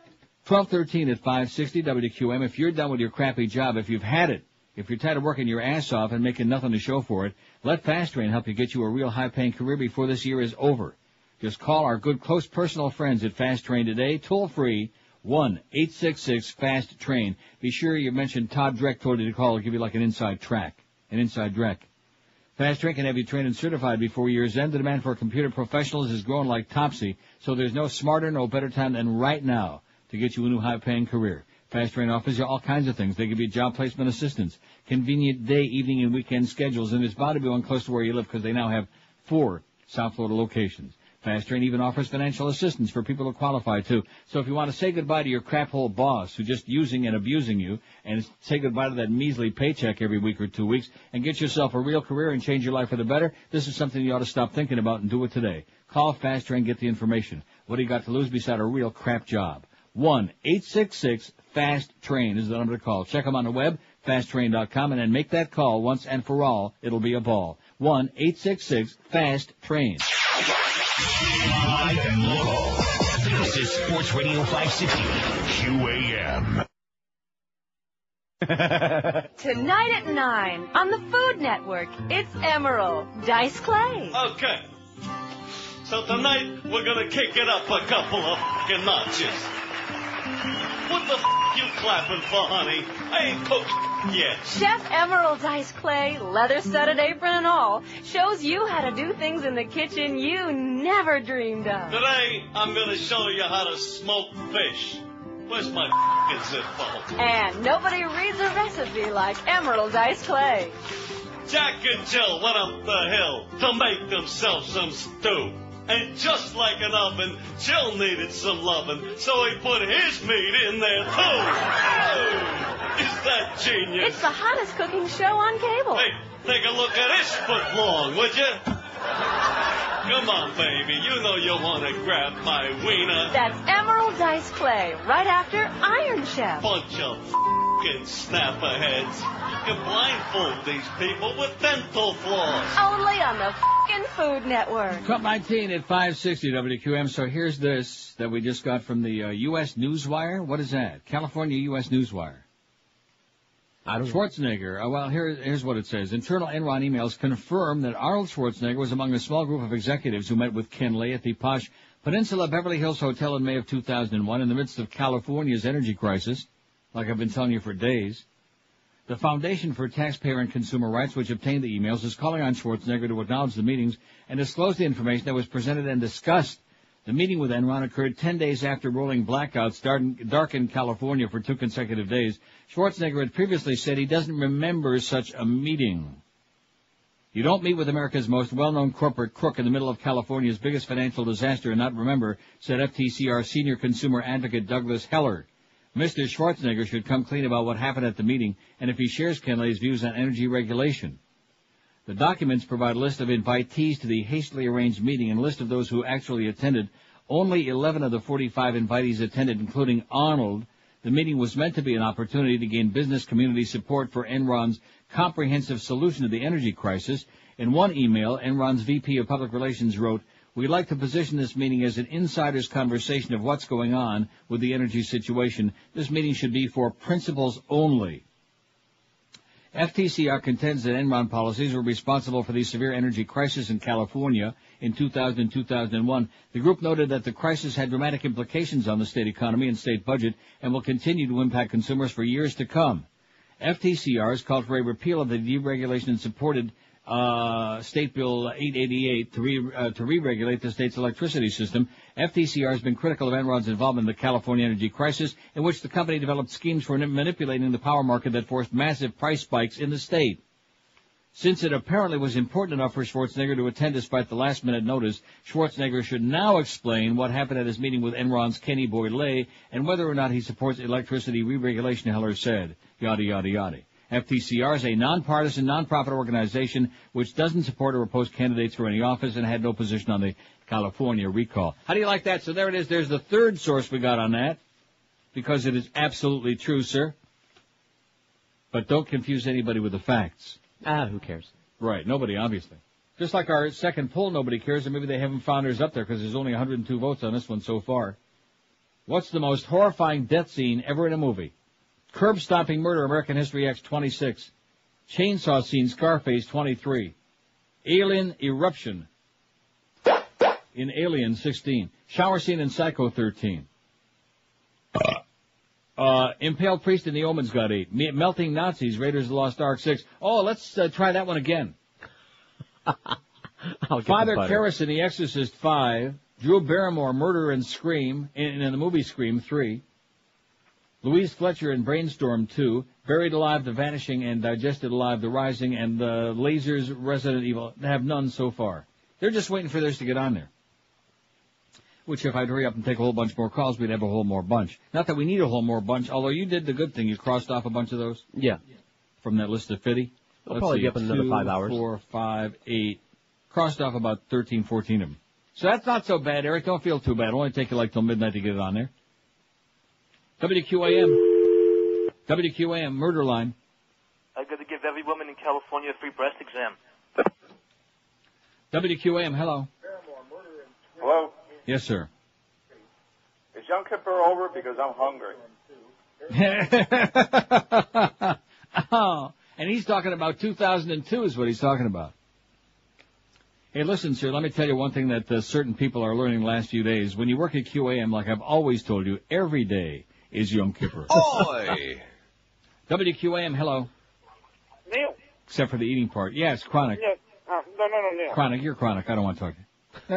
12:13 at 560 WQM. If you're done with your crappy job, if you've had it, if you're tired of working your ass off and making nothing to show for it, let Fast Train help you get you a real high-paying career before this year is over. Just call our good, close personal friends at Fast Train today, toll-free, 1-866-FAST-TRAIN. Be sure you mention Todd Dreck told you to call. It'll give you an inside Dreck. Fast Train can have you trained and certified before year's end. The demand for computer professionals is growing like topsy, so there's no smarter, no better time than right now to get you a new high-paying career. Fast Train offers you all kinds of things. They give you job placement assistance, convenient day, evening, and weekend schedules, and there's bound to be one close to where you live because they now have 4 South Florida locations. Fast Train even offers financial assistance for people who qualify, too. So if you want to say goodbye to your crap-hole boss who's just using and abusing you, and say goodbye to that measly paycheck every week or 2 weeks, and get yourself a real career and change your life for the better, this is something you ought to stop thinking about and do it today. Call Fast Train, get the information. What do you got to lose beside a real crap job? 1-866-FAST-TRAIN is the number to call. Check them on the web, fasttrain.com, and then make that call once and for all. It'll be a ball. 1-866-FAST-TRAIN. Live and local. This is Sports Radio 560 QAM. Tonight at 9 on the Food Network, it's Emerald Dice Clay. Okay. So tonight we're gonna kick it up a couple of fucking notches. What the you clapping for, honey? I ain't cooked yet. Chef Emerald Dice Clay, leather-studded apron and all, shows you how to do things in the kitchen you never dreamed of. Today I'm gonna show you how to smoke fish. Where's my is at fault? And nobody reads a recipe like Emerald Ice Clay. Jack and Jill went up the hill to make themselves some stew. And just like an oven, Jill needed some lovin', so he put his meat in there too. Is that genius? It's the hottest cooking show on cable. Hey, take a look at this foot long, would you? Come on, baby. You know you want to grab my wiener. That's Emerald Ice Clay, right after Iron Chef. Bunch of f***ing snapperheads. You can blindfold these people with dental floss. Only on the f***ing Food Network. Cup 19 at 560 WQM. So here's this that we just got from the U.S. Newswire. What is that? California U.S. Newswire. I don't know. Schwarzenegger. Well, here's what it says. Internal Enron emails confirm that Arnold Schwarzenegger was among a small group of executives who met with Ken Lay at the posh Peninsula Beverly Hills Hotel in May of 2001 in the midst of California's energy crisis, like I've been telling you for days. The Foundation for Taxpayer and Consumer Rights, which obtained the emails, is calling on Schwarzenegger to acknowledge the meetings and disclose the information that was presented and discussed. The meeting with Enron occurred 10 days after rolling blackouts darkened California for 2 consecutive days. Schwarzenegger had previously said he doesn't remember such a meeting. You don't meet with America's most well-known corporate crook in the middle of California's biggest financial disaster and not remember, said FTCR senior consumer advocate Douglas Heller. Mr. Schwarzenegger should come clean about what happened at the meeting and if he shares Ken Lay's views on energy regulation. The documents provide a list of invitees to the hastily arranged meeting and a list of those who actually attended. Only 11 of the 45 invitees attended, including Arnold. The meeting was meant to be an opportunity to gain business community support for Enron's comprehensive solution to the energy crisis. In one email, Enron's VP of Public Relations wrote, "We'd like to position this meeting as an insider's conversation of what's going on with the energy situation. This meeting should be for principals only." FTCR contends that Enron policies were responsible for the severe energy crisis in California in 2000 and 2001. The group noted that the crisis had dramatic implications on the state economy and state budget and will continue to impact consumers for years to come. FTCR has called for a repeal of the deregulation and supported State Bill 888 to re-regulate the state's electricity system. FTCR has been critical of Enron's involvement in the California energy crisis, in which the company developed schemes for manipulating the power market that forced massive price spikes in the state. Since it apparently was important enough for Schwarzenegger to attend despite the last-minute notice, Schwarzenegger should now explain what happened at his meeting with Enron's Kenny Boy Lay and whether or not he supports electricity re-regulation, Heller said. Yada, yada, yada. FTCR is a nonpartisan, nonprofit organization which doesn't support or oppose candidates for any office and had no position on the California recall. How do you like that? So there it is. There's the third source we got on that, because it is absolutely true, sir. But don't confuse anybody with the facts. Who cares? Right, nobody, obviously. Just like our second poll, nobody cares, or maybe they haven't found ours up there because there's only 102 votes on this one so far. What's the most horrifying death scene ever in a movie? Curb-stomping murder, American History X, 26. Chainsaw scene, Scarface, 23. Alien eruption in Alien, 16. Shower scene in Psycho, 13. Impaled priest in The Omen's got 8. Melting Nazis, Raiders of the Lost Ark, 6. Oh, let's try that one again. Father Karras in The Exorcist, 5. Drew Barrymore, Murder and Scream, in the movie Scream, 3. Louise Fletcher in Brainstorm 2, Buried Alive, The Vanishing, and Digested Alive, The Rising, and the Lasers, Resident Evil. Have none so far. They're just waiting for theirs to get on there. Which, if I'd hurry up and take a whole bunch more calls, we'd have a whole more bunch. Not that we need a whole more bunch, although you did the good thing. You crossed off a bunch of those. Yeah. From that list of 50. It'll probably be up in another 5 hours. 4, 5, 8. Crossed off about 13, 14 of them. So that's not so bad, Eric. Don't feel too bad. It'll only take you like till midnight to get it on there. WQAM, murder line. I'm going to give every woman in California a free breast exam. WQAM, hello. Hello? Yes, sir. Is Yom Kippur over? Because I'm hungry. Oh, and he's talking about 2002 is what he's talking about. Hey, listen, sir, let me tell you one thing that certain people are learning the last few days. When you work at QAM, like I've always told you, every day is Yom Kippur. Oi! WQAM, hello. Neil. Except for the eating part. Yes, Chronic. Yes. No, Neil. Chronic, you're Chronic. I don't want to talk to you.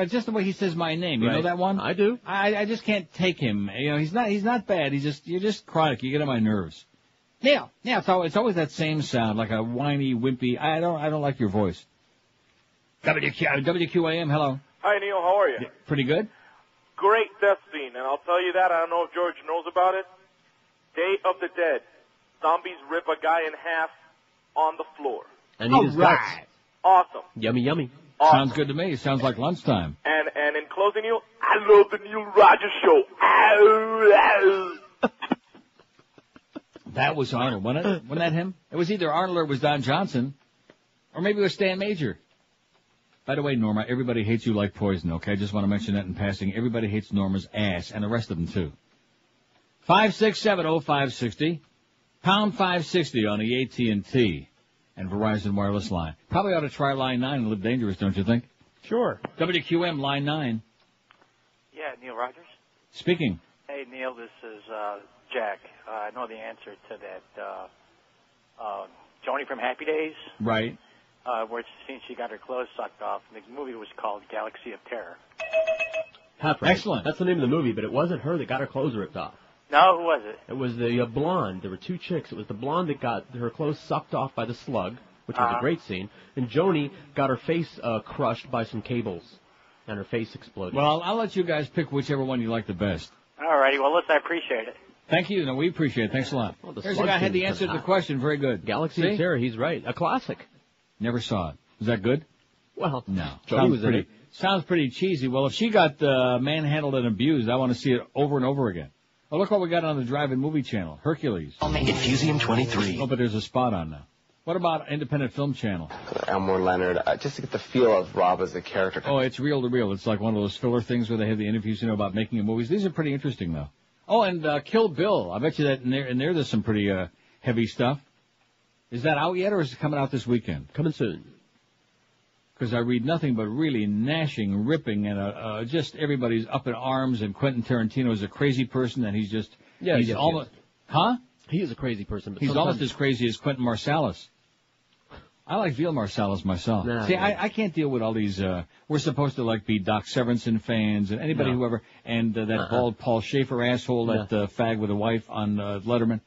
Just the way he says my name. You know that one? I do. I just can't take him. You know, he's not bad. You're just chronic. You get on my nerves. Neil. Yeah, it's always that same sound, like a whiny, wimpy. I don't like your voice. WQAM, hello. Hi, Neil. How are you? Yeah, pretty good. Great death scene, and I'll tell you that. I don't know if George knows about it. Day of the Dead. Zombies rip a guy in half on the floor. And eat his guts. Awesome. Yummy, yummy. Awesome. Sounds good to me. Sounds like lunchtime. And in closing, Neil, I love the Neil Rogers show. Ow, ow. That was Arnold, wasn't it? Wasn't that him? It was either Arnold or it was Don Johnson. Or maybe it was Stan Major. By the way, Norma, everybody hates you like poison, okay? I just want to mention that in passing. Everybody hates Norma's ass, and the rest of them, too. 5670560, pound 560 on the AT&T and Verizon wireless line. Probably ought to try line 9 and live dangerous, don't you think? Sure. WQM, line 9. Yeah, Neil Rogers. Speaking. Hey, Neil, this is Jack. I know the answer to that Joni from Happy Days. Right. Where she got her clothes sucked off. And the movie was called Galaxy of Terror. Excellent. That's the name of the movie, but it wasn't her that got her clothes ripped off. No, who was it? It was the blonde. There were two chicks. It was the blonde that got her clothes sucked off by the slug, which was a great scene, and Joni got her face crushed by some cables, and her face exploded. Well, I'll let you guys pick whichever one you like the best. All righty. Well, listen, I appreciate it. Thank you. No, we appreciate it. Thanks a lot. Well, There's a guy had the answer to the question. Very good. Galaxy of Terror. He's right. A classic. Never saw it. Was that good? Well, no. Joni was in it. Sounds pretty cheesy. Well, if she got manhandled and abused, I want to see it over and over again. Oh, look what we got on the drive-in movie channel. Hercules. Infusium 23. Oh, but there's a spot on now. What about Independent Film Channel? Elmore Leonard, just to get the feel of Rob as a character. Oh, it's reel to reel. It's like one of those filler things where they have the interviews, about making of movies. These are pretty interesting, though. Oh, and Kill Bill. I bet you that in there there's some pretty heavy stuff. Is that out yet, or is it coming out this weekend? Coming soon. Because I read nothing but really gnashing, ripping, and just everybody's up in arms, and Quentin Tarantino is a crazy person, and he's just... Yeah, he's almost... Huh? He is a crazy person. But he's almost as crazy as Quentin Marsalis. I like Veal Marsalis myself. Nah, See, I can't deal with all these... we're supposed to, be Doc Severinsen fans, and anybody whoever... And that bald Paul Schaefer asshole, that fag with a wife on Letterman.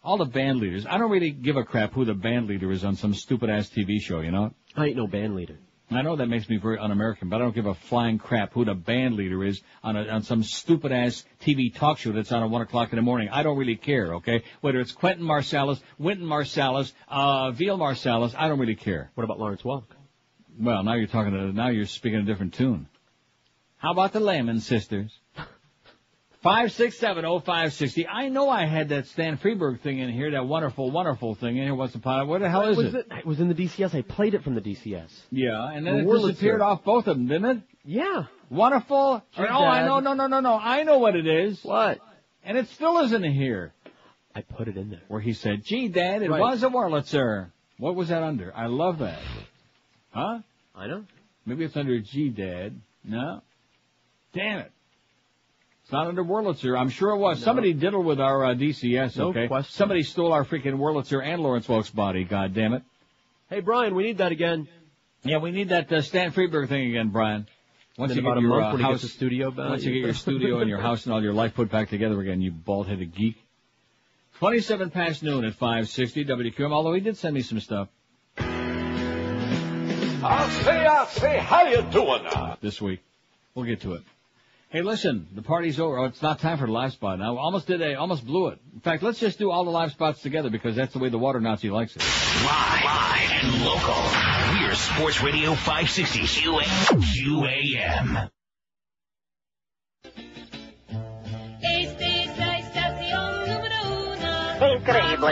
All the band leaders. I don't really give a crap who the band leader is on some stupid-ass TV show, you know? I ain't no band leader. I know that makes me very un-American, but I don't give a flying crap who the band leader is on some stupid-ass TV talk show that's on at 1 o'clock in the morning. I don't really care, okay? Whether it's Quentin Marsalis, Wynton Marsalis, Veal Marsalis, I don't really care. What about Lawrence Welk? Well, now you're speaking a different tune. How about the Lehman sisters? 5670560. I know I had that Stan Freberg thing in here, that wonderful, wonderful thing in here once upon a time. What the hell is it? It was in the DCS. I played it from the DCS. Yeah, and then it disappeared off both of them, didn't it? Yeah. Wonderful. Oh, I know, no. I know what it is. What? And it still isn't here. I put it in there. Where he said, gee, Dad, it was a Wurlitzer. What was that under? I love that. Huh? I know. Maybe it's under G, Dad. No? Damn it. It's not under Wurlitzer. I'm sure it was. No. Somebody diddled with our DCS, okay? No question. Somebody stole our freaking Wurlitzer and Lawrence Welk's body, God damn it. Hey, Brian, we need that again. Yeah, we need that Stan Freberg thing again, Brian. Once you get your house, the studio back. Once you get your studio and your house and all your life put back together again, you bald-headed geek. 27 past noon at 560 WQM, although he did send me some stuff. I say, how you doing now? This week. We'll get to it. Hey, listen, the party's over. Oh, it's not time for the live spot now. Almost blew it. In fact, let's just do all the live spots together because that's the way the water Nazi likes it. Live and local. We're Sports Radio 560 QAM. Incredible.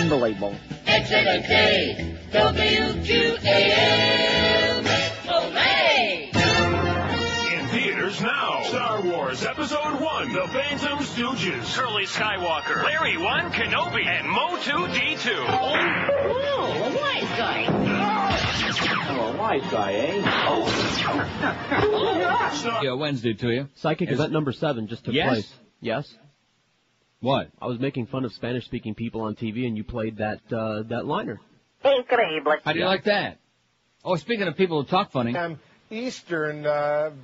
Unbelievable. Excelente. WQAM. Olay! In theaters now. Star Wars Episode 1, The Phantom Stooges. Curly Skywalker, Larry 1, Kenobi, and Mo2D2. Oh, a wise guy. Oh, a wise guy, eh? Yeah, Wednesday to you. Psychic event number 7 just took place. Yes. What? I was making fun of Spanish-speaking people on TV, and you played that liner. Incredible. How do you like that? Oh, speaking of people who talk funny. Eastern,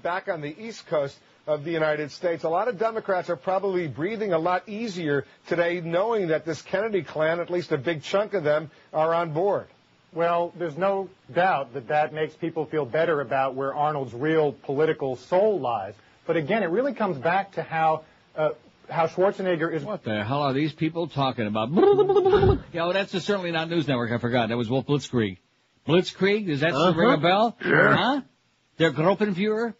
back on the East Coast of the United States, a lot of Democrats are probably breathing a lot easier today knowing that this Kennedy clan, at least a big chunk of them, are on board. Well, there's no doubt that that makes people feel better about where Arnold's real political soul lies. But again, it really comes back to how Schwarzenegger is... What the hell are these people talking about? Yeah, well, that's certainly not News Network, I forgot. That was Wolf Blitzkrieg. Blitzkrieg, does that ring a bell? Yeah. Huh? Der Gruppenführer?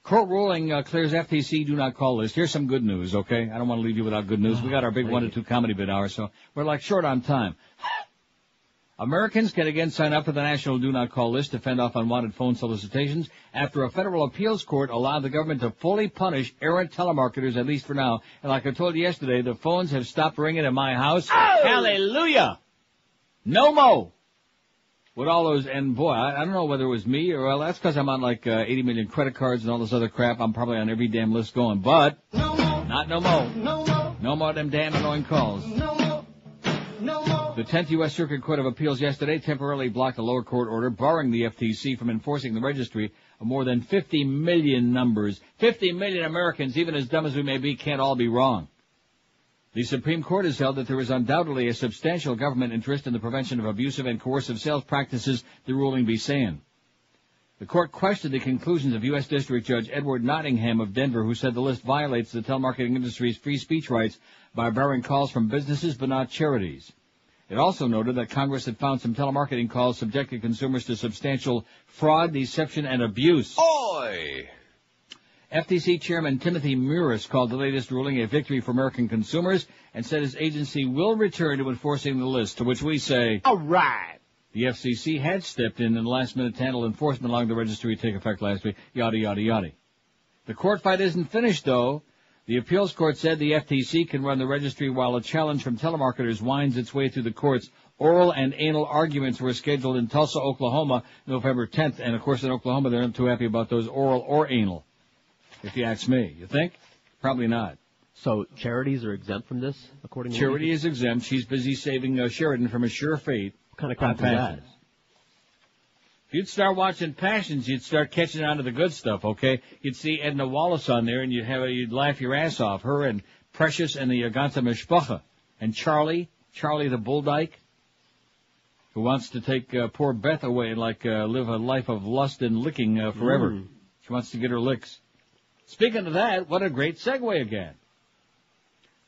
Court ruling clears FTC do not call list. Here's some good news, okay? I don't want to leave you without good news. We got our big 1 to 2 comedy bit hour, so we're like short on time. Americans can again sign up for the National Do Not Call list to fend off unwanted phone solicitations after a federal appeals court allowed the government to fully punish errant telemarketers, at least for now. And like I told you yesterday, the phones have stopped ringing at my house. Oh! Hallelujah! No mo! With all those, and boy, I don't know whether it was me or, well, that's because I'm on like 80 million credit cards and all this other crap. I'm probably on every damn list going, but not no mo. No more them damn annoying calls. The 10th U.S. Circuit Court of Appeals yesterday temporarily blocked a lower court order barring the FTC from enforcing the registry of more than 50 million numbers. 50 million Americans, even as dumb as we may be, can't all be wrong. The Supreme Court has held that there is undoubtedly a substantial government interest in the prevention of abusive and coercive sales practices, the ruling be saying. The court questioned the conclusions of U.S. District Judge Edward Nottingham of Denver, who said the list violates the telemarketing industry's free speech rights by barring calls from businesses but not charities. It also noted that Congress had found some telemarketing calls subjected consumers to substantial fraud, deception, and abuse. Oi! FTC Chairman Timothy Muris called the latest ruling a victory for American consumers and said his agency will return to enforcing the list, to which we say, all right. The FCC had stepped in the last minute to handle enforcement, allowing the registry to take effect last week, yada, yada, yada. The court fight isn't finished, though. The appeals court said the FTC can run the registry while a challenge from telemarketers winds its way through the courts. Oral and anal arguments were scheduled in Tulsa, Oklahoma, November 10th. And, of course, in Oklahoma, they're not too happy about those oral or anal, if you ask me. You think? Probably not. So charities are exempt from this, according to Charity is exempt. She's busy saving Sheridan from a sure fate. What kind of crap is that? If you'd start watching Passions, you'd start catching on to the good stuff, okay? You'd see Edna Wallace on there, and you'd laugh your ass off. Her and Precious and the Ganze Mishpacha. And Charlie the Bull Dyke, who wants to take poor Beth away and live a life of lust and licking forever. She wants to get her licks. Speaking of that, what a great segue again.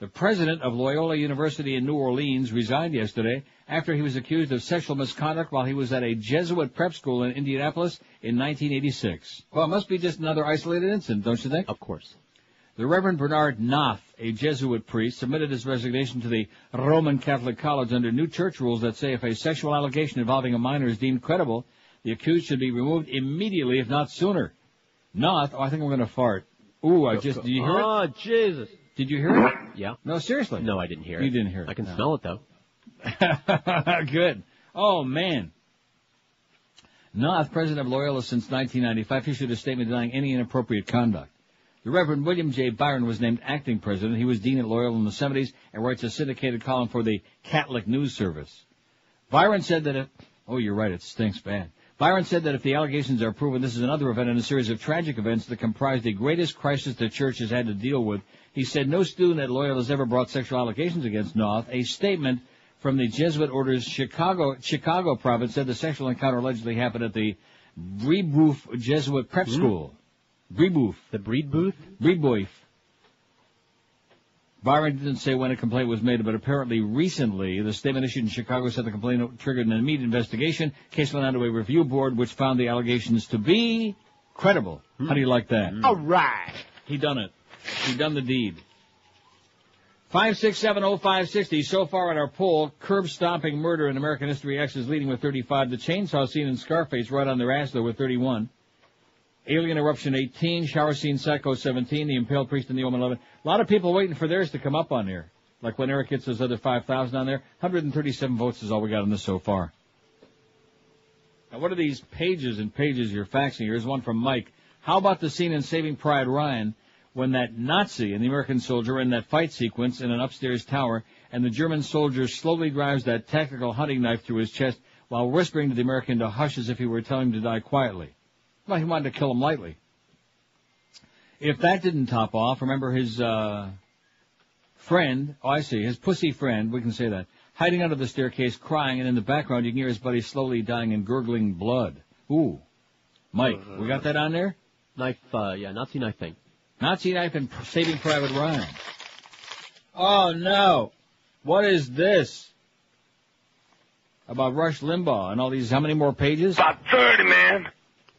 The president of Loyola University in New Orleans resigned yesterday after he was accused of sexual misconduct while he was at a Jesuit prep school in Indianapolis in 1986. Well, it must be just another isolated incident, don't you think? Of course. The Reverend Bernard Knopf, a Jesuit priest, submitted his resignation to the Roman Catholic College under new church rules that say if a sexual allegation involving a minor is deemed credible, the accused should be removed immediately, if not sooner. Knopf, I think I'm going to fart. Ooh, did you hear it? Oh, Jesus. Did you hear it? Yeah. No, seriously. No, I didn't hear it. You didn't hear it. I can smell it, though. Good. Oh, man. Knopf, president of Loyola since 1995, issued a statement denying any inappropriate conduct. The Reverend William J. Byron was named acting president. He was dean at Loyola in the 70s and writes a syndicated column for the Catholic News Service. Byron said that if... Oh, you're right, it stinks bad. Byron said that if the allegations are proven, this is another event in a series of tragic events that comprise the greatest crisis the church has had to deal with. He said no student at Loyola has ever brought sexual allegations against Knopf. A statement from the Jesuit order's Chicago province said the sexual encounter allegedly happened at the Brebeuf Jesuit prep school. Brebeuf. The breed booth? Brebeuf. Byron didn't say when a complaint was made, but apparently recently, the statement issued in Chicago said the complaint triggered an immediate investigation. Case went on to a review board, which found the allegations to be credible. How do you like that? All right. He done it. He done the deed. 5670560. So far on our poll, curb-stomping murder in American History X is leading with 35. The chainsaw scene in Scarface right on their ass, though, with 31. Alien Eruption 18, Shower Scene Psycho 17, The Impaled Priest in the Omen 11. A lot of people waiting for theirs to come up on here. Like when Eric gets those other 5,000 on there. 137 votes is all we got on this so far. Now, what are these pages and pages you're faxing? Here's one from Mike. How about the scene in Saving Private Ryan when that Nazi and the American soldier are in that fight sequence in an upstairs tower, and the German soldier slowly drives that tactical hunting knife through his chest while whispering to the American to hush as if he were telling him to die quietly. Well, he wanted to kill him lightly. If that didn't top off, remember his friend, his pussy friend, we can say that, hiding under the staircase crying, and in the background you can hear his buddy slowly dying and gurgling blood. Ooh. Mike, we got that on there? Knife, Nazi knife thing. Nazi knife and Saving Private Ryan. Oh, no. What is this? About Rush Limbaugh and all these, how many more pages? About 30, man.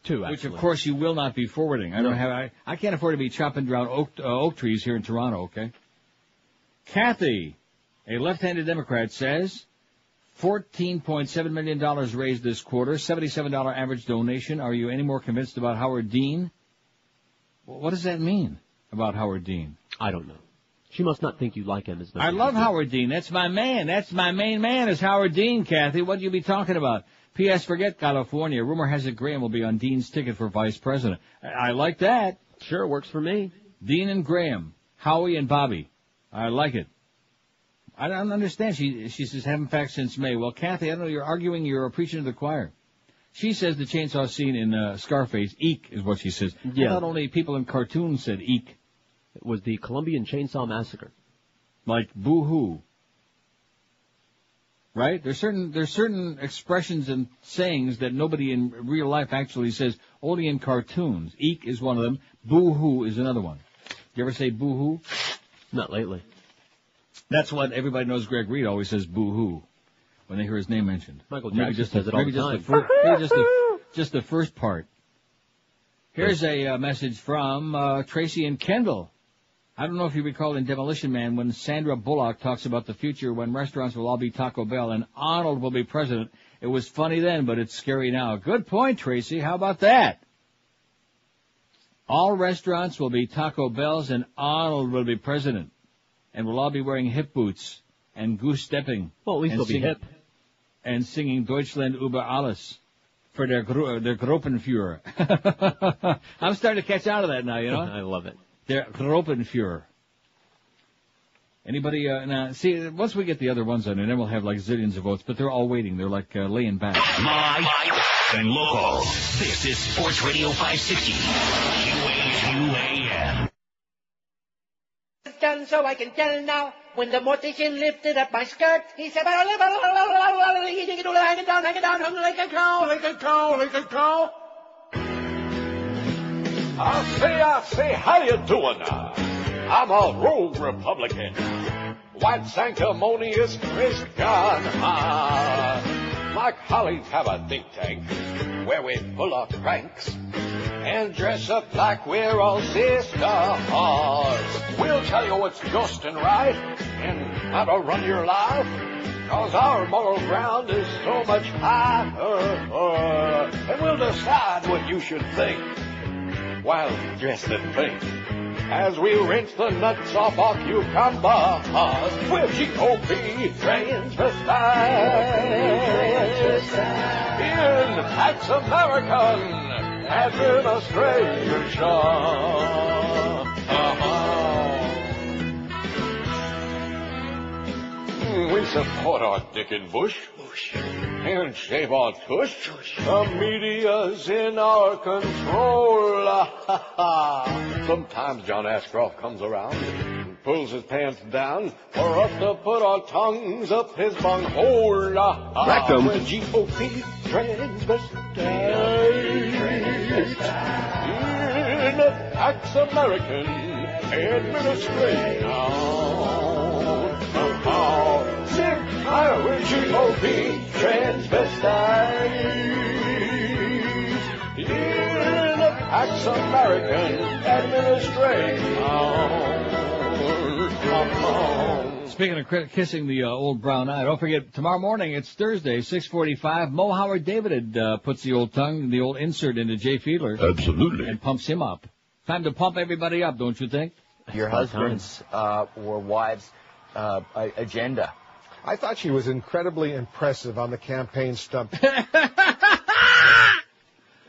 2, actually. Which, of course, you will not be forwarding. I can't afford to be chopping down oak trees here in Toronto, okay? Kathy, a left-handed Democrat, says $14.7 million raised this quarter, $77 average donation. Are you any more convinced about Howard Dean? What does that mean about Howard Dean? I don't know. She must not think you like him as much. I love Howard Dean. That's my man. That's my main man is Howard Dean, Kathy. What do you be talking about? P.S. Forget California. Rumor has it Graham will be on Dean's ticket for vice president. I like that. Sure, works for me. Dean and Graham. Howie and Bobby. I like it. I don't understand. She says, haven't faxed since May. Well, Kathy, I don't know. You're arguing. You're preaching to the choir. She says the chainsaw scene in Scarface, eek, is what she says. Yeah. Not only people in cartoons said eek. It was the Colombian Chainsaw Massacre. Like boo-hoo. Right? There's certain expressions and sayings that nobody in real life actually says, only in cartoons. Eek is one of them. Boo-hoo is another one. You ever say boo-hoo? Not lately. That's what everybody knows. Greg Reed always says boo-hoo when they hear his name mentioned. Michael Jackson says it all the time. Maybe just the first part. Here's a message from Tracy and Kendall. I don't know if you recall in Demolition Man when Sandra Bullock talks about the future when restaurants will all be Taco Bell and Arnold will be president. It was funny then, but it's scary now. Good point, Tracy. How about that? All restaurants will be Taco Bells and Arnold will be president. And we'll all be wearing hip boots and goose stepping. Well, at least they'll be hip. And singing Deutschland über alles for der Gruppenführer. I'm starting to catch on to that now, you know? I love it. Der Gruppenführer. Anybody, now, see, once we get the other ones on there, then we'll have like zillions of votes, but they're all waiting. They're like laying back. Live and local. This is Sports Radio 560. QAM. Done so I can tell now. When the mortician lifted up my skirt, he said, hang it down, hung like a cow, like a cow, like a cow. I say, how you doing now? I'm a rogue Republican. White sanctimonious Christian. My colleagues have a think tank where we pull up pranks and dress up like we're all sisters. We'll tell you what's just and right and how to run your life, 'cause our moral ground is so much higher. And we'll decide what you should think while dressed in pink, as we rinse the nuts off our cucumbers with GOP transvestites in Pax American administration. We support our Dick and Bush and shave our tush. The media's in our control. Sometimes John Ashcroft comes around and pulls his pants down for us to put our tongues up his bunghole. Rectum. With GOP transvestites in Pax American administration. Sick Irish GOP transvestites in the Pax American administration. Speaking of kissing the old brown eye, don't forget, tomorrow morning, it's Thursday, 6:45, Mo Howard David puts the old tongue, the old insert into Jay Fiedler. Absolutely. And pumps him up. Time to pump everybody up, don't you think? Your husband's or wife's agenda. I thought she was incredibly impressive on the campaign stump.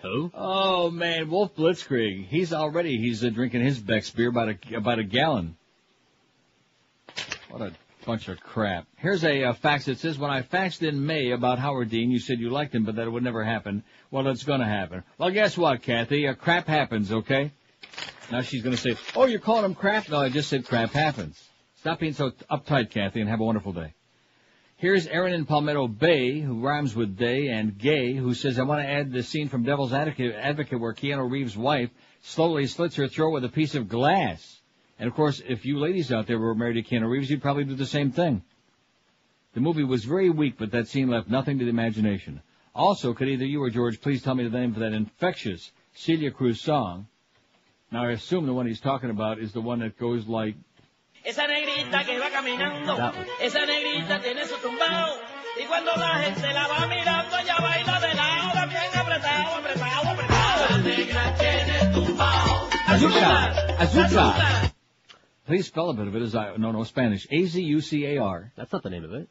Who? Oh, man, Wolf Blitzkrieg. He's drinking his Beck's beer about a gallon. What a Bunch of crap. Here's a fax that says, when I faxed in May about Howard Dean, you said you liked him, but that it would never happen. Well, it's going to happen. Well, guess what, Kathy? Crap happens, okay? Now she's going to say, oh, you're calling him crap? No, I just said crap happens. Stop being so uptight, Kathy, and have a wonderful day. Here's Aaron in Palmetto Bay, who rhymes with day, and Gay, who says, I want to add the scene from Devil's Advocate where Keanu Reeves' wife slowly slits her throat with a piece of glass. And, of course, if you ladies out there were married to Keanu Reeves, you'd probably do the same thing. The movie was very weak, but that scene left nothing to the imagination. Also, could either you or George please tell me the name of that infectious Celia Cruz song? Now, I assume the one he's talking about is the one that goes like... Esa negrita que va caminando, That one. esa negrita tiene su tumbao, y cuando la gente la va mirando, ella baila de lado, bien apretado, apretado, apretado. La negra tiene tumbao. Azúcar! Azúcar! Please spell a bit of it no, Spanish. A-Z-U-C-A-R. That's not the name of it.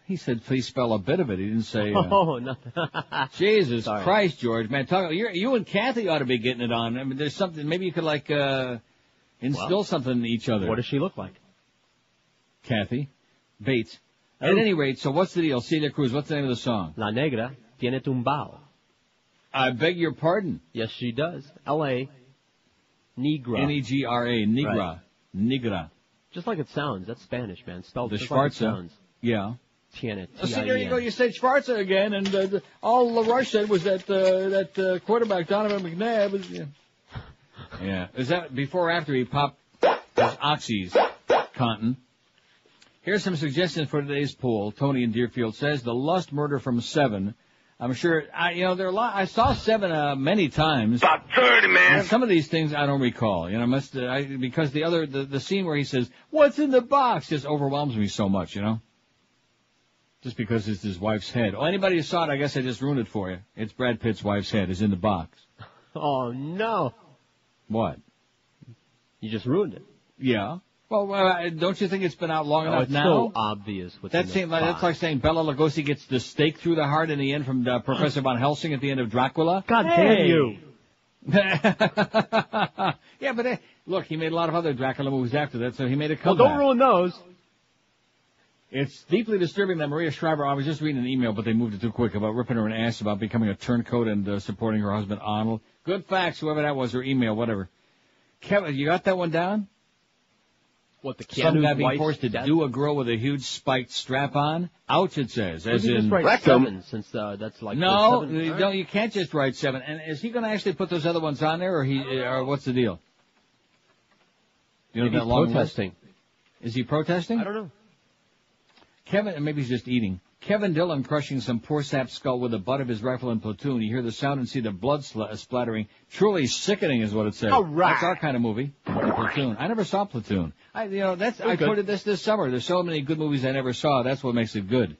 He said, please spell a bit of it. He didn't say, Oh, nothing. Jesus Sorry. Christ, George, man. You and Kathy ought to be getting it on. I mean, there's something, maybe you could instill something in each other. What does she look like? Kathy Bates. At any rate, so what's the deal? Celia Cruz, what's the name of the song? La negra tiene tumbao. I beg your pardon. Yes, she does. L.A. Negra. N-E-G-R-A. Negra. Right. Negra. Just like it sounds. That's Spanish, man. Spelled The just like it Schwarza. sounds. Yeah. Tiene. See, there you go. You said Schwarza again, and all LaRush said was that quarterback Donovan McNabb was. Yeah. Is that before or after he popped his oxys, Conton? Here's some suggestions for today's poll. Tony in Deerfield says the Lust murder from 7. I'm sure, there are a lot. I saw 7 many times. About 30, man. And some of these things I don't recall. Because the scene where he says, "What's in the box?" just overwhelms me so much. Just because it's his wife's head. Oh, anybody who saw it, I guess I just ruined it for you. It's Brad Pitt's wife's head is in the box. Oh, no. What? You just ruined it. Yeah. Well, don't you think it's been out long enough it's now? so obvious what's in the box. That's like saying Bela Lugosi gets the stake through the heart in the end from Professor Van Helsing at the end of Dracula. God damn you. Yeah, but look, he made a lot of other Dracula movies after that, so he made a comeback. Well, don't ruin those. It's deeply disturbing that Maria Shriver, I was just reading an email, but they moved it too quick, about ripping her an ass about becoming a turncoat and supporting her husband Arnold. Good facts, whoever that was, or email, whatever. Kevin, you got that one down? What, the Some guy Keanu being wife's forced to death? do a girl with a huge spiked strap on? Ouch, it says. Well, As you just in... write 7, since that's like No, the 7th. no, you can't just write 7. And is he going to actually put those other ones on there, or what's the deal? You know Maybe that he's long protesting. List? Is he protesting? I don't know. Kevin, maybe he's just eating. Kevin Dillon crushing some poor sap's skull with the butt of his rifle in Platoon. You hear the sound and see the blood splattering. Truly sickening is what it says. All right. That's our kind of movie. Platoon. I never saw Platoon. I quoted this summer. There's so many good movies I never saw. That's what makes it good.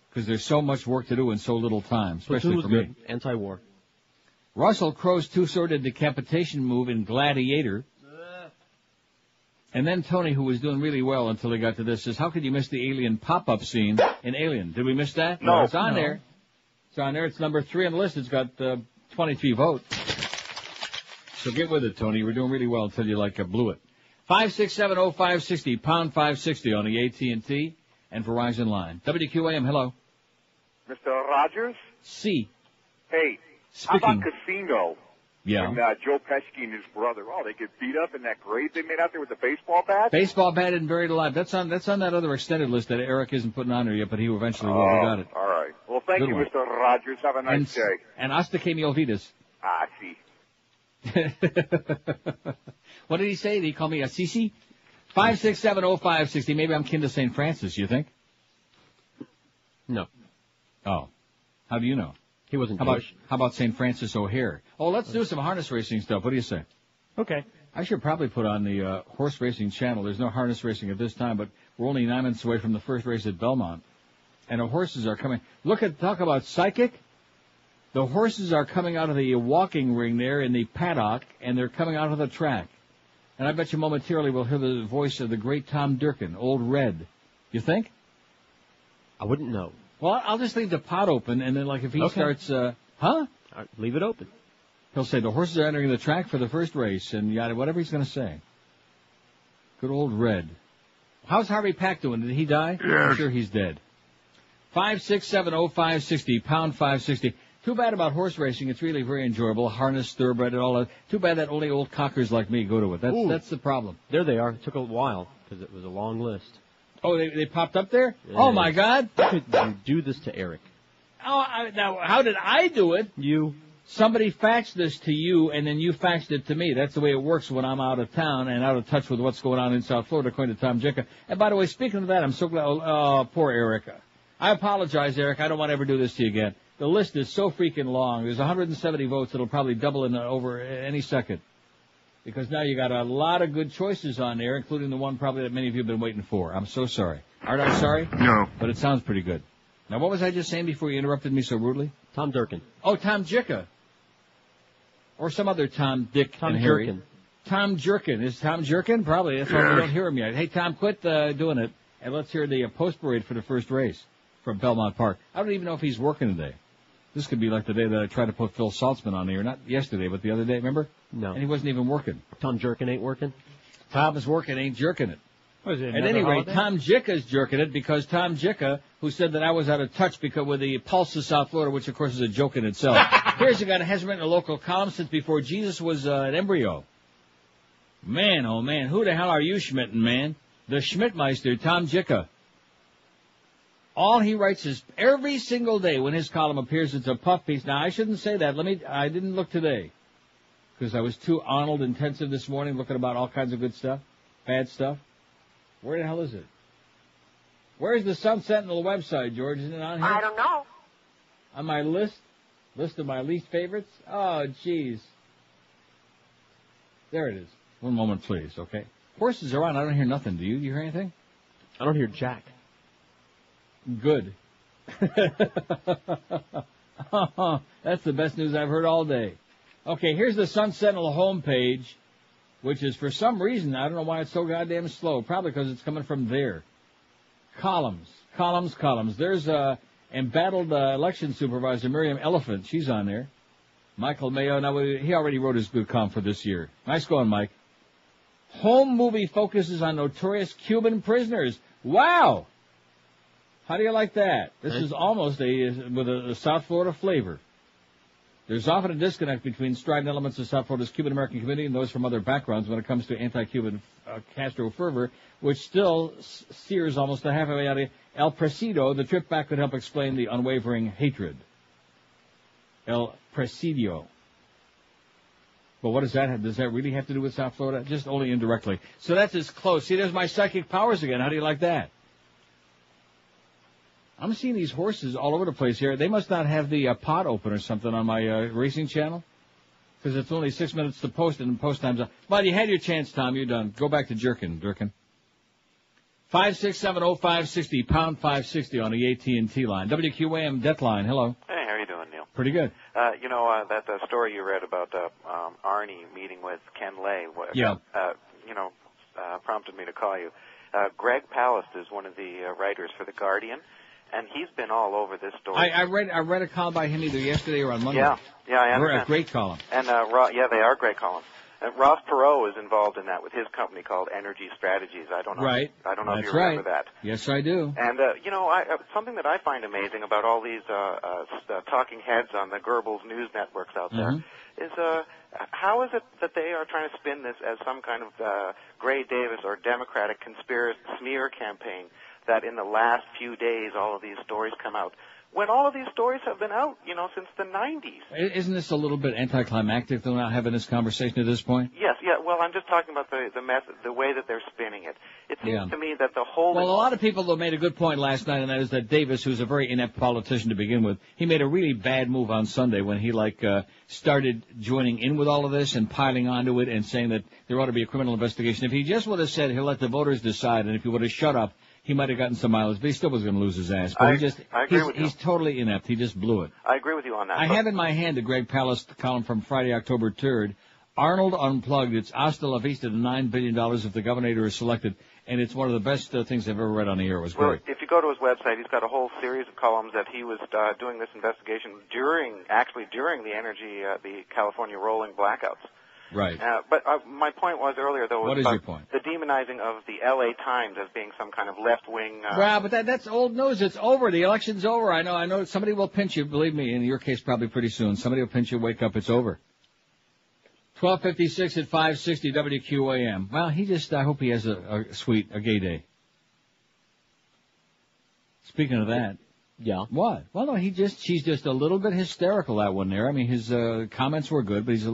Because there's so much work to do in so little time, especially Platoon for was me. good. Anti-war. Russell Crowe's two-sworded decapitation move in Gladiator. And then Tony, who was doing really well until he got to this, says, how could you miss the alien pop-up scene in Alien? Did we miss that? No. It's on there. It's on there. It's number 3 on the list. It's got 23 votes. So get with it, Tony. We're doing really well until you blew it. 5670560, pound 560 on the AT&T and Verizon line. WQAM, hello. Mr. Rogers? C. Hey, Speaking. how about Casino? Yeah. And Joe Pesci and his brother. Oh, they get beat up in that grave they made out there with the baseball bat? Baseball bat and buried alive. That's on that other extended list that Eric isn't putting on there yet, but he eventually will. We got it. All right. Well, thank Good you, one. Mr. Rogers. Have a nice day. And hasta que me olvides. Ah, see. What did he say? Did he call me a Sisi? 5670560. Maybe I'm kin to St. Francis, you think? No. Oh. How do you know? He wasn't How Jewish. about St. Francis O'Hare? Oh, let's do some harness racing stuff. What do you say? Okay. I should probably put on the horse racing channel. There's no harness racing at this time, but we're only 9 minutes away from the first race at Belmont. And the horses are coming. Talk about psychic. The horses are coming out of the walking ring there in the paddock, and they're coming out of the track. And I bet you momentarily we'll hear the voice of the great Tom Durkin, Old Red. You think? I wouldn't know. Well, I'll just leave the pot open, and then if he starts, leave it open. He'll say the horses are entering the track for the first race, and yada, whatever he's going to say. Good old Red. How's Harvey Pack doing? Did he die? Yes. I'm sure he's dead. 5670560, pound 560. Too bad about horse racing. It's really very enjoyable. Harness, thoroughbred, and all that. Too bad that only old cockers like me go to it. That's the problem. There they are. It took a while because it was a long list. Oh, they popped up there? Yeah. Oh, my God. How could you do this to Eric? Oh, now, how did I do it? You. Somebody faxed this to you, and then you faxed it to me. That's the way it works when I'm out of town and out of touch with what's going on in South Florida, according to Tom Jicka. And by the way, speaking of that, I'm so glad. Oh, poor Eric. I apologize, Eric. I don't want to ever do this to you again. The list is so freaking long. There's 170 votes. It'll probably double in over any second. Because now you got a lot of good choices on there, including the one probably that many of you have been waiting for. I'm so sorry. Aren't I sorry? No. But it sounds pretty good. Now, what was I just saying before you interrupted me so rudely? Tom Durkin. Oh, Tom Jicka. Or some other Tom, Dick, Tom and Harry. Jerkin. Tom Jerkin. Is Tom Jerkin? Probably. That's why we don't hear him yet. Hey, Tom, quit doing it, and let's hear the post parade for the first race from Belmont Park. I don't even know if he's working today. This could be like the day that I tried to put Phil Saltzman on here. Not yesterday, but the other day, remember? No. And he wasn't even working. Tom Jerkin ain't working? Tom is working, ain't jerking it. Was it At any rate, Tom Jicka's jerking it because Tom Jicka, who said that I was out of touch because with the pulse of South Florida, which of course is a joke in itself. Here's a guy that hasn't written a local column since before Jesus was an embryo. Man, oh man, who the hell are you, Schmitten, man? The Schmidtmeister, Tom Jicka. All he writes is every single day when his column appears, it's a puff piece. Now, I shouldn't say that. I didn't look today because I was too Arnold intensive this morning looking about all kinds of good stuff, bad stuff. Where the hell is it? Where's the Sun Sentinel website, George? Isn't it on here? I don't know. On my list of my least favorites? Oh, jeez. There it is. One moment, please, okay? Horses are on. I don't hear nothing. Do you? Do you hear anything? I don't hear Jack. Good. That's the best news I've heard all day. Okay, here's the Sun Sentinel homepage, which is for some reason, I don't know why it's so goddamn slow. Probably because it's coming from there. Columns. There's embattled election supervisor Miriam Elephant. She's on there. Michael Mayo. Now, he already wrote his good column for this year. Nice going, Mike. Home movie focuses on notorious Cuban prisoners. Wow! How do you like that? This is almost with a South Florida flavor. There's often a disconnect between strident elements of South Florida's Cuban-American community and those from other backgrounds when it comes to anti-Cuban Castro fervor, which still sears almost a half of out of El Presidio. The trip back could help explain the unwavering hatred. El Presidio. But what does that have? Does that really have to do with South Florida? Just only indirectly. So that's as close. See, there's my psychic powers again. How do you like that? I'm seeing these horses all over the place here. They must not have the pot open or something on my racing channel, because it's only 6 minutes to post, and post time's up. Well, you had your chance, Tom. You're done. Go back to Durkin. 5670560, pound 560 on the AT&T line. WQAM debt line. Hello. Hey, how are you doing, Neil? Pretty good. That story you read about Arnie meeting with Ken Lay. Prompted me to call you. Greg Palast is one of the writers for The Guardian. And he's been all over this story. I read a column by him either yesterday or on Monday. Yeah, I understand. A great column. And they are great columns. And Ross Perot is involved in that with his company called Energy Strategies. I don't know. Right. I don't know if That's you remember right. that. Yes, I do. And something that I find amazing about all these talking heads on the Goebbels news networks out there is how is it that they are trying to spin this as some kind of Gray Davis or Democratic conspiracy smear campaign? That in the last few days all of these stories come out. When all of these stories have been out, since the 90s. Isn't this a little bit anticlimactic, though, not having this conversation at this point? Yes, well, I'm just talking about the method, the way that they're spinning it. It seems to me that the whole... Well, a lot of people, though, made a good point last night, and that is that Davis, who's a very inept politician to begin with, he made a really bad move on Sunday when he, started joining in with all of this and piling onto it and saying that there ought to be a criminal investigation. If he just would have said he'll let the voters decide, and if he would have shut up, he might have gotten some mileage, but he still was going to lose his ass. But I agree with you. He's totally inept. He just blew it. I agree with you on that. I have in my hand the Greg Palast column from Friday, October 3rd. Arnold Unplugged. It's hasta la vista to $9 billion if the governor is selected. And it's one of the best things I've ever read on the air. It was great. Well, if you go to his website, he's got a whole series of columns that he was doing this investigation during the California rolling blackouts. Right. But my point was earlier, though, what is about your point? the demonizing of the L.A. Times as being some kind of left-wing... Well, but that's old news. It's over. The election's over. I know. Somebody will pinch you, believe me. In your case, probably pretty soon. Somebody will pinch you, wake up, it's over. 12:56 at 560 WQAM. Well, I hope he has a gay day. Speaking of that. Yeah. What? Well, no, she's just a little bit hysterical, that one there. I mean, his comments were good, but she's a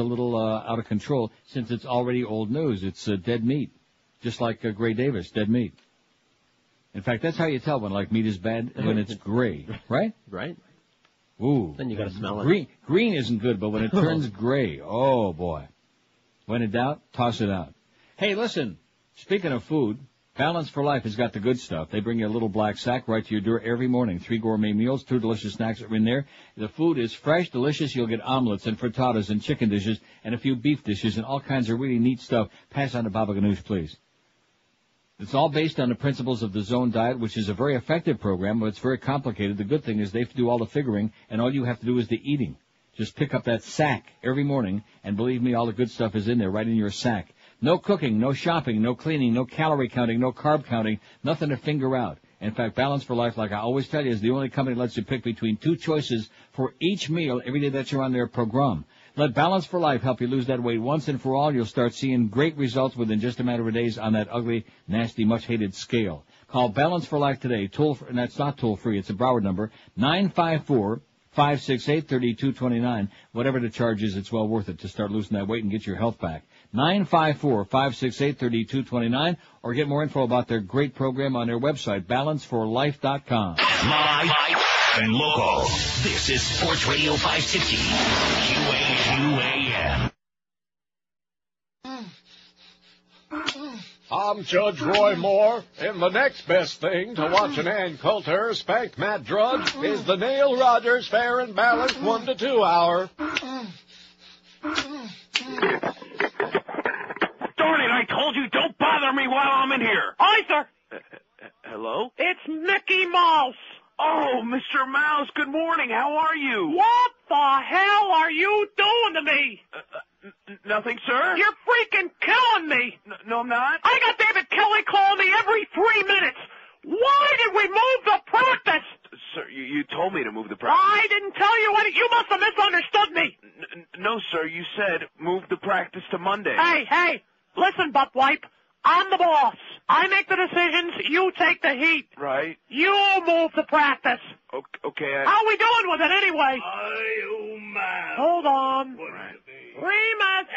little out of control since it's already old news. It's dead meat. Just like Gray Davis, dead meat. In fact, that's how you tell when meat is bad, when it's gray, right? Right. Ooh. Then you gotta smell it. Green isn't good, but when it turns gray, oh boy. When in doubt, toss it out. Hey, listen, speaking of food, Balance for Life has got the good stuff. They bring you a little black sack right to your door every morning. 3 gourmet meals, 2 delicious snacks are in there. The food is fresh, delicious. You'll get omelets and frittatas and chicken dishes and a few beef dishes and all kinds of really neat stuff. Pass on to Baba Ganoush, please. It's all based on the principles of the Zone Diet, which is a very effective program, but it's very complicated. The good thing is they do all the figuring, and all you have to do is the eating. Just pick up that sack every morning, and believe me, all the good stuff is in there, right in your sack. No cooking, no shopping, no cleaning, no calorie counting, no carb counting, nothing to finger out. In fact, Balance for Life, like I always tell you, is the only company that lets you pick between 2 choices for each meal every day that you're on their program. Let Balance for Life help you lose that weight once and for all. You'll start seeing great results within just a matter of days on that ugly, nasty, much-hated scale. Call Balance for Life today. And that's not toll-free. It's a Broward number, 954-568-3229. Whatever the charge is, it's well worth it to start losing that weight and get your health back. 954-568-3229, or get more info about their great program on their website, balanceforlife.com. Live and local. This is Sports Radio 560. QAQAM. I'm Judge Roy Moore, and the next best thing to watching Ann Coulter spank Matt Drudge is the Neil Rogers Fair and Balanced 1 to 2 hour. Darn it, I told you, don't bother me while I'm in here. Arthur! Hello? It's Mickey Mouse. Oh, Mr. Mouse, good morning. How are you? What the hell are you doing to me? Nothing, sir. You're freaking killing me. No, I'm not. I got David Kelly calling me every 3 minutes. Why did we move the practice? Sir, you told me to move the practice. I didn't tell you anything. You must have misunderstood me. No, sir, you said move the practice to Monday. Hey, listen, butt wipe. I'm the boss. I make the decisions. You take the heat. Right. You move the practice. Okay. How we doing with it anyway? Oh, man. Hold on. Right. Remus.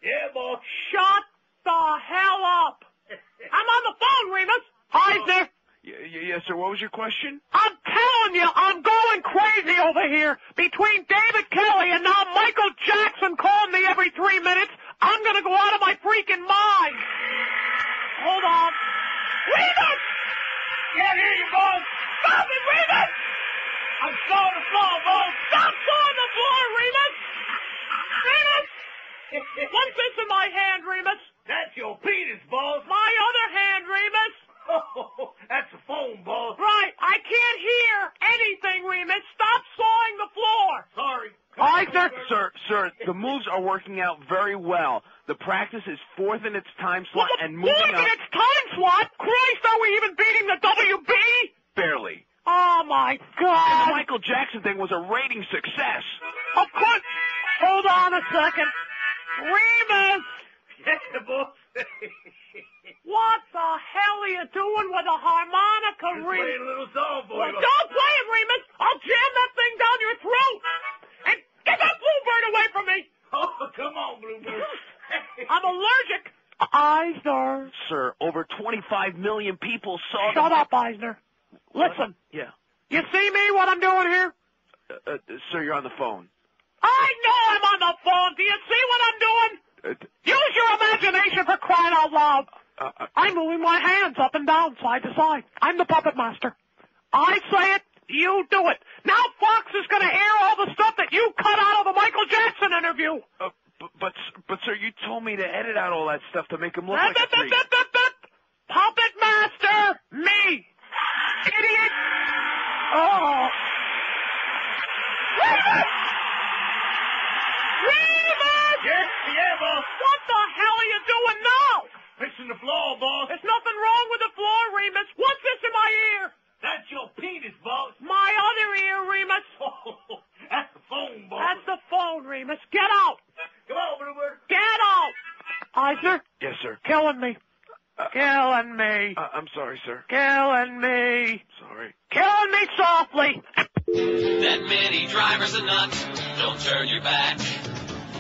Yeah, boss. Shut the hell up. I'm on the phone, Remus. Eisner. Yes, sir. What was your question? I'm telling you, I'm going crazy over here. Between David Kelly and now Michael Jackson calling me every 3 minutes, I'm going to go out of my freaking mind. Hold on. Remus! Can't hear you, boss. Stop it, Remus! I'm sawing the floor, boss. Stop sawing the floor, Remus! Remus! What's this in my hand, Remus? That's your penis, boss. My other hand, Remus. Oh, that's a phone, boss. Right. I can't hear anything, Remus. Stop sawing the floor. Sorry. Eisner. Sir, the moves are working out very well. The practice is fourth in its time slot and moving Fourth up. in its time slot? Christ, are we even beating the WB? Barely. Oh, my God. And the Michael Jackson thing was a rating success. Of course. Hold on a second. Remus. Yes, boss. What the hell are you doing with a harmonica, Remus? Playing a little song for Well, you. don't play it, Remus. I'll jam that thing down your throat. And get that bluebird away from me. Oh, come on, Bluebird. I'm allergic. Eisner. Sir, over 25 million people saw Shut up, Eisner. Listen. Yeah. You see me, what I'm doing here? Sir, you're on the phone. I know I'm on the phone. Do you see what I'm doing? Use your imagination for crying out loud. I'm moving my hands up and down, side to side. I'm the puppet master. I say it, you do it. Now Fox is going to air all the stuff that you cut out of the Michael Jackson interview. But sir, you told me to edit out all that stuff to make him look like a freak. Puppet master, me. Idiot. Oh. Remus! Yeah, boss. What the hell are you doing now? floor, boss. There's nothing wrong with the floor, Remus. What's this in my ear? That's your penis, boss. My other ear, Remus. That's the phone, boss. That's the phone, Remus. Get out. Come on, Bluebird. Get out. Eisner? Yes, sir. Killing me. Killing me. I'm sorry, sir. Killing me. Sorry. Killing me softly. That mini driver's a nut. Don't turn your back.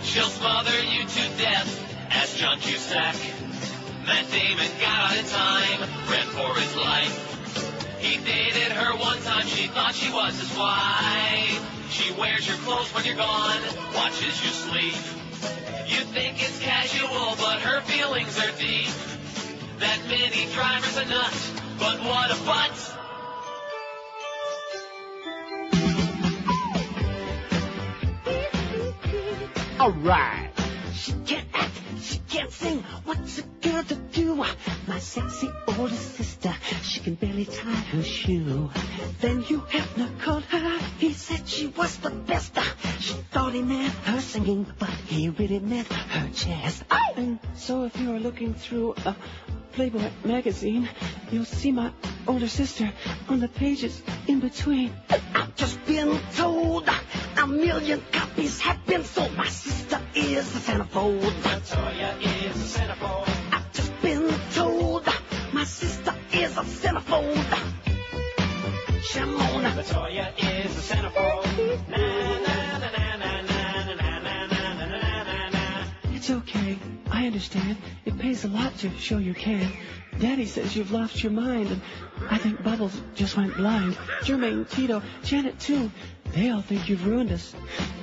She'll smother you to death. Ask John Cusack. Matt Damon got out in time. Ran for his life. He dated her one time. She thought she was his wife. She wears your clothes when you're gone. Watches you sleep. You think it's casual, but her feelings are deep. That mini driver's a nut, but what a butt! All right. She can't act, she can't sing. What's a girl to do? My sexy older sister, she can barely tie her shoe. Then Hugh Hefner called her. He said she was the best. She thought he meant her singing, but he really meant her chest. Oh! And so if you're looking through a Playboy magazine, you'll see my older sister on the pages in between. I've just been told 1,000,000 copies have been sold. My sister is the centerfold. Latoya is a centerfold. I've just been told my sister is a centerfold. Shimona. Latoya is a centerfold. Na na na na na na na na na na na. It's okay. I understand. It pays a lot to show your can. Daddy says you've lost your mind, and I think Bubbles just went blind. Jermaine, Tito, Janet, too. They all think you've ruined us.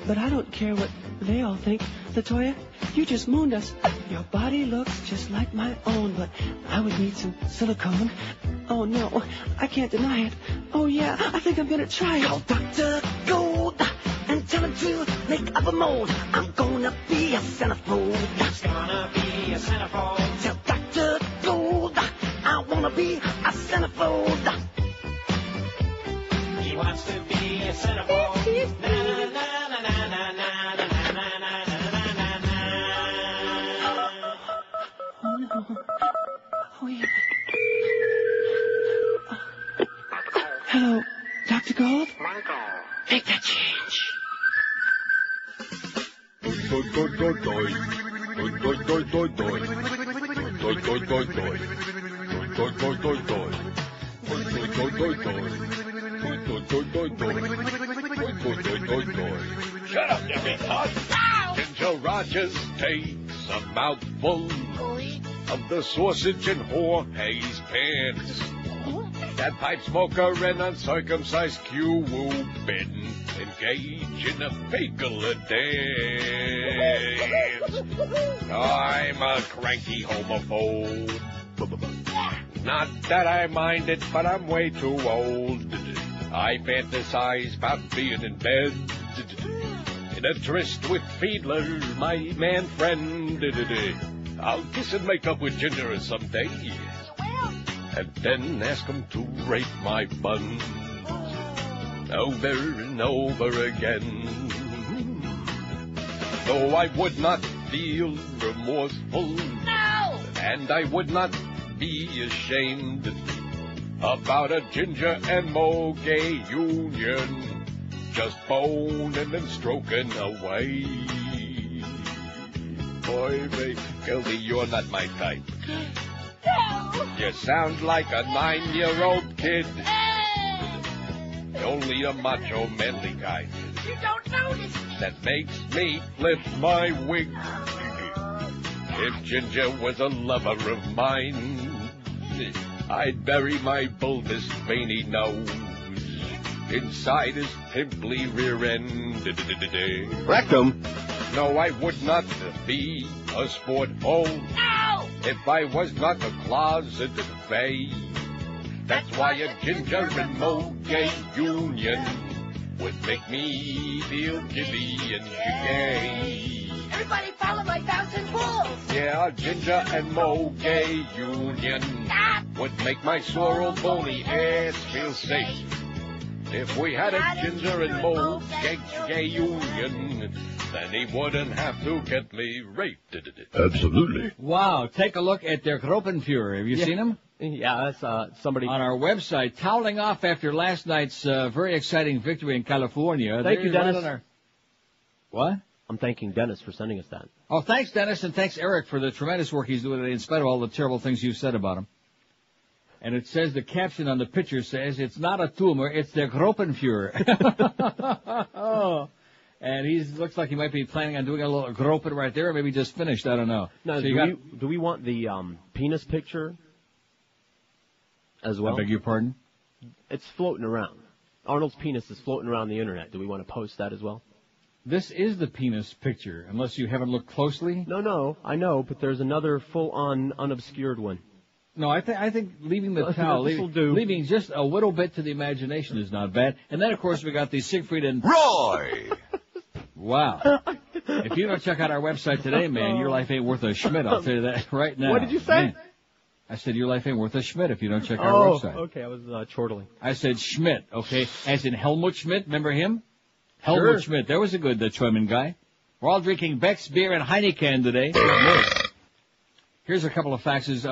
But I don't care what they all think. Latoya, you just mooned us. Your body looks just like my own, but I would need some silicone. Oh, no, I can't deny it. Oh, yeah, I think I'm gonna try it. Call Dr. Gold and tell him to make up a mold. I'm gonna be a centerfold. It's gonna be a centerfold. Tell Dr. Gold I wanna be a centerfold. He wants to be a centerfold. Na na na na na na na na na na na na na. Oh, no. Oh, yeah. Hello, Dr. Gold? Make that change. Shut up, you big hog. Ginger Rogers takes a mouthful of the sausage and Jorge's pants. That pipe smoker and uncircumcised Cupid engage in a fakeler dance. I'm a cranky homophobe. Not that I mind it, but I'm way too old. I fantasize about being in bed in a tryst with Fiedler, my man friend. I'll kiss and make up with Ginger someday, and then ask him to rape my buns over and over again. Though I would not feel remorseful, and I would not be ashamed about a Ginger and Mo gay union, just boning and stroking away. Boy, Gildy, you're not my type. No! You sound like a 9-year-old kid. Only a macho, manly guy. You don't notice me. That makes me flip my wig. If Ginger was a lover of mine, I'd bury my bulbous, veiny nose inside his pimply rear end. Rectum. No, I would not be a sport hole. No! If I was not a closeted fae. That's why a Ginger and Mo gay union would make me feel giddy and gay. Everybody follow my thousand rules. Yeah, a Ginger and Mo gay union would make my sore old bony ass feel safe. If we had a ginger and mold gay union, then he wouldn't have to get me raped. Absolutely. Wow, take a look at Der Gruppenführer. Have you seen him? Yeah, that's somebody on our website, toweling off after last night's very exciting victory in California. Thank you, Dennis. What? I'm thanking Dennis for sending us that. Oh, thanks, Dennis, and thanks, Eric, for the tremendous work he's doing today in spite of all the terrible things you said about him. And it says, the caption on the picture says, it's not a tumor, it's Der Gruppenführer. Oh. And he looks like he might be planning on doing a little gropen right there, or maybe just finished, I don't know. Now, So do we want the penis picture as well? I beg your pardon? It's floating around. Arnold's penis is floating around the internet. Do we want to post that as well? This is the penis picture, unless you haven't looked closely. No, I know, but there's another full-on, unobscured one. No, I think leaving the towel, leaving just a little bit to the imagination is not bad. And then, of course, we got the Siegfried and Roy. Wow. If you don't check out our website today, man, your life ain't worth a schmidt. I'll tell you that right now. What did you say? Man, I said your life ain't worth a schmidt if you don't check our website. Okay, I was chortling. I said Schmidt, okay, as in Helmut Schmidt. Remember him? Helmut Schmidt. There was a good Troyman guy. We're all drinking Beck's beer and Heineken today. Here's a couple of faxes.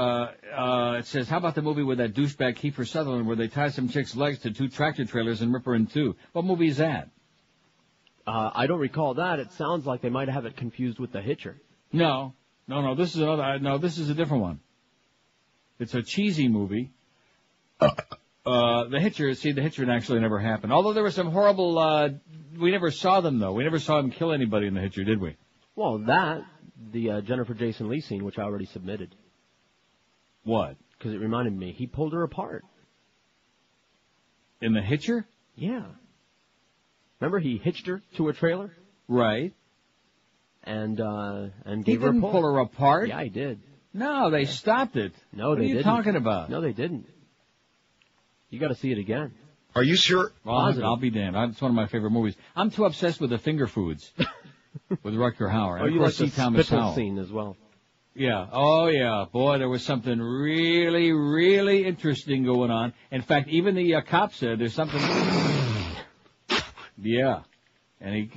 It says, how about the movie with that douchebag Kiefer Sutherland where they tie some chick's legs to two tractor trailers and rip her in two? What movie is that? I don't recall that. It sounds like they might have it confused with The Hitcher. No. This is another. No, this is a different one. It's a cheesy movie. The Hitcher actually never happened. Although there were some horrible, we never saw them though. We never saw him kill anybody in The Hitcher, did we? Well, the Jennifer Jason Leigh scene, which I already submitted. What? Because it reminded me, he pulled her apart. In The Hitcher? Yeah. Remember he hitched her to a trailer? Right. And gave her a pull. He didn't pull her apart? Yeah, he did. No, they stopped it. No, what they didn't. What are you talking about? No, they didn't. You got to see it again. Are you sure? Well, I'll be damned. It's one of my favorite movies. I'm too obsessed with the finger foods with Rutger Hauer. And you of course, like C. the Thomas spittle Howell. scene as well. Yeah. Oh, yeah. Boy, there was something really, really interesting going on. In fact, even the cop said there's something. Yeah. And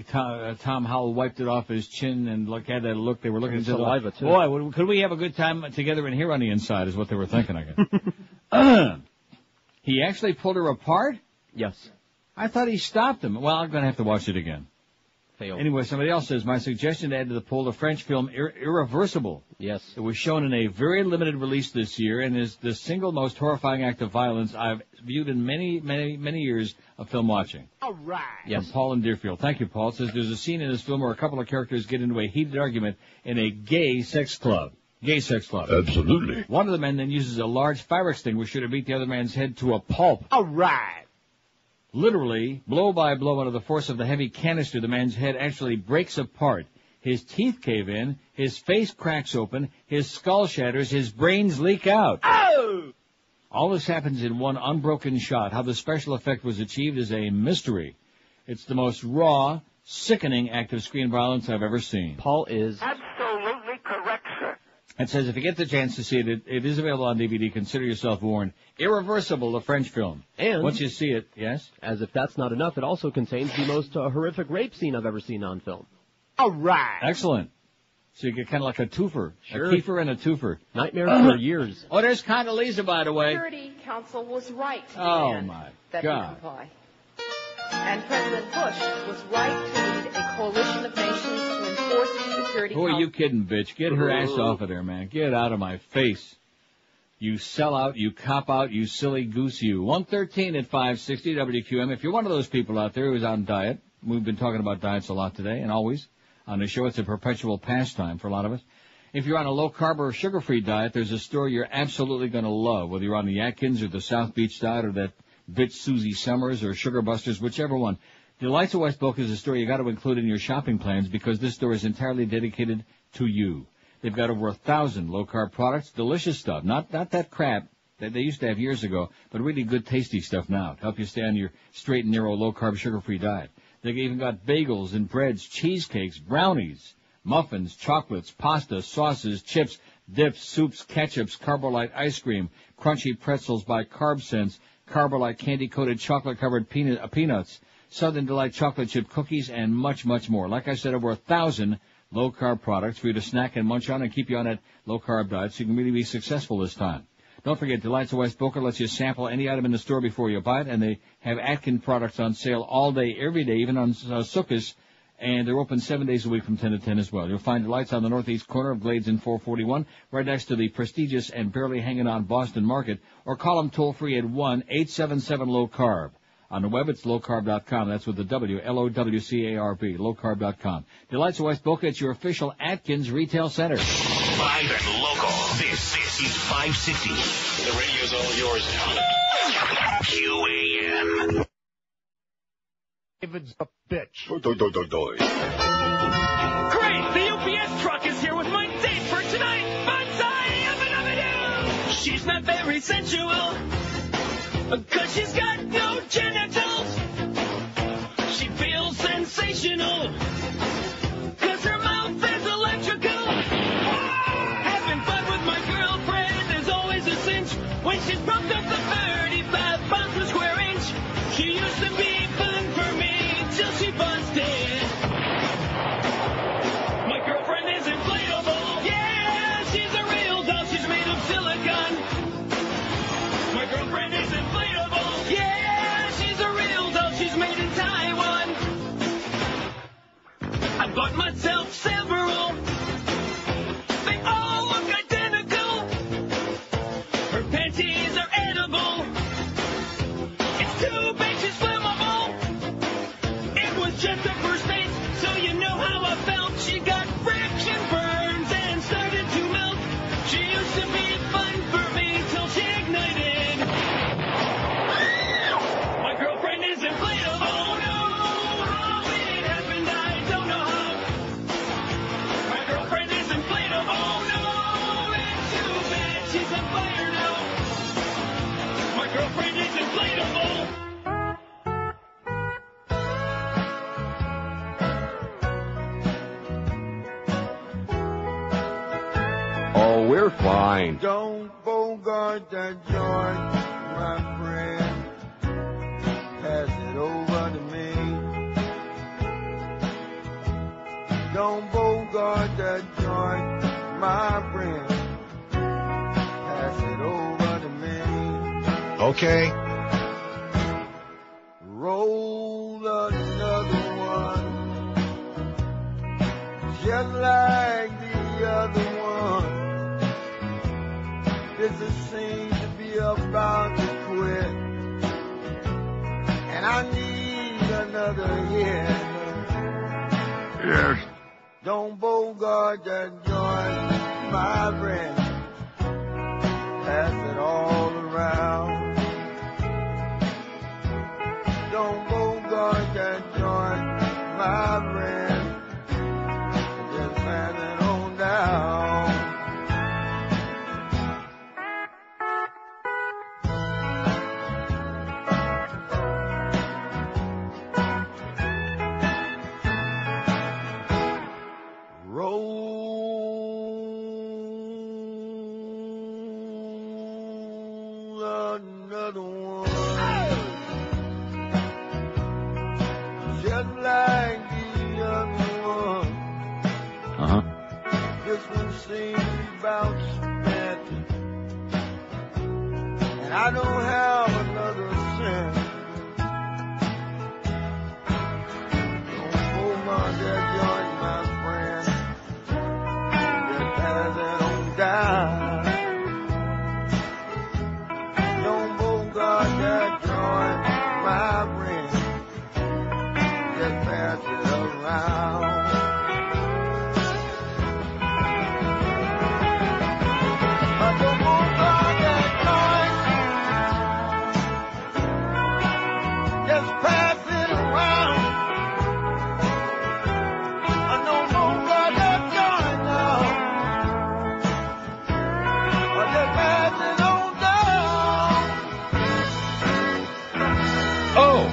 Tom Howell wiped it off his chin and had that look. They were looking into saliva, too. Boy, could we have a good time together in here on the inside is what they were thinking, I guess. He actually pulled her apart? Yes. I thought he stopped him. Well, I'm going to have to watch it again. Failed. Anyway, somebody else says, my suggestion to add to the poll, the French film Irreversible. Yes. It was shown in a very limited release this year and is the single most horrifying act of violence I've viewed in many, many, many years of film watching. All right. Yes. From Paul in Deerfield. Thank you, Paul. It says there's a scene in this film where a couple of characters get into a heated argument in a gay sex club. Gay sex club. Absolutely. One of the men then uses a large fire extinguisher to beat the other man's head to a pulp. All right. Literally, blow by blow under the force of the heavy canister, the man's head actually breaks apart. His teeth cave in, his face cracks open, his skull shatters, his brains leak out. Oh! All this happens in one unbroken shot. How the special effect was achieved is a mystery. It's the most raw, sickening act of screen violence I've ever seen. Paul is absolutely correct, sir. It says if you get the chance to see it, it is available on DVD. Consider yourself warned. Irreversible, the French film. And once you see it, yes? As if that's not enough, it also contains the most horrific rape scene I've ever seen on film. All right. Excellent. So you get kind of like a twofer. Sure. A kiefer and a twofer. Nightmare for years. Oh, there's Condoleezza, by the way. Security Council was right to Oh, demand my that God. he comply. And President Bush was right to lead a coalition of nations to enforce the Security Who are Council. you kidding, bitch? Get her ass off of there, man. Get out of my face. You sell out, you cop out, you silly goose, you. 113 at 560 WQM. If you're one of those people out there who's on diet, we've been talking about diets a lot today and always on the show. It's a perpetual pastime for a lot of us. If you're on a low-carb or sugar-free diet, there's a story you're absolutely going to love, whether you're on the Atkins or the South Beach diet or that bitch Susie Summers or Sugar Busters, whichever one. Delights of West Boca is a story you got to include in your shopping plans because this store is entirely dedicated to you. They've got over 1,000 low-carb products, delicious stuff, not that crap that they used to have years ago, but really good, tasty stuff now to help you stay on your straight and narrow, low-carb, sugar-free diet. They've even got bagels and breads, cheesecakes, brownies, muffins, chocolates, pasta, sauces, chips, dips, soups, ketchups, Carbolite ice cream, crunchy pretzels by Carb Sense, Carbolite candy-coated chocolate-covered peanuts, Southern Delight chocolate chip cookies, and much, much more. Like I said, over 1,000 low-carb products for you to snack and munch on and keep you on that low-carb diet so you can really be successful this time. Don't forget, Delights of West Boca lets you sample any item in the store before you buy it, and they have Atkin products on sale all day, every day, even on Sukkot, and they're open 7 days a week from 10 to 10 as well. You'll find Delights on the northeast corner of Glades and 441, right next to the prestigious and barely hanging on Boston Market, or call them toll-free at 1-877-LOW-CARB. On the web, it's lowcarb.com. That's with the W, L-O-W-C-A-R-B, lowcarb.com. Delights of West Boca, it's your official Atkins retail center. Live and local. This is 560. The radio's all yours now. QAM. David's a bitch. Great! The UPS truck is here with my date for tonight. She's not very sensual, 'cause she's got no genitals. She feels sensational, 'cause her mouth is electrical. Having fun with my girlfriend is always a cinch. When she's pumped up to 35 pounds per square inch, she used to be fun for me till she busted. My girlfriend is inflatable. Yeah, she's a real doll. She's made of silicone. My girlfriend is inflatable. Yeah, she's a real doll. She's made in Taiwan. I bought myself several. They all look identical. Her panties are edible. It's too big, she's flammable. It was just a first date, so you know how I felt. She got friction burns and started to melt. She used to be fun for me till she ignited. My girlfriend is inflatable. Oh no, how it happened, I don't know how. My girlfriend is inflatable. Oh no, it's too bad, she's on fire now. My girlfriend is inflatable. Oh, we're fine. Don't bogart that joint, my friend. Pass it over to me. Don't bogart that joint, my friend. Pass it over to me. Okay. Roll another one, just like the other one. This seems to be about to quit, and I need another hit. Yes. Don't bogart that joint, my friend. Pass it all around. Don't bogart that joint, my friend. Just pass it on down. Roll another one, just like the other one. This one seems about spent, and I don't have another cent. Don't hold on that joint, my friend. Just pass it on down. Don't bogart that joint, my friend. Just pass it around. Don't bogart that joint. Just pass it around. Don't bogart that joint now. Just pass it on down. Oh!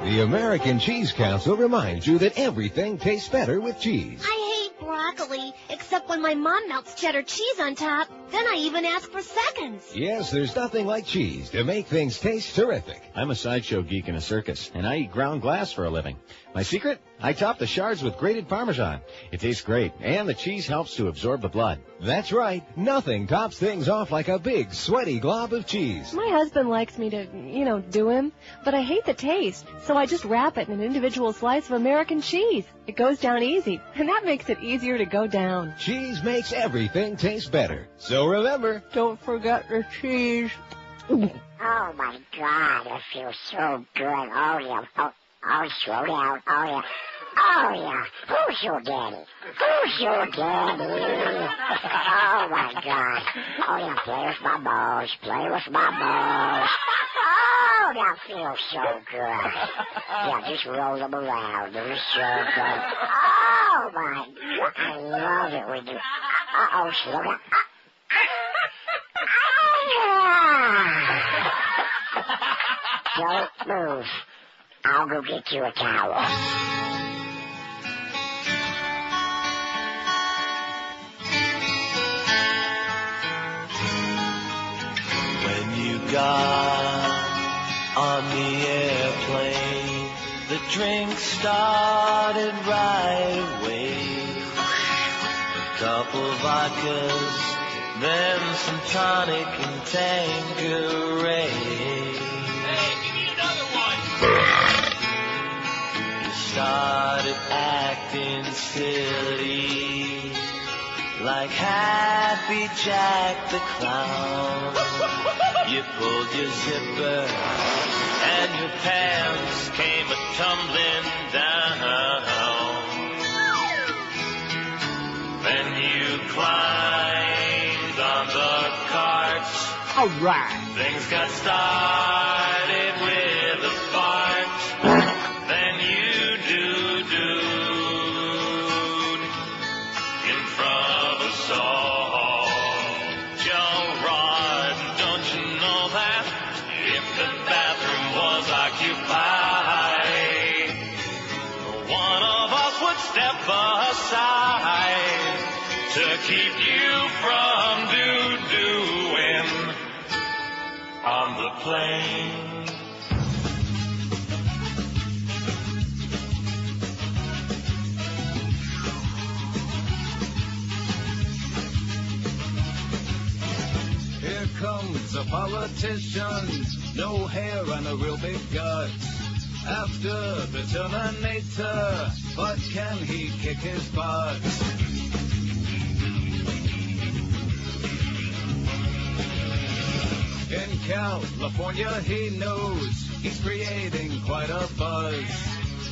The American Cheese Council reminds you that everything tastes better with cheese. I hate broccoli, except Except when my mom melts cheddar cheese on top, then I even ask for seconds. Yes, there's nothing like cheese to make things taste terrific. I'm a sideshow geek in a circus, and I eat ground glass for a living. My secret? I top the shards with grated Parmesan. It tastes great, and the cheese helps to absorb the blood. That's right. Nothing tops things off like a big, sweaty glob of cheese. My husband likes me to, do him, but I hate the taste, so I just wrap it in an individual slice of American cheese. It goes down easy, and that makes it easier to go down. Cheese makes everything taste better. So remember, don't forget the cheese. Oh, my God, it feels so good. Oh, yeah. Oh, slow down. Oh, yeah. Oh, yeah. Who's your daddy? Who's your daddy? Oh, my God. Oh, yeah, play with my balls. Play with my balls. Oh, that feels so good. Yeah, just roll them around. They're so good. Oh, my God. I love it when you... Uh-oh, slow down. Don't move. I'll go get you a towel. When you got on the airplane, the drink started right away. A couple vodkas, then some tonic and Tanqueray. Started acting silly, like Happy Jack the Clown. You pulled your zipper, and your pants came a-tumbling down. Then you climbed on the carts. All right. Things got started with a fart. Then you do-do-do in front of us all. Joe Rod, don't you know that if the bathroom was occupied, one of us would step aside to keep you from do-doing on the plane. Here comes a politician, no hair and a real big gut. After the Terminator, but can he kick his butt? In California, he knows he's creating quite a buzz.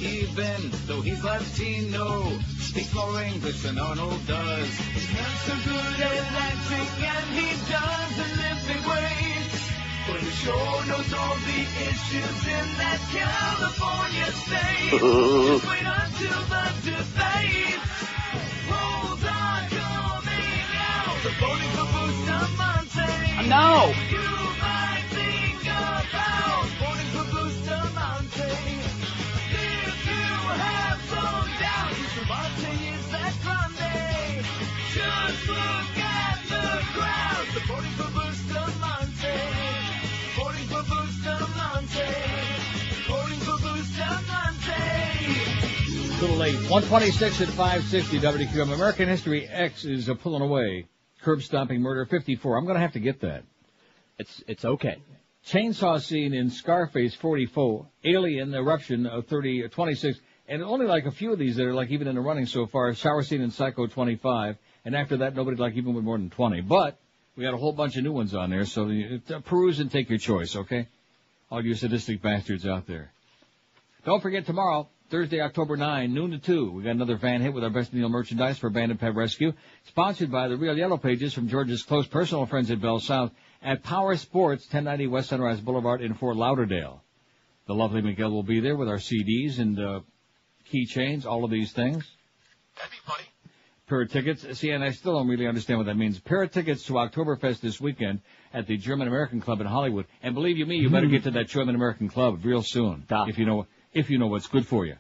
Even though he's Latino, speaks more English than Arnold does. He's not so good at acting, and he doesn't live big ways, but he sure knows all the issues in that California state. Just wait until the debate. Polls are coming out. The voting for Bustamante. No. You might think about voting for Bustamante. If you have some doubt, Bustamante is that grande. Just look at the crowd. The voting for Bustamante. Voting for Bustamante. Voting for Bustamante. A little late. 126 at 560 WQM. American History X is pulling away. Curb stomping murder 54. I'm going to have to get that. It's okay. Chainsaw scene in Scarface 44. Alien eruption 26. And only like a few of these that are like even in the running so far. Shower scene in Psycho 25. And after that, nobody like even with more than 20. But we got a whole bunch of new ones on there. So peruse and take your choice, okay? All you sadistic bastards out there. Don't forget tomorrow, Thursday, October 9, noon to 2. We got another fan hit with our Best Deal merchandise for Abandoned Pet Rescue. Sponsored by the Real Yellow Pages from George's close personal friends at Bell South at Power Sports, 1090 West Sunrise Boulevard in Fort Lauderdale. The lovely Miguel will be there with our CDs and keychains, all of these things. That'd be funny. Pair of tickets. See, and I still don't really understand what that means. Pair of tickets to Oktoberfest this weekend at the German American Club in Hollywood. And believe you me, you better get to that German American Club real soon. If you know what's good for you.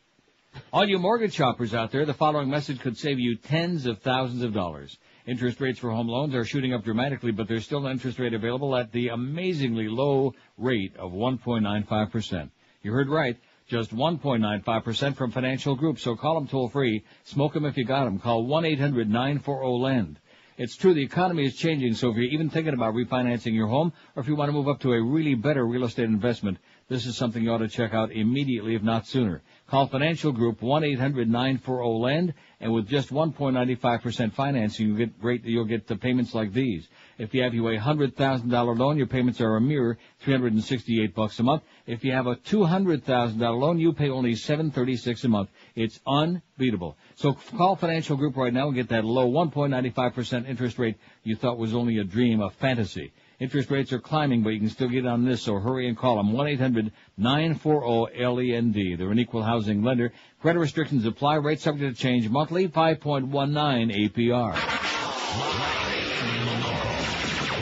All you mortgage shoppers out there, the following message could save you tens of thousands of dollars. Interest rates for home loans are shooting up dramatically, but there's still an interest rate available at the amazingly low rate of 1.95%. You heard right. Just 1.95% from Financial Group, so call them toll-free. Smoke them if you got them. Call 1-800-940-LEND. It's true, the economy is changing, so if you're even thinking about refinancing your home, or if you want to move up to a really better real estate investment, this is something you ought to check out immediately, if not sooner. Call Financial Group 1-800-940-LEND, and with just 1.95% financing, you'll get the payments like these. If you have a $100,000 loan, your payments are a mere $368 a month. If you have a $200,000 loan, you pay only $736 a month. It's unbeatable. So call Financial Group right now and get that low 1.95% interest rate you thought was only a dream, a fantasy. Interest rates are climbing, but you can still get on this, so hurry and call them. 1-800-940-LEND. They're an equal housing lender. Credit restrictions apply. Rates subject to change monthly. 5.19 APR.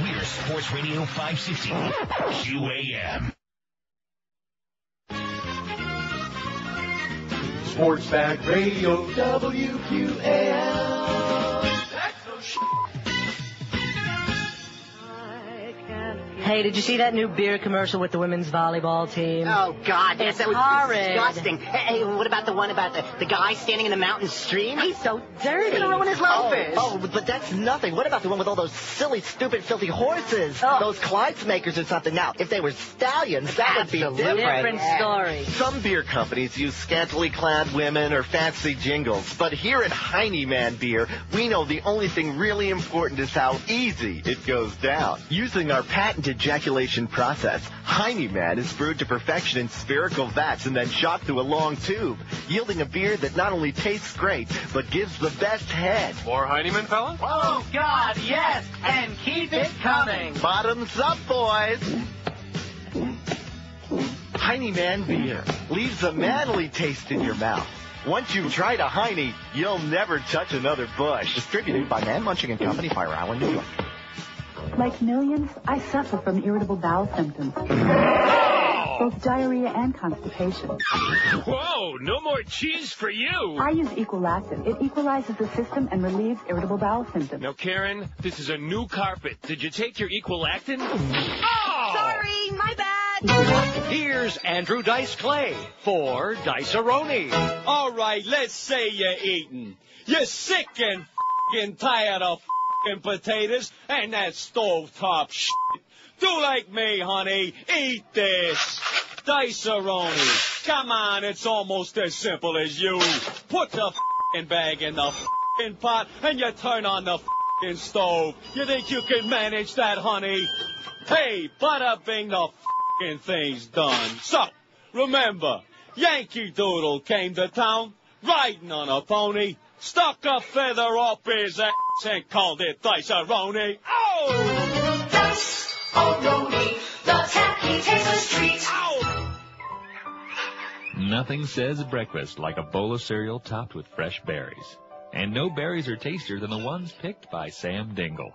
We're Sports Radio 560 QAM. Sportsback Radio WQAM. Hey, did you see that new beer commercial with the women's volleyball team? Oh, God, yes, that was horrid. disgusting. Hey, what about the one about the guy standing in the mountain stream? He's so dirty. He's gonna ruin his loafers. Oh, but that's nothing. What about the one with all those silly, stupid, filthy horses? Those Clydesmakers or something. Now, if they were stallions, that would be different. Different story. Some beer companies use scantily clad women or fancy jingles, but here at Heineman Beer, we know the only thing really important is how easy it goes down. Using our patented ejaculation process, Heineman is brewed to perfection in spherical vats and then shot through a long tube, yielding a beer that not only tastes great, but gives the best head. More Heineman, fella? Oh, God, yes, and keep it coming. Bottoms up, boys. Heineman Beer leaves a manly taste in your mouth. Once you've tried a Heine, you'll never touch another bush. Distributed by Man Munching & Company, Fire Island, New York. Like millions, I suffer from irritable bowel symptoms. Both diarrhea and constipation. Whoa, no more cheese for you. I use Equalacid. It equalizes the system and relieves irritable bowel symptoms. Now, Karen, this is a new carpet. Did you take your Equalactin? Oh! Sorry, my bad. Here's Andrew Dice Clay for Dice-A-Roni. All right, let's say you're eating. You're sick and f***ing tired of f***ing potatoes and that stovetop shit. Do like me, honey. Eat this. Dice-A-Roni. Come on, it's almost as simple as you. Put the f***ing bag in the f***ing pot and you turn on the f***ing stove. You think you can manage that, honey? Hey, bada bing, the f***ing thing's done. So, remember, Yankee Doodle came to town riding on a pony, stuck a feather up his ass and called it Dice-A-Roni. Oh! Dice-A-Roni, the tacky tasteless treat. Ow! Nothing says breakfast like a bowl of cereal topped with fresh berries. And no berries are tastier than the ones picked by Sam Dingle.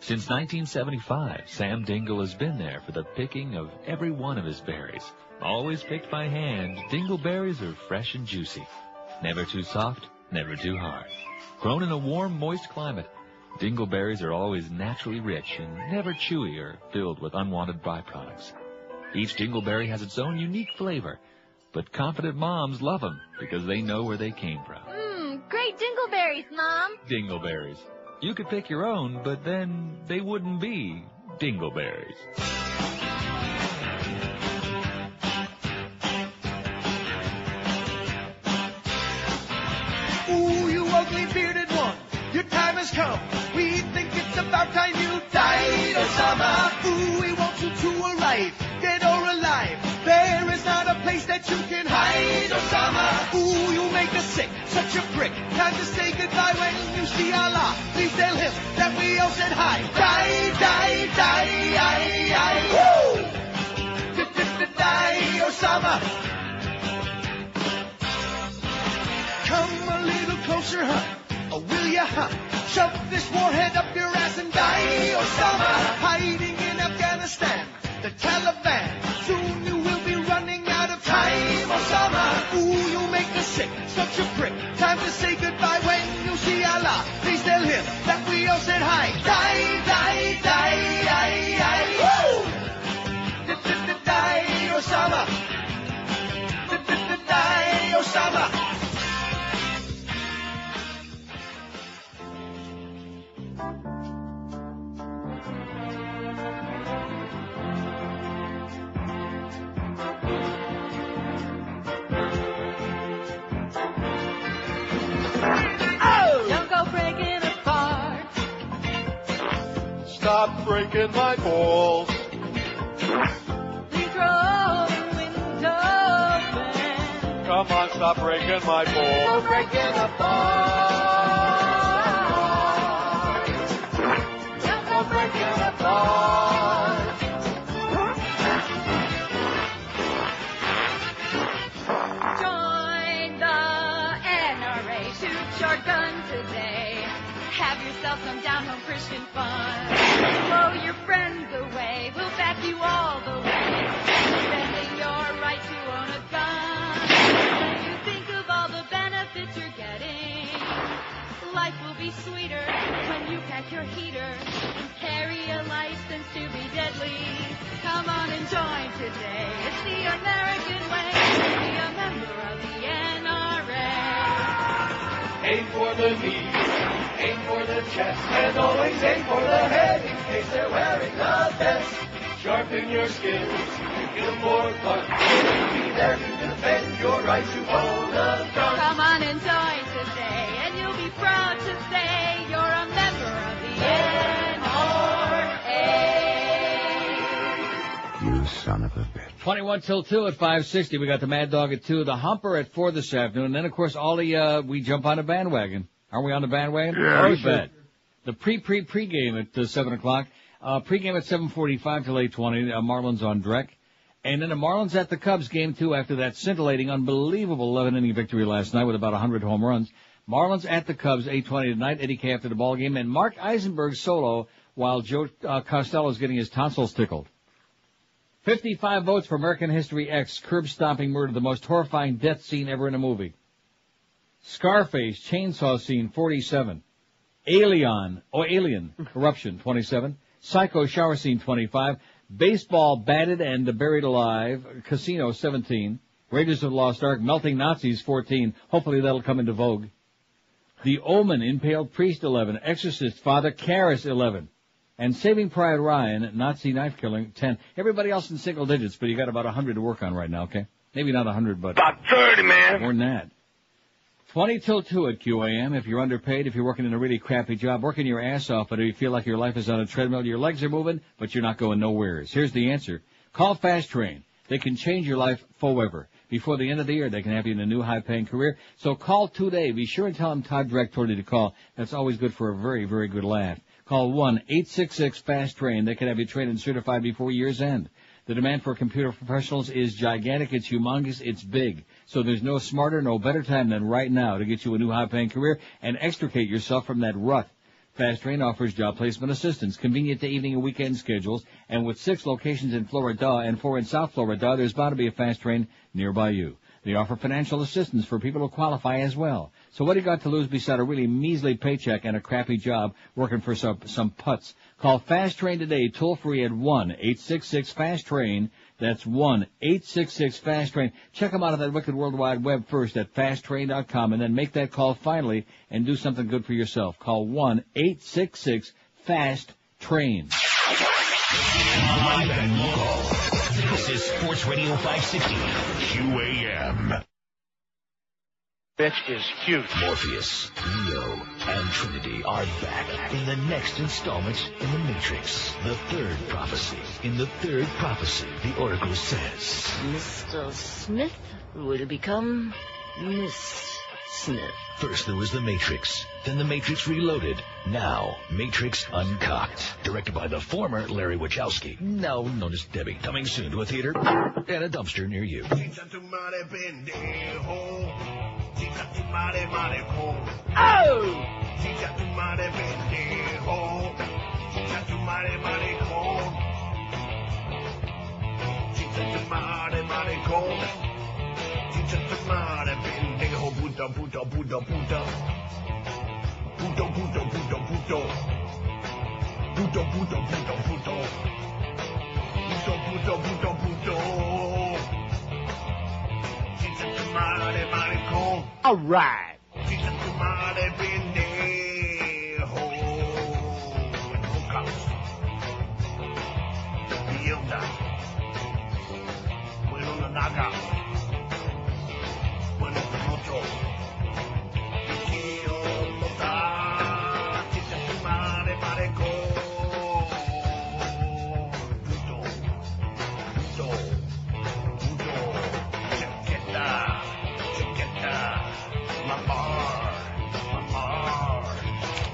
Since 1975, Sam Dingle has been there for the picking of every one of his berries. Always picked by hand, Dingle berries are fresh and juicy. Never too soft, never too hard. Grown in a warm, moist climate, dingleberries are always naturally rich and never chewy or filled with unwanted byproducts. Each dingleberry has its own unique flavor, but confident moms love them because they know where they came from. Great dingleberries, Mom. Dingleberries. You could pick your own, but then they wouldn't be dingleberries. Ooh, you ugly bearded one, your time has come. We think it's about time you died, Osama. Ooh, we want you to arrive, dead or alive. There is not a place that you can hide, Osama. Ooh, you make us sick, such a prick. Time to say goodbye when you see Allah. Please tell him that we all said hi. Die, die, die, die, die. Woo! Die, Osama. Come a little closer, huh? Or will ya, huh? Shove this warhead up your ass and die, Osama. Hiding in Afghanistan, the Taliban. Soon you will be running out of time, Osama. Ooh, you make us sick. such a prick. Time to say goodbye when you see Allah. Please tell him that we all said hi. Die, die, die, die, die. Woo! Die, Osama. Die, Osama. Don't go breaking apart. Stop breaking my balls. Please roll the window open. Come on, stop breaking my Go balls. breaking apart. Don't go breaking apart. Join the NRA. Shoot your gun today. Have yourself some down-home Christian fun. Blow your friends away. We'll back you all the way. Defending your right to own a gun. When you think of all the benefits you're getting, life will be sweeter when you pack your heater and carry a license to be deadly. Come on and join today. It's the American way to be a member of the NRA. Aim for the knees, aim for the chest, and always aim for the head in case they're wearing a vest. Sharpen your skills, make them more fun. Be there to defend your right to own a gun. Come on and join today, and you'll be proud to say you're a member of the NRA. You son of a bitch. 21 till 2 at 560. We got the Mad Dog at 2. The Humper at 4 this afternoon. And then, of course, all the, we jump on the bandwagon. Aren't we on the bandwagon? Yeah, You sure. bet. The pregame at 7 o'clock. Pregame at 7:45 till 8:20. Marlins on Drek. And then the Marlins at the Cubs game 2 after that scintillating, unbelievable 11-inning victory last night with about 100 home runs. Marlins at the Cubs, 8:20 tonight. Eddie K after the ball game. And Mark Eisenberg solo while Joe Costello is getting his tonsils tickled. 55 votes for American History X, curb-stomping murder, the most horrifying death scene ever in a movie. Scarface, chainsaw scene, 47. Alien, eruption, 27. Psycho, shower scene, 25. Baseball, batted and buried alive, Casino, 17. Raiders of the Lost Ark, melting Nazis, 14. Hopefully that'll come into vogue. The Omen, impaled priest, 11. Exorcist, Father Karras, 11. And Saving Private Ryan, Nazi knife killing, 10. Everybody else in single digits, but you got about 100 to work on right now, okay? Maybe not 100, but... About 30, man. More than that. 20 till 2 at QAM. If you're underpaid, if you're working in a really crappy job, working your ass off, but if you feel like your life is on a treadmill, your legs are moving, but you're not going nowheres. Here's the answer. Call Fast Train. They can change your life forever. Before the end of the year, they can have you in a new high-paying career. So call today. Be sure and tell them Todd Dreck told you to call. That's always good for a very, very good laugh. Call 1-866-FAST-TRAIN. They can have you trained and certified before year's end. The demand for computer professionals is gigantic, it's humongous, it's big. So there's no smarter, no better time than right now to get you a new high-paying career and extricate yourself from that rut. Fast Train offers job placement assistance, convenient to evening and weekend schedules, and with 6 locations in Florida and 4 in South Florida, there's bound to be a Fast Train nearby you. They offer financial assistance for people who qualify as well. So what do you got to lose beside a really measly paycheck and a crappy job working for some putz? Call Fast Train today, toll free at 1-866-FAST-TRAIN. That's 1-866-FAST-TRAIN. Check them out on that wicked World Wide Web first at fasttrain.com and then make that call finally and do something good for yourself. Call 1-866-FAST-TRAIN. Live and local. This is Sports Radio 560 QAM. Bitch is cute. Morpheus, Neo, and Trinity are back in the next installment in The Matrix. The third prophecy. In the third prophecy, the Oracle says, Mr. Smith will become Miss Smith. First there was The Matrix, then The Matrix Reloaded, now Matrix Uncocked. Directed by the former Larry Wachowski, now known as Debbie. Coming soon to a theater and a dumpster near you. Oh! puto, puto, puto, puto. Puto, puto, puto, puto. Puto, puto, puto, puto. Puto, puto, puto, puto. Chicha tu madre, maricón. All right. Chicha tu madre, pendejo. Lucas. Mierda. Bueno, la naga. Bueno, mucho. Quiero tocar. Chicha tu madre, maricón. Puto. Puto. Puto. Chiquita. Chiquita. Mamar. Mamar.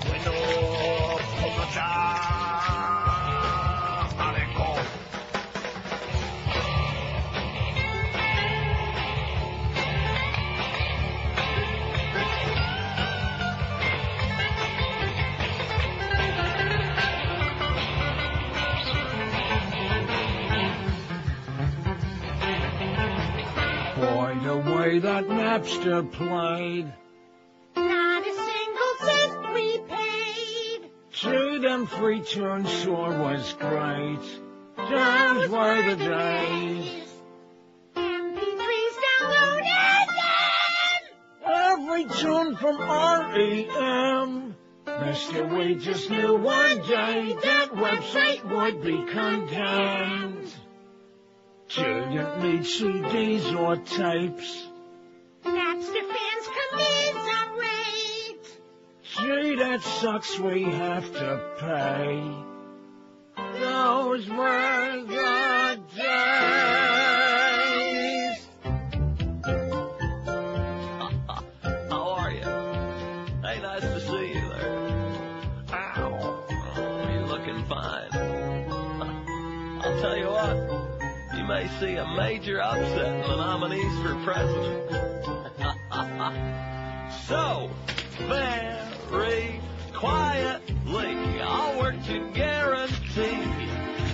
Bueno, como ya. Maricón. Boy, the way that Napster played. Not a single cent we paid. Gee, them free tunes sure was great. Those were the days. MP3s downloaded. Every tune from REM. Mister, we just knew one day that website would be condemned. Didn't need CDs or tapes. Napster fans commiserate. Gee, that sucks, we have to pay. Those were the days. How are you? Hey, nice to see you there. Ow. You're looking fine. I'll tell you what. You may see a major upset in the nominees for president. So, very quietly, I'll work to guarantee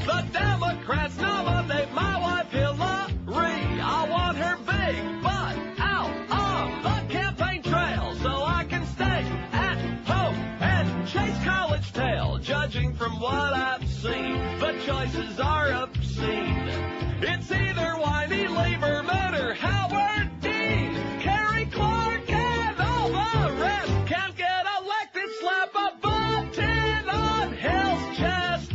the Democrats nominate my wife Hillary. I want her big butt out on the campaign trail so I can stay at home and chase college tail. Judging from what I've seen, the choices are obscene. It's either whiny Lieberman or Howard Dean. Kerry Clark and all the rest can't get elected. Slap a button on Hill's chest.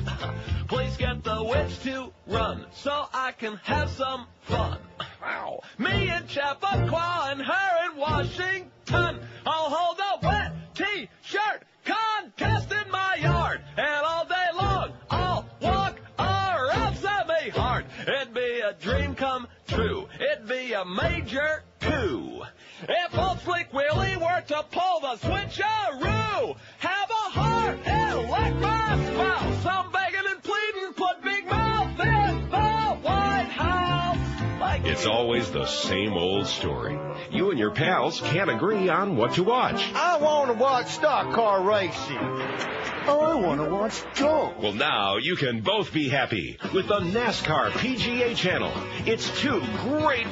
Please get the witch to run so I can have some fun. Ow. Me and Chappaqua and her in Washington. I'll hold a wet T-shirt contest in my yard. And all day long I'll walk around semi-hard. It'd be a dream come true. It'd be a major coup. If old Slick Willie were to pull the switcheroo, have a heart, elect my spouse. I'm begging and pleading, put Big Mouth in the White House. Like It's always the same old story. You and your pals can't agree on what to watch. I want to watch stock car racing. I want to watch golf. Well, now you can both be happy with the NASCAR PGA channel. It's two great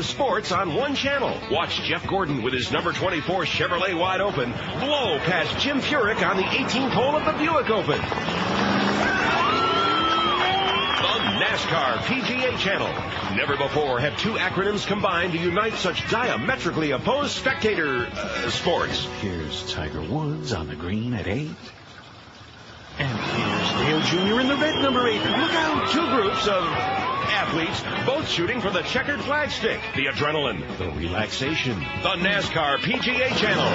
sports on one channel. Watch Jeff Gordon with his number 24 Chevrolet wide open blow past Jim Furyk on the 18th hole of the Buick Open. The NASCAR PGA channel. Never before have two acronyms combined to unite such diametrically opposed spectator sports. Here's Tiger Woods on the green at 8. And here's Dale Jr. in the red number 8. Look out! Two groups of athletes, both shooting for the checkered flag stick, the adrenaline, the relaxation. The NASCAR PGA channel.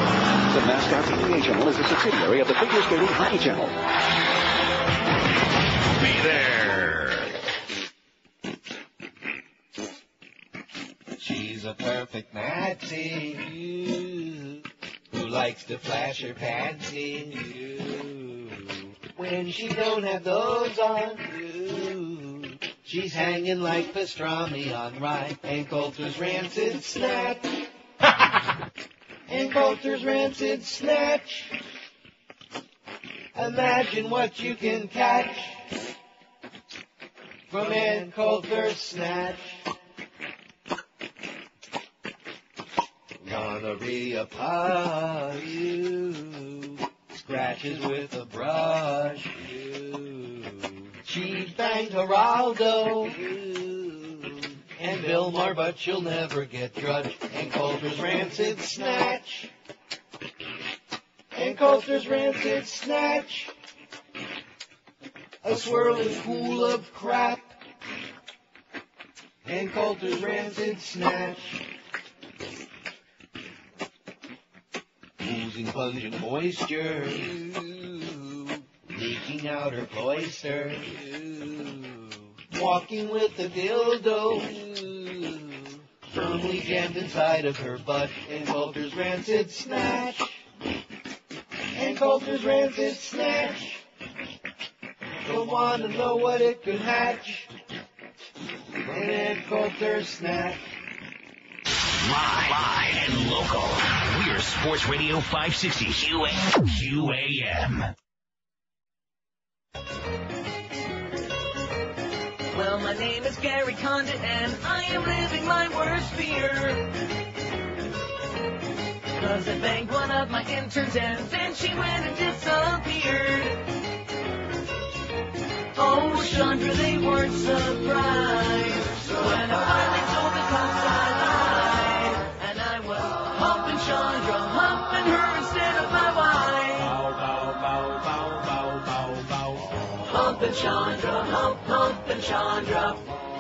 The NASCAR PGA channel is a subsidiary of the Figure Skating Hockey Channel. Be there. She's a perfect Nazi who likes to flash her panties when she don't have those on. She's hanging like pastrami on rye and Coulter's rancid snatch. And Coulter's rancid snatch. Imagine what you can catch from Ann Coulter's snatch. Gonorrhea Paru scratches with a brush. She banged Geraldo and Vilmar, but she'll never get Drudge. And Coulter's Rancid Snatch. And Coulter's Rancid Snatch. A swirling pool of crap. And Coulter's Rancid Snatch. Oozing pungent moisture. Leaking out her cloister. Walking with a dildo. Firmly jammed inside of her butt. And Coulter's Rancid Snatch. And Coulter's Rancid Snatch. Don't want to know what it could hatch. And Coulter Snatch. Live and local. We're Sports Radio 560 QAM. Well, my name is Gary Condit, and I am living my worst fear. 'Cause I banged one of my interns, and then she went and disappeared. Oh, Chandra, they weren't surprised when I finally told the cops I lied. And I was humping Chandra, humping her instead of my wife. Humping Chandra, humping Chandra.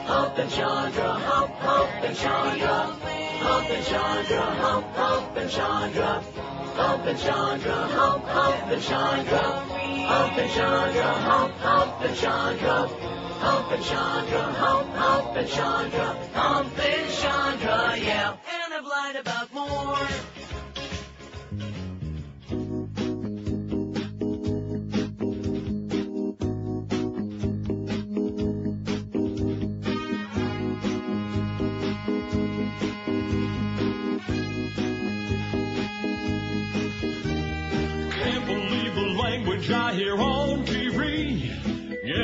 Humping Chandra, humping Chandra. Humping Chandra, humping Chandra. Humping Chandra, humping Chandra. Humping Chandra, humping Chandra. Humping Chandra, humping Chandra. Humping Chandra, yeah. And I've lied about more. Language I hear on TV.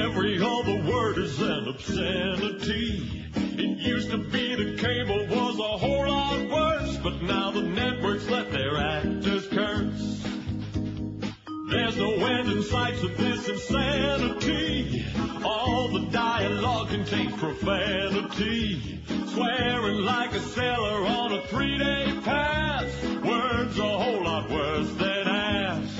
Every other word is an obscenity. It used to be the cable was a whole lot worse, but now the networks let their actors curse. There's no end in sight to this insanity. All the dialogue contains profanity. Swearing like a sailor on a 3-day pass. Words a whole lot worse than ass.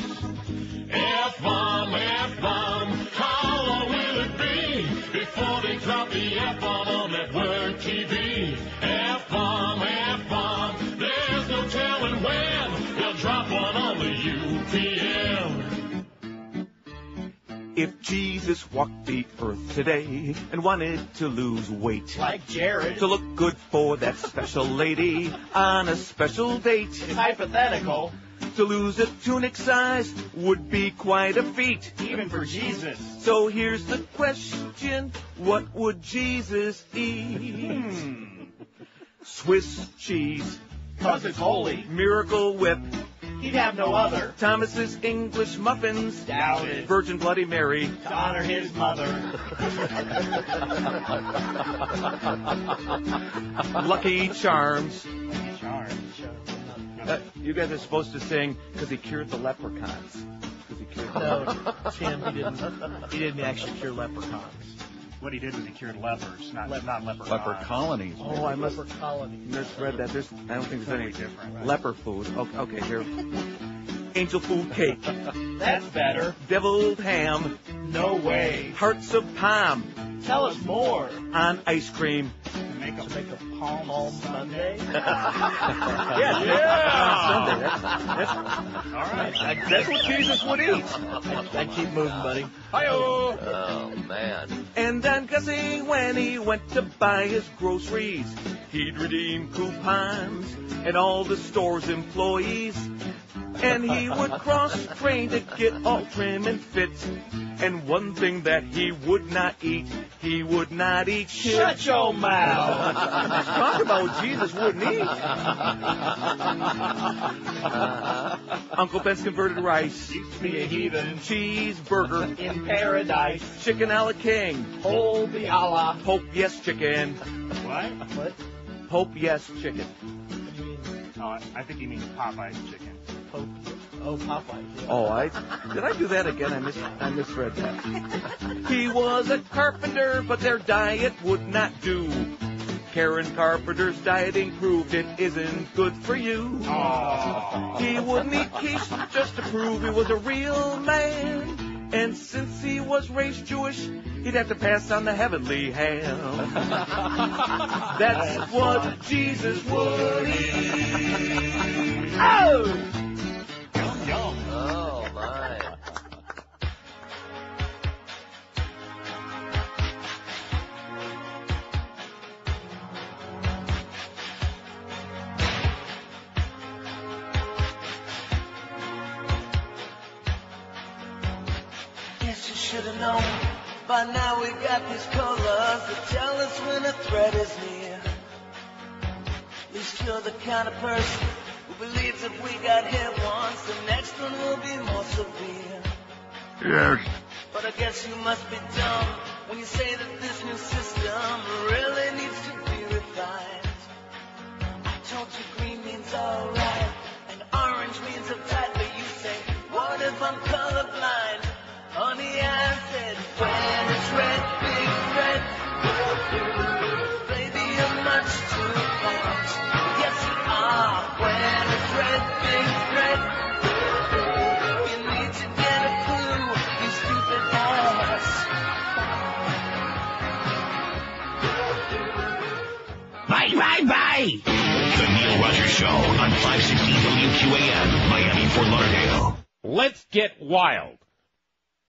F-bomb, F-bomb, how long will it be before they drop the F-bomb on network TV? F-bomb, F-bomb, there's no telling when they'll drop one on the UPN. If Jesus walked the earth today and wanted to lose weight, like Jared, to look good for that special lady on a special date, it's hypothetical. To lose a tunic size would be quite a feat, even for Jesus. So here's the question, what would Jesus eat? Swiss cheese. 'Cause it's holy. Miracle Whip. He'd have no other. Thomas's English muffins. Doubted. Virgin Bloody Mary. To honor his mother. Lucky Charms. Charms. You guys are supposed to sing because he cured the leprechauns. No, Tim, he didn't actually cure leprechauns. What he did was he cured lepers, not leprechauns. Leper colonies. Oh, I must misread that. I don't think there's any different. Right? Leper food. Okay, here. Angel food cake. That's better. Deviled ham. No way. Hearts of palm. Tell us more. On ice cream. To make a palm Sunday. Yeah. Sunday. That's all right. That's what Jesus would eat. I'd keep moving, buddy. Hi-yo. Oh, man. And on Gussie, when he went to buy his groceries, he'd redeem coupons and all the store's employees. And he would cross-train to get all trim and fit. And one thing that he would not eat shit. Shut your mouth. Talk about what Jesus wouldn't eat. Uncle Ben's converted rice. Used to be a heathen. Cheeseburger. In paradise. Chicken a la king. Holy Allah. Pope yes chicken. What? Pope yes chicken. I think he means Popeye's chicken. Oh, Popeye. Yeah. Oh, did I do that again? I misread that. He was a carpenter, but their diet would not do. Karen Carpenter's dieting proved it isn't good for you. Oh. He wouldn't eat quiche just to prove he was a real man. And since he was raised Jewish, he'd have to pass on the heavenly ham. That's what Jesus would eat. Oh! Yum, yum. Oh, my. Guess you should have known. By now we got these colors that tell us when a threat is near. At least you're the kind of person who believes if we got hit once, the next one will be more severe. Yes. But I guess you must be dumb when you say that this new system really needs to be refined. I told you green means alright, and orange means uptight, but you say, what if I'm colorblind? Honey, I said, when it's red, big red, baby, you're much too fast. Yes, you are. When it's red, big red, you need to get a clue, you stupid ass. Bye. The Neil Rogers Show on 560 WQAM, Miami, Fort Lauderdale. Let's get wild.